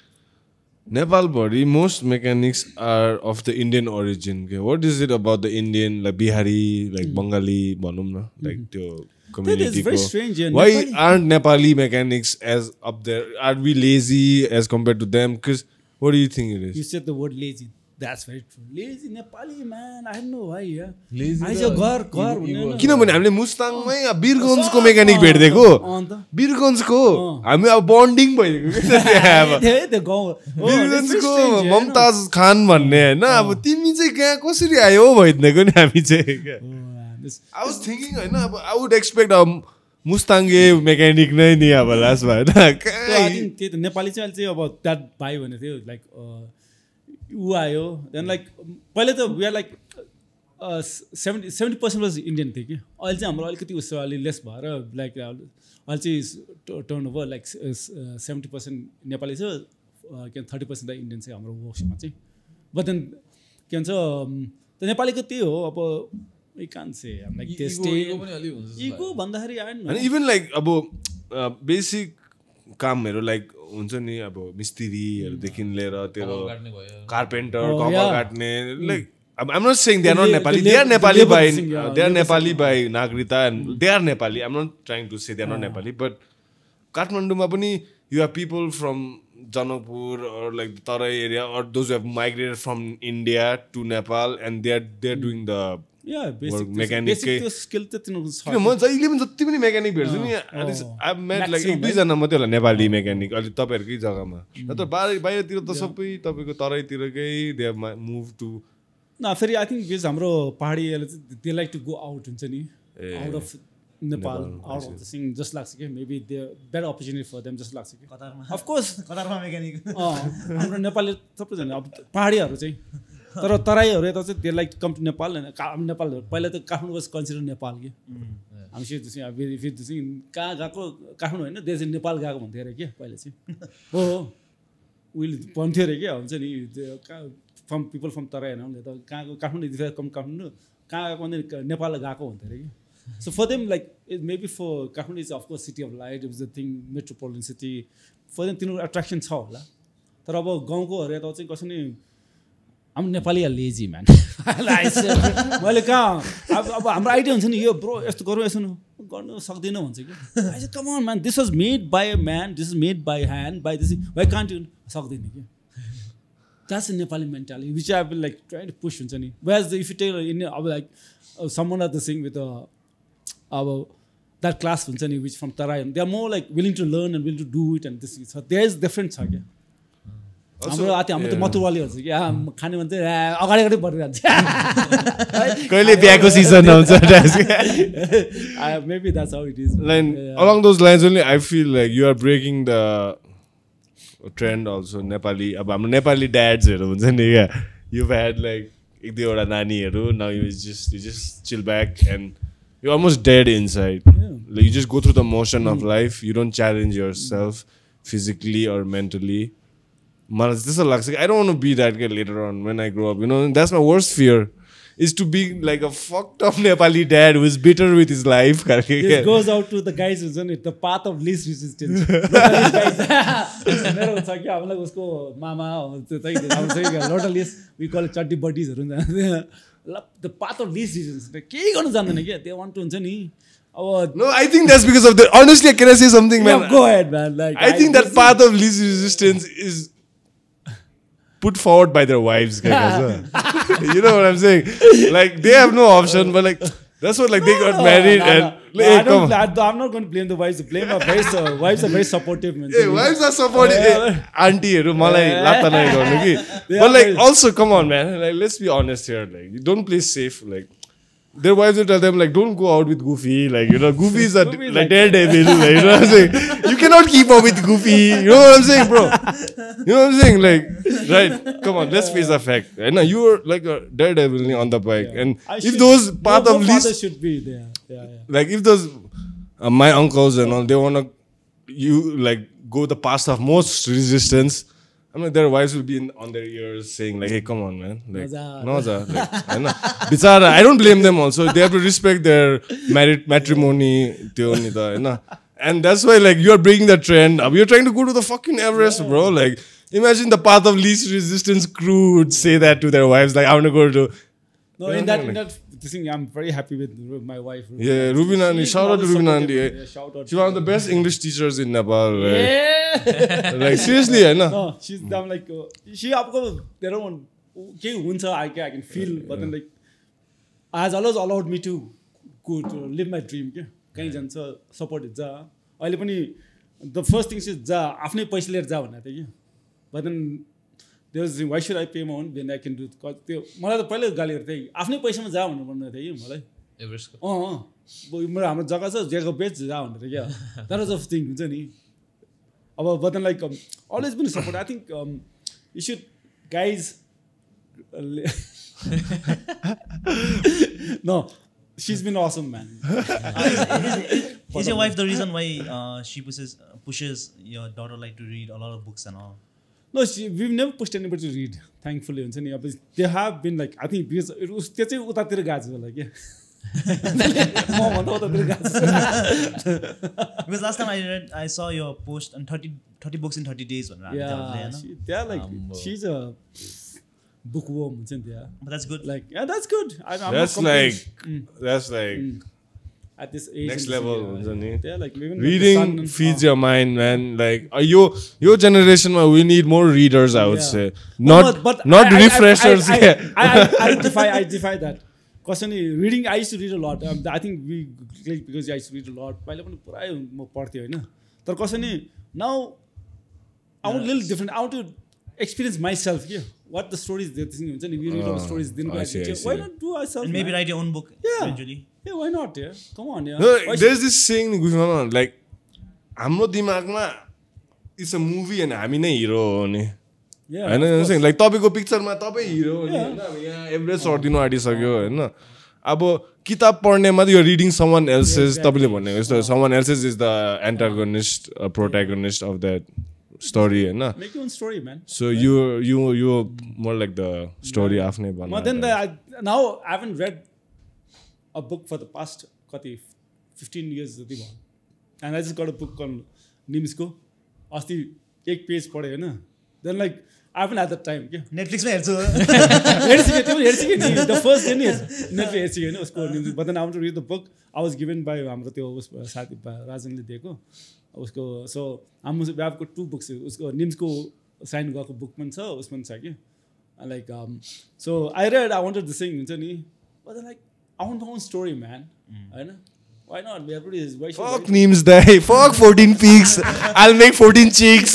D: Nepal body most mechanics are of the Indian origin? What is it about the Indian, like Bihari, like Bengali bhanum na, like त्यो community?
A: It's very strange.
D: Why aren't Nepali mechanics as up there? Are we lazy as compared to them? Because what do you think it is?
A: You said the word lazy. That's very true. Lazy Nepali man, I don't know why. Yeah.
E: Lazy.
A: I just घर भन्ने.
D: किनभने हामीले मुस्ताङमै वीरगन्जको mechanic भेट्देको, वीरगन्जको हामी अब bonding भइदिएको के त्यो
A: गाउँ
D: वीरगन्जको ममताज खान भन्ने हैन. अब तिमी चाहिँ कहाँ कसरी आयो भइदिएको नि हामी चाहिँ. I was thinking हैन, अब I would expect a मुस्ताङे मेकानिक नै नि अब लास्टमा हैन.
A: त्यही त नेपाली चाहिँ अहिले चाहिँ अब द्याट भाइ भनेको थियो लाइक ऊ आयो. देन लाइक पहिला त we are like 70% was Indian थियो कि. अहिले चाहिँ हाम्रो अलिकति उसो अलि लेस भएर लाइक अहिले चाहिँ टर्न ओभर लाइक 70% नेपाली छ, के 30% इन्डियन चाहिँ हाम्रो वर्कसमा चाहिँ. बट देन के भन्छ त नेपालीको त्यही हो. अब we can't say I'm like this ego भन्दाखेरि आएन.
D: And even like अब बेसिक कामहरु लाइक हुन्छ नि, अब मिस्त्रीहरु देखि लिएर तेरो कार्पेन्टर कपर काट्ने, like I'm not saying they are not Nepali, they are Nepali by nagrita and they are Nepali. I'm not trying to say they are not Nepali, but Kathmanduma pani you have people from Janakpur or like the Tarai area or those who have migrated from India to Nepal and they're doing the
A: Yeah, basic
D: mechanic
A: त्यो skill त तिनीहरुको छ
D: किन म जहिले पनि जति पनि mechanic भेट्छु नि आई मेट लाइक एक दुईजना मात्रै होला नेपाली मेकानिक अलि तपाईँहरूकै जग्गामा नत्र बाहिरतिर त सबै तपाईँको तराईतिरकै दे मुभ टु
A: न फेरि आई थिङ्क बिज हाम्रो पहाडी एरियाले चाहिँ they like to go out हुन्छ नि out of Nepal out of the सिङ जस्ट लाग्छ कि maybe they better opportunity for them just लाग्छ कि
B: कतारमा
A: अफकोर्स
B: कतारमा मेकानिक
A: हाम्रो नेपाली सबैजना अब पहाडीहरू चाहिँ तर तराईहरू यता चाहिँ they like come to Nepal Nepal पहिला त काठमाडौँ वाज कन्सिडर नेपाल कि हामी चाहिँ कहाँ गएको काठमाडौँ होइन देश नेपाल गएको भन्थ्यो अरे क्या पहिला चाहिँ हो उहिले भन्थ्यो अरे क्या हुन्छ नि फ्रम पिपल फ्रम तराई होइन त कहाँको काठमाडौँ कम काठमाडौँ कहाँ गएको भने नेपाल गएको भन्थ्यो अरे कि so for them like maybe for Kathmandu is of course city of light is the thing metropolitan city for them तिनीहरूको एट्र्याक्सन छ होला तर अब गाउँकोहरू यता चाहिँ कसै नि I'm Nepali are lazy, man. मैले कहाँ अब हाम्रो आइडिया हुन्छ नि यो ब्रो यस्तो गरौँ यसो गर्नु सक्दिनँ भन्छ कि I said come on man, this was made by a man, this is made by hand, by this, why can't you सक्दिनँ कि that's a Nepali mentality which I will like trying to push हुन्छ नि whereas if you take in like someone at the thing with that class हुन्छ नि which from Tarai they are more like willing to learn and willing to do it and this so there is different छ क्या हाम्रो हाम्रो त मथुरवालीहरू छ कि खाने भने चाहिँ अगाडि अगाडि बढिरहन्छ
D: कहिले बिहाको सिजन आउँछ
A: maybe that's how it is
D: along those lines only I feel like you are breaking the trend also Nepali अब हाम्रो नेपाली ड्याड्सहरू हुन्छ नि क्या you've had like एक दुईवटा नानीहरू now you just chill back and you're almost dead inside like you just go through the motion of life you don't challenge yourself physically or mentally मलाई त्यस्तो लाग्छ कि I don't want to be that guy later on when I grow up you know that's my worst fear is to be like a fucked up Nepali dad who is bitter with his life
A: this goes out to the guys isn't it the path of least resistance मेरो छ कि हामीलाई उसको मामा त्यो चाहिँ हाम्रो चाहिँ लोटलिस we call it chatti buddies हरू हुन्छ the path of least resistance केही गर्न जान्दैन के they want to हुन्छ नि
D: no I think that's because of the honestly can I say something man
A: go ahead man like
D: I think that path of least resistance is put forward by their wives you know what I'm saying like they have no option but like that's what like they got married and
A: I'm not going to blame the wives blame our wives are very supportive man
D: hey wives are supportive auntie haru malai lata nai garnu ki but like also come on man like let's be honest here like you don't play safe like their wives will tell them like don't go out with Goofy like you know Goofy is like daredevil like, you know what I'm saying you cannot keep up with Goofy you know what I'm saying bro you know what I'm saying like right come on let's face the fact and you were like a daredevil on the bike and if those path of least
A: should be there
D: like if those my uncles and all they want to you like go the path of most resistance I mean, their wives will be on their ears saying like, "Hey, come on, man! Like, naza, like, bichara." I don't blame them. Also, they have to respect their matrimony, and that's why like you are breaking the trend. You're trying to go to the fucking Everest, bro. Like, imagine the path of least resistance crew would say that to their wives, like, "I want to go to."
A: No, in that thing, I'm very happy with my wife.
D: Yeah, Rubina Andi. Shout out to Rubina Andi. She's one of the best English teachers in Nepal. Right? Yeah. Like seriously, I know.
A: No, I'm like she. They don't want. Okay, huncha I can feel, but then like, has always allowed me to go to live my dream. Okay, kahin jancha support it ja. अहिले पनि the first thing is ja आफ्नै पैसा लिएर जा भन्ने थियो कि, but then there's why should I pay my own when I can do it? त्यो मलाई त पहिल्यै गाली गर्थ्यो आफ्नै पैसामा जा भन्नु थियो कि मलाई एभरेस्टको मेरो हाम्रो जग्गा छ जग्गा बेच जा भन्नु थियो क्या that was the thing हुन्छ नि अब but then like always been support I think you should guys no she's been awesome man
B: is your wife the reason why she pushes your daughter like to read a lot of books and all?
A: No, we've never pushed anybody to read. Thankfully, they have been like I think because it was त्यही चाहिँ उतातिर गाज होला के म भन्दा उतातिर गाज
B: because last time I saw your post on 30 books in 30 days
A: yeah they're like she's a bookworm हुन्छ नि
B: but that's good
A: like yeah that's good
D: that's like
A: at this age
D: next level
A: they're like
D: reading feeds your mind man like your generation we need more readers I would say not refreshers
A: I defy that कसैले reading I used to read a lot I think we because I used to read a lot पहिला पनि पुरै म पढ्थेँ होइन तर कसैले now out lil different out to experience myself के what the stories they think हुन्छ नि we read our stories then why not do ourselves
B: and maybe write your own book eventually
A: why not come on
D: there's this saying like हाम्रो दिमागमा it's a movie and हामी नै hero हो नि हैन like तपाईको पिक्चरमा तपाई हिरो हो नि हैन यहाँ एभरेस्ट सर्दिनु आँटिसक्यो हैन अब किताब पढ्नेमा यो रिडिङ समवन एल्सेस तपाईले भनेको जस्तो someone else's is the antagonist protagonist of that story and
A: make your own story man
D: so you more like the story afne bana
A: but then now I haven't read a book for the past 15 years and I just got a book on nims ko asti ek page padhe haina then like I haven't had the time
B: Netflix ma herchu
A: the first day Netflix herchu haina usko nims but then I want to read the book I was given by hamro tyo साथी राजनले दिएको उसको so हाम्रो व्यापको 2 books उसको निम्सको sign गरेको book पनि छ उसमा छ कि like so I read I wanted the same हुन्छ नि but like I want my own story man हैन why not we have to
D: fuck memes day fuck 14 peaks I'll make 14 cheeks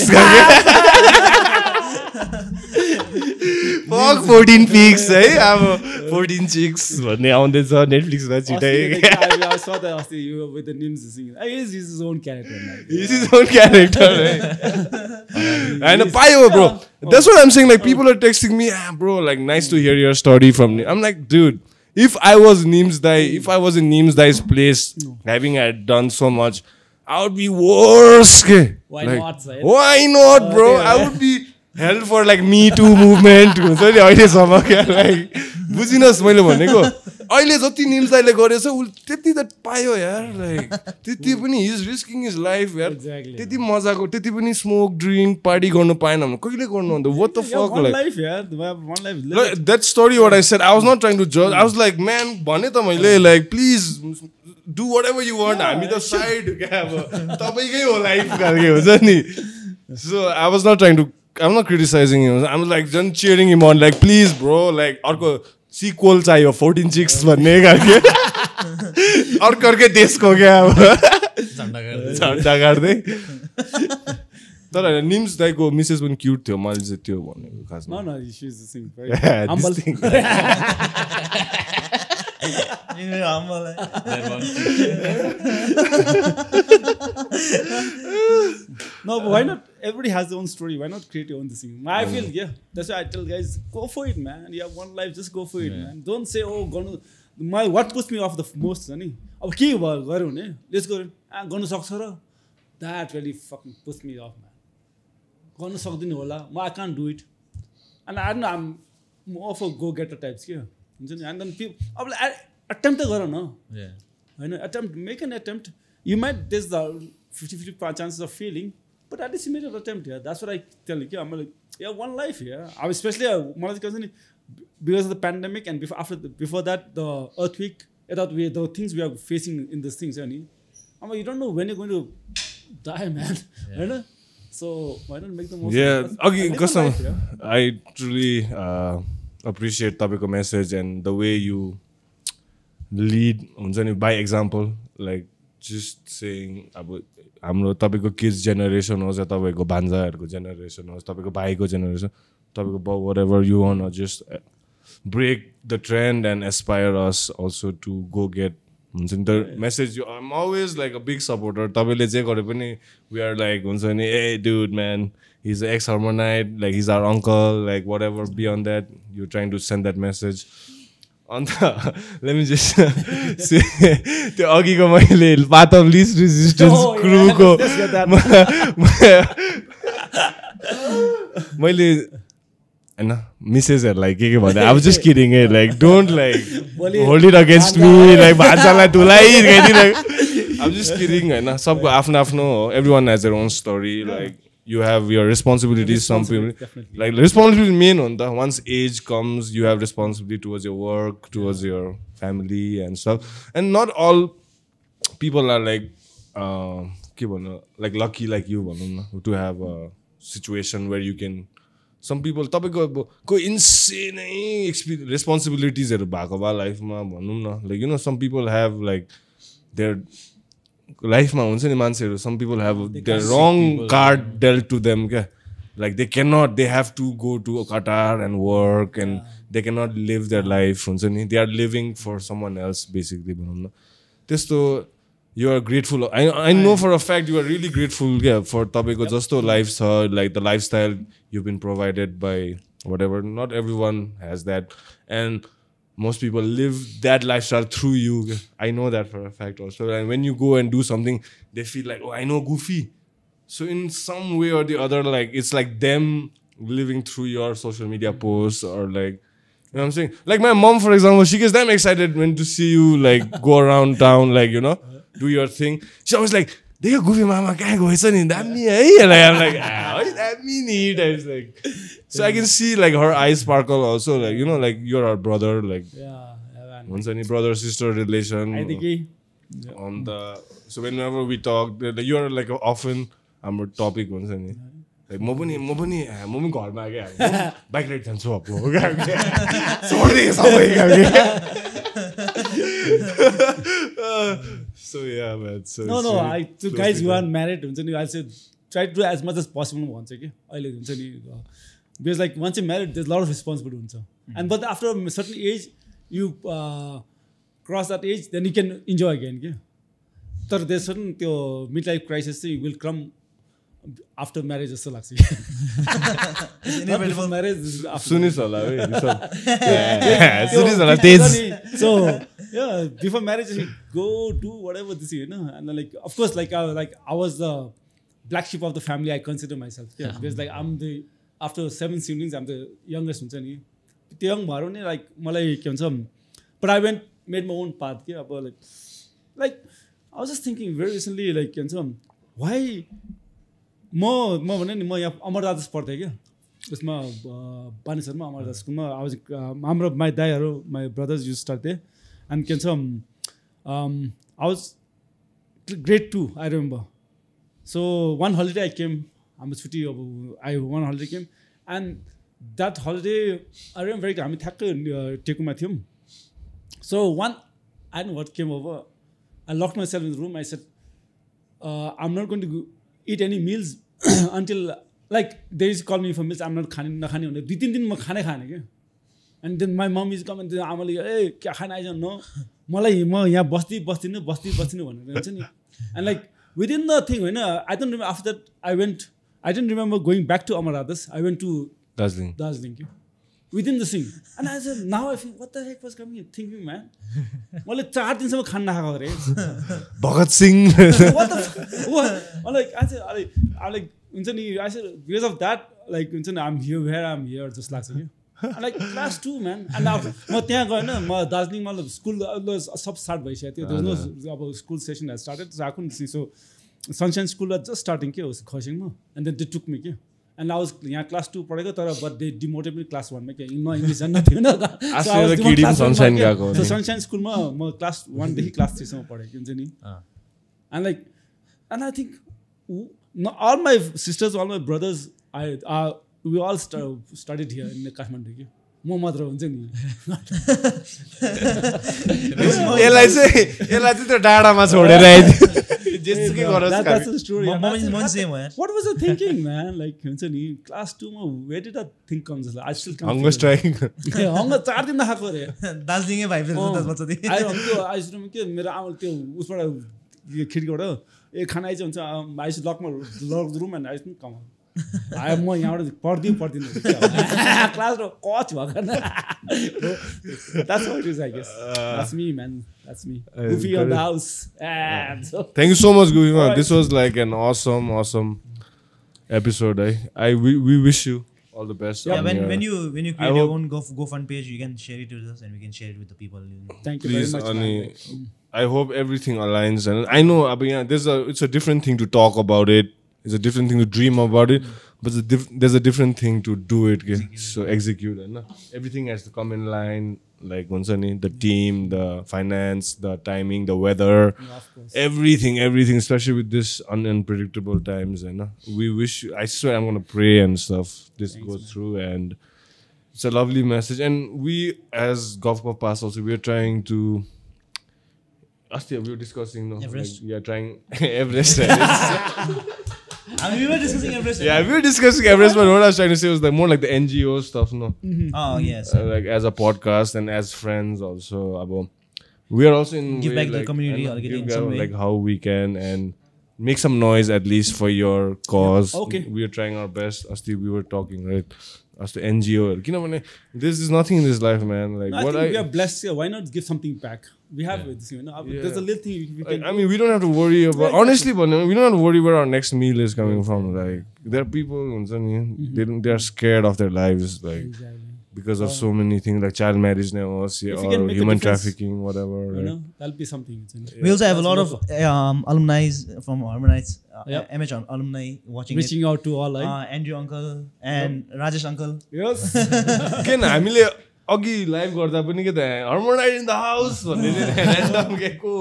D: fuck 14 peaks है अब 14 cheeks भन्ने आउँदैछ नेटफ्लिक्समा छिटै
A: I saw that after you with the names singing he's his own character
D: he's his own character and payo bro that's what I'm saying like people are texting me bro like nice to hear your story from me I'm like dude if I was Nims Dai if I was in Nims Dai's place having had done so much I would be worse
A: why
D: like,
A: not sir?
D: Why not bro I would be hell for like me too movement हुन्छ नि अहिलेसम्म क्या like बुझिनस् मैले भनेको अहिले जति निम्स दाइले गरेछ उ त्यति त पायो यार लाइक त्यति पनि हिज रिस्किङ हिज लाइफ यार त्यति मजाको त्यति पनि स्मोक ड्रिङ्क पार्टी गर्नु पाएन भने कहिले गर्नु अन्त what the fuck
A: one
D: like
A: life one life
D: that story what I said I was not trying to judge I was like man भने त मैले like please do whatever you want हामी त साइड क्या अब तपाईकै हो लाइफ खालके हुन्छ नि so I was not trying to I'm not criticizing him I'm like just cheering him on like please bro like अर्को sequel चाहियो 14 chicks भन्ने खालके अर्कै देशको क्या अब झन्डा गाड्दै तर निम्स दाइको मिसेस पनि क्युट थियो मैले चाहिँ त्यो भनेको खासमा
A: no she's the same
D: humble
A: no but why not everybody has their own story why not create your own thing I feel that's why I tell guys go for it man you have one life just go for it man don't say oh gonna what puts me off the most ani अब के गर्यो भने let's go गर्नु सक्छ र that really fucking puts me off man गर्नु सक्दिन होला म I can't do it and I don't know I'm more of a go getter types के हुन्छ नि and then अब attempt त गर न हैन attempt make an attempt you might there's the 50-50 chances of failing but at least you made an attempt that's what I tell you I'm like one life I especially because of the pandemic and before that the earthquake the things we are facing in these things I'm like you don't know when you're going to die man right? So why not make the most
D: okay custom I truly appreciate tapeko message and the way you lead हुन्छ नि by example like just saying अब हाम्रो तपाईको kids generation होस् या तपाईको भान्जाहरूको generation होस् तपाईको भाइको जेनेरेसन तपाईको whatever you want to just break the trend and aspire us also to go get हुन्छ नि the message I'm always like a big supporter तपाईले जे गरे पनि we are like हुन्छ नि hey dude man he's an ex-harmonite like he's our uncle like whatever beyond that you're trying to send that message अन्त let me just say त्यो अघिको मैले path of least resistance क्रूको मैले हैन मिसेसहरुलाई के भने I was just kidding like don't like hold it against me like भान्सालाई तुलाई I'm just kidding हैन सबको आफ्नो आफ्नो everyone has their own story like you have your responsibilities some people like responsibility main on the once age comes you have responsibility towards your work towards your family and stuff and not all people are like like lucky like you to have a situation where you can some people को insane responsibilities भएको भए लाइफमा भनौँ न like you know some people have like their लाइफमा हुन्छ नि मान्छेहरू some people have their wrong card dealt to them क्या like they have to go to Qatar and work and they cannot live their life हुन्छ नि they are living for someone else basically भनौँ न त्यस्तो you are grateful I know for a fact you are really grateful for तपाईँको जस्तो life छ like the lifestyle you've been provided by whatever not everyone has that and most people live that lifestyle through you I know that for a fact also and when you go and do something they feel like oh I know Goofy so in some way or the other like it's like them living through your social media posts or like you know what I'm saying like my mom for example she gets damn excited when to see you like go around town like you know do your thing she always like they are Goofy mama kya goecha ni dammi hai like I'm like what is that mean I was like so I can see like her eyes sparkle also like you know like you're our brother like हुन्छ नि brother sister relation on the so whenever we talk you're like often हाम्रो topic हुन्छ नि like म पनि घरमा क्या bike ride जान्छु अब छोडिदिएँ सबै so yeah man so
A: no to guys who are married हुन्छ नि I say try to do as much as possible भन्छ कि अहिले हुन्छ नि because like once you married there's a lot of responsibility हुन्छ and but after a certain age you cross that age then you can enjoy again के तर there's certain त्यो mid life crisis चाहिँ will come after marriage जस्तो लाग्छ before marriage
D: सुनिस् होला है सुनिस् होला तेज
A: so yeah before marriage you go do whatever this you know and like of course like I was the black sheep of the family I consider myself because like I'm the after 7 siblings I'm the youngest हुन्छ नि त्यो young भएर नि like मलाई के भन्छ but I made my own path के अब like I was just thinking very recently like के भन्छ why म भने नि म यहाँ अमरदास पढ्थेँ क्या त्यसमा बानेश्वरमा अमरदास स्कुलमा आवाज हाम्रो माई दाईहरू my brothers use start and के भन्छ I was grade 2 I remember so one holiday I came हाम्रो छुट्टी अब one holiday came and that holiday I remember very हामी ठ्याक्कै टेकुमा थियौँ so one I don't know what came over I locked myself in the room I said I'm not going to eat any meals until like they used to call me for meals I'm not नखाने भने 2-3 दिन म खानै खाने क्या and then my mom is coming आमाले ए क्या खान आइज न मलाई म यहाँ बस्दिनँ भनेर हुन्छ नि and like within the thing होइन I don't remember after that I didn't remember going back to Amaradas I went to Darjeeling within the scene and I said now I feel what the heck was coming thinking man मैले 4 दिनसम्म खान नखाएको रे
D: Bhagat Singh
A: what the what like I said I like हुन्छ नि I said because of that like हुन्छ नि I'm here जस्तो लाग्छ क्या like class 2 man and म त्यहाँ गएन म दार्जिलिङमा स्कुल सब स्टार्ट भइसकेको थियो there's no अब school session has started so I couldn't see so Sunshine School was just starting के हो खरसाङमा and then they took me के and I was यहाँ class 2 पढेको तर but they demoted me class 1 मा के न इङ्ग्लिस जान्न थिएन so Sunshine School मा म class 1 देखि class 3 सम्म पढेको हुन्छ नि and I think all my sisters all my brothers we all studied here in Kathmandu के म मात्र हुन्छ नि
D: यसलाई चाहिँ त्यो डाँडामा छोडेर आइदियो जेसुकै गरोस्
A: that's the story
B: what
A: was I thinking man like हुन्छ नि class 2 मा where did that thing come I still can't
D: hunger strike
A: hunger 4 दिन नखाएको रे
B: दार्जिलिङै भाइ फेरि त बच्चा थिए
A: I used to के मेरो आमाले त्यो उसबाट खिड्कीबाट ए खाना आइज हुन्छ I used to lock the room and I used to come out म यहाँबाट पढ्दिनँ क्लास र कच भएको that's what it is I guess that's me man that's me Goofy on the house
D: thank you so much Goofy man this was like an awesome episode we wish you all the best
B: when you create your own GoFund page you can share it with us and we can share it with the people
A: thank you
D: please
A: very much
D: I hope everything aligns and I know it's a different thing to talk about it. It's a different thing to dream about it, but there's a different thing to do it. So execute, everything has to come in line. like the team, the finance, the timing, the weather,
A: Of course.
D: everything, especially with this unpredictable times. And we wish, I swear I'm going to pray and stuff, this goes through, and it's a lovely message. And we, as Guff Guff Pass also, we are trying to, we were discussing,
B: Everest.
D: we are trying Everest.
B: I mean, we were discussing Everest.
D: Yeah, we were discussing Everest, but what I was trying to say was like more like the NGO stuff, no?
B: Oh, yes.
D: Like as a podcast and as friends also. We are also in
B: Give
D: way,
B: back to the
D: like,
B: community
D: and
B: or
D: give
B: in
D: back,
B: some way.
D: like how we can and make some noise at least for your cause.
A: Okay.
D: We are trying our best. Asti, we were talking, right? As to NGO. This is nothing in this life, man. Like
A: I
D: what
A: think we are blessed here. Why not give something back? We have this, there's a little thing we can.
D: I mean, we don't have to worry about. Honestly, but we don't have to worry where our next meal is coming from. Like, there are people, they are scared of their lives, like because of so many things, like child marriage now, or human trafficking, whatever.
A: That'll be something.
B: We also have a lot of alumni from Harmonites, MH alumni watching
A: Reaching out to all,
B: Andrew uncle and Rajesh uncle.
A: Yes.
D: Again, हामीले अघि live गर्दा पनि के त हार्मोनाइट in the house भन्ने random केको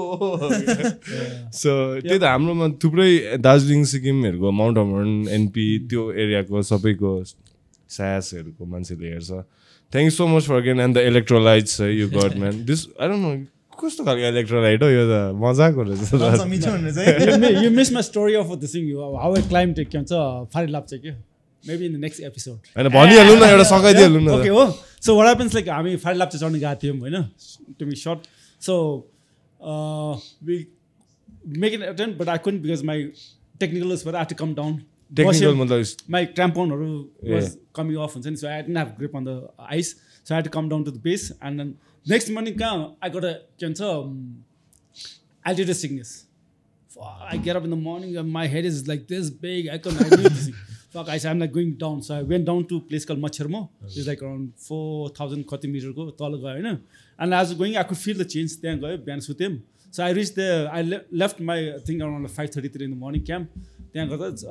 D: सो त्यही त हाम्रोमा थुप्रै दार्जिलिङ सिक्किमहरूको माउन्ट हर्मन एनपी त्यो एरियाको सबैको सासहरूको मान्छेले हेर्छ thank you so much for again and the electrolytes है you got man this I don't know कस्तो खालको इलेक्ट्रोलाइट हो यो त मजाको रहेछ
A: You missed my story of this thing. How I climbed के भन्छ फारी लाप्चे के maybe in the next episode.
D: हैन भनिहाल्नु न एउटा सकाइदिहाल्नु न
A: Okay, oh. So what happens like हामी फारी लाप्चे चढ्न गएको थियौँ हैन to be short. So we make an attempt but I couldn't because my technical was I had to come down.
D: Technical मतलब
A: my cramponहरू was coming off and so I didn't have grip on the ice. So I had to come down to the base and then next morning I got a altitude sickness. I get up in the morning and my head is like this big. I do this thing. Fuck, I said I'm like going down. So I went down to a place called Mount Hermon. It's like around 4,000 kati meter go tall guy, and as I was going, I could feel the change. Then go bihan sutem. So I reached there. I left my thing around 5:33 in the morning camp. Then got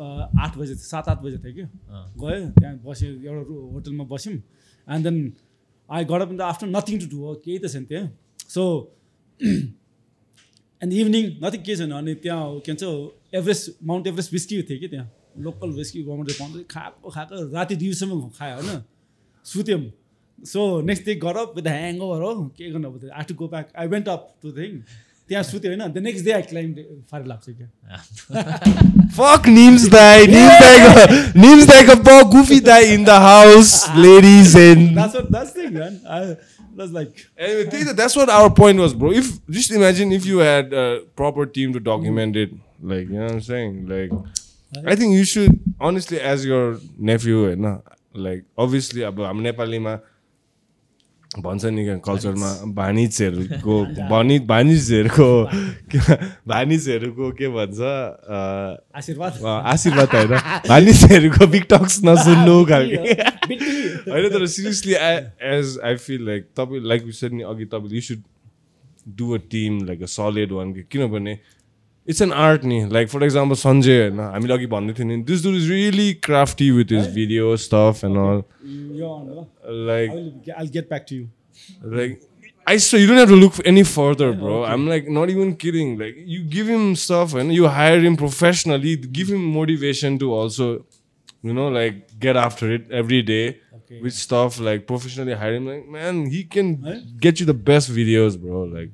A: 8 बजे 7-8 बजे थियो के गयो त्यहाँ बस्यो एउटा होटलमा बस्यौँ and then I got up in the afternoon nothing to do केही त छैन त्यहाँ so and evening nothing केही छैन अनि त्यहाँ के भन्छ एभरेस्ट माउन्ट एभरेस्ट विस्की थियो कि त्यहाँ लोकल विस्की गभर्मेन्टले पाउँदै खाएको राति दिउँसम्म खायो होइन सुत्यौँ so next day got up with a hangover हो के गर्नु अब I had to go back I went up to the thing त्यहाँ सुत्यो होइन the next day I climbed फारी लाप्चे क्या
D: Fuck Neems Dai. Neems Dai ka po goofy Dai in the house, ladies and.
A: That's the thing, man. I was like.
D: Anyway, that's what our point was, bro. If just imagine if you had a proper team to document it, like you know what I'm saying. Like, I think you should honestly, as your nephew, like obviously, I'm Nepali ma. भन्छ नि कल्चरमा भानिजहरूको के भन्छ आशीर्वाद होइन भानिजहरूको big talks नसुन्नु खालको होइन तर seriously as I feel like तपाईँ लाइक यु सेड नि अघि तपाईँले you should do a team like a solid one किनभने इट्स एन आर्ट नि लाइक फर एक्जाम्पल सञ्जय होइन हामीले अघि भन्दै थियौँ नि this dude is really crafty with his video stuff and all like
A: I'll get back to you.
D: Like I swear you don't have to look any further, bro. Okay. I'm like not even kidding. Like you give him stuff and you hire him professionally, give him motivation to also, like get after it every day with stuff like professionally hire him. Like man, he can get you the best videos, bro. Like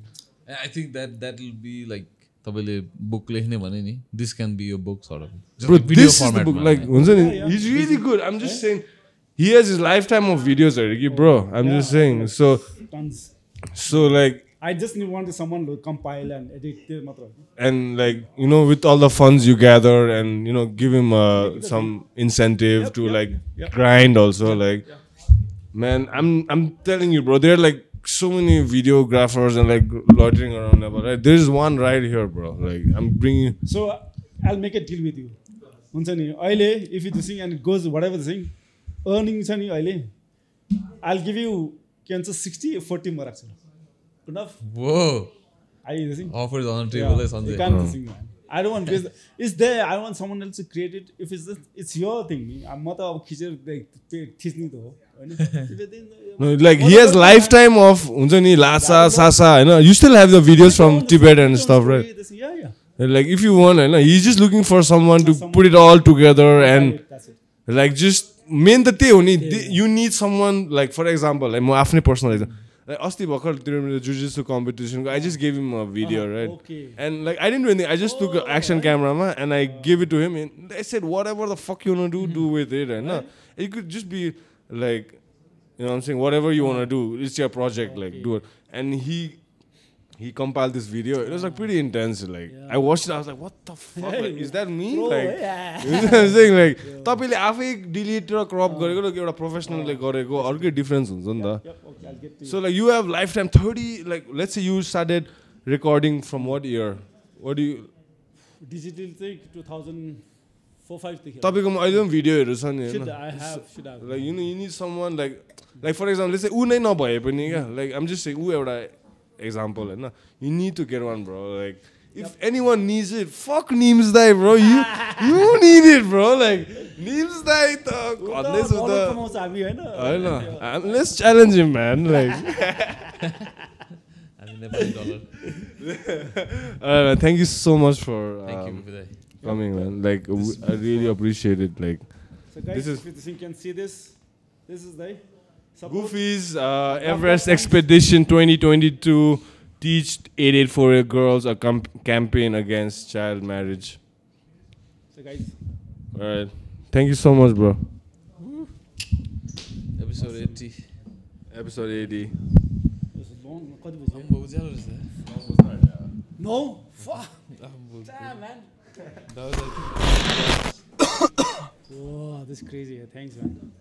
E: I think that'll be like तपाईँले book लेख्ने भने नि this can be your book sort of.
D: Bro, this is the book. Like he's really good. I'm just saying. He has his lifetime of videos already, bro. I'm just saying. So,
A: tons.
D: So like,
A: I just wanted someone to compile and edit.
D: And like, with all the funds you gather, and give him some incentive to grind also. Like, man, I'm telling you, bro. There are like so many videographers and like loitering around Nepal. Right? There's one right here, bro. Like, I'm bringing.
A: So I'll make a deal with you. If you do sing and it goes whatever the thing. Earning chani अहिले I'll give you के भन्छ 60-40 म राख्छु enough
E: whoa
A: I think
E: offers on the table is on
A: you
E: the
A: can't sing man I don't want business. It's there. I want someone else to create it. If it's your thing. I'm not a खिचेर खिच्ने त हो हैन.
D: No, like he has lifetime of हुन्छ नि Lhasa, Sasa, you know. You still have the videos from Tibet and stuff, right?
A: Yeah.
D: Like if you want, you know, he's just looking for someone to put it all together and
A: That's it.
D: like just main त त्यही हो नि. You need someone like for example, like म आफ्नै personal example. Like अस्ति भर्खर मेरो jiu-jitsu competition I just gave him a video, right?
A: Okay.
D: And like I didn't do anything. I just took an action camera and I gave it to him and I said whatever the fuck you want to do with it, and it could just be like, you know what I'm saying, whatever you want to do, it's your project, like do it. And he compiled this video. It was like pretty intense. Like I watched it, I was like, what the fuck? Like, is that me?
A: Bro,
D: like,
A: yeah.
D: you know what I'm saying? Like, तपाईले आफै delete र crop गरेको र एउटा professional ले गरेको अर्कै difference हुन्छ नि त.
A: Yep, okay, I'll get to you.
D: So like you have lifetime 30, like let's say you started recording from what year? What do you?
A: Digital चाहिँ 2004-05 देखि.
D: तपाईकोमा अहिले पनि भिडियोहरु छ नि
A: Should
D: हैन?
A: I have.
D: Like you need someone like for example, let's say उ नै नभए पनि क्या, like I'm just saying उ एउटा example हैन. You need to get one, bro. Like if anyone needs it, fuck Neems Dai, bro. You need it, bro. Like Neems Dai त भन्दै छु त.
A: कमाउँछ हामी हैन.
D: हैन. Let's challenge him, man. Like
E: हामी Nepali dollar.
D: thank you so much for
E: Thank you Viday.
D: coming, man. Like I really appreciate it. Like
A: So guys,
D: this is
A: if you can see this is the support.
D: Goofy's Everest Expedition 2022 Teach 8848 Girls a campaign against child marriage.
A: So guys,
D: Alright. Thank you so much, bro.
E: Episode 80.
D: Episode 80.
A: this is long. कति बज्यो?
E: बहुत ज्यादा रहेछ.
A: No. Fuck. Damn, man.
E: That was like
A: Whoa, this is crazy. Thanks, man.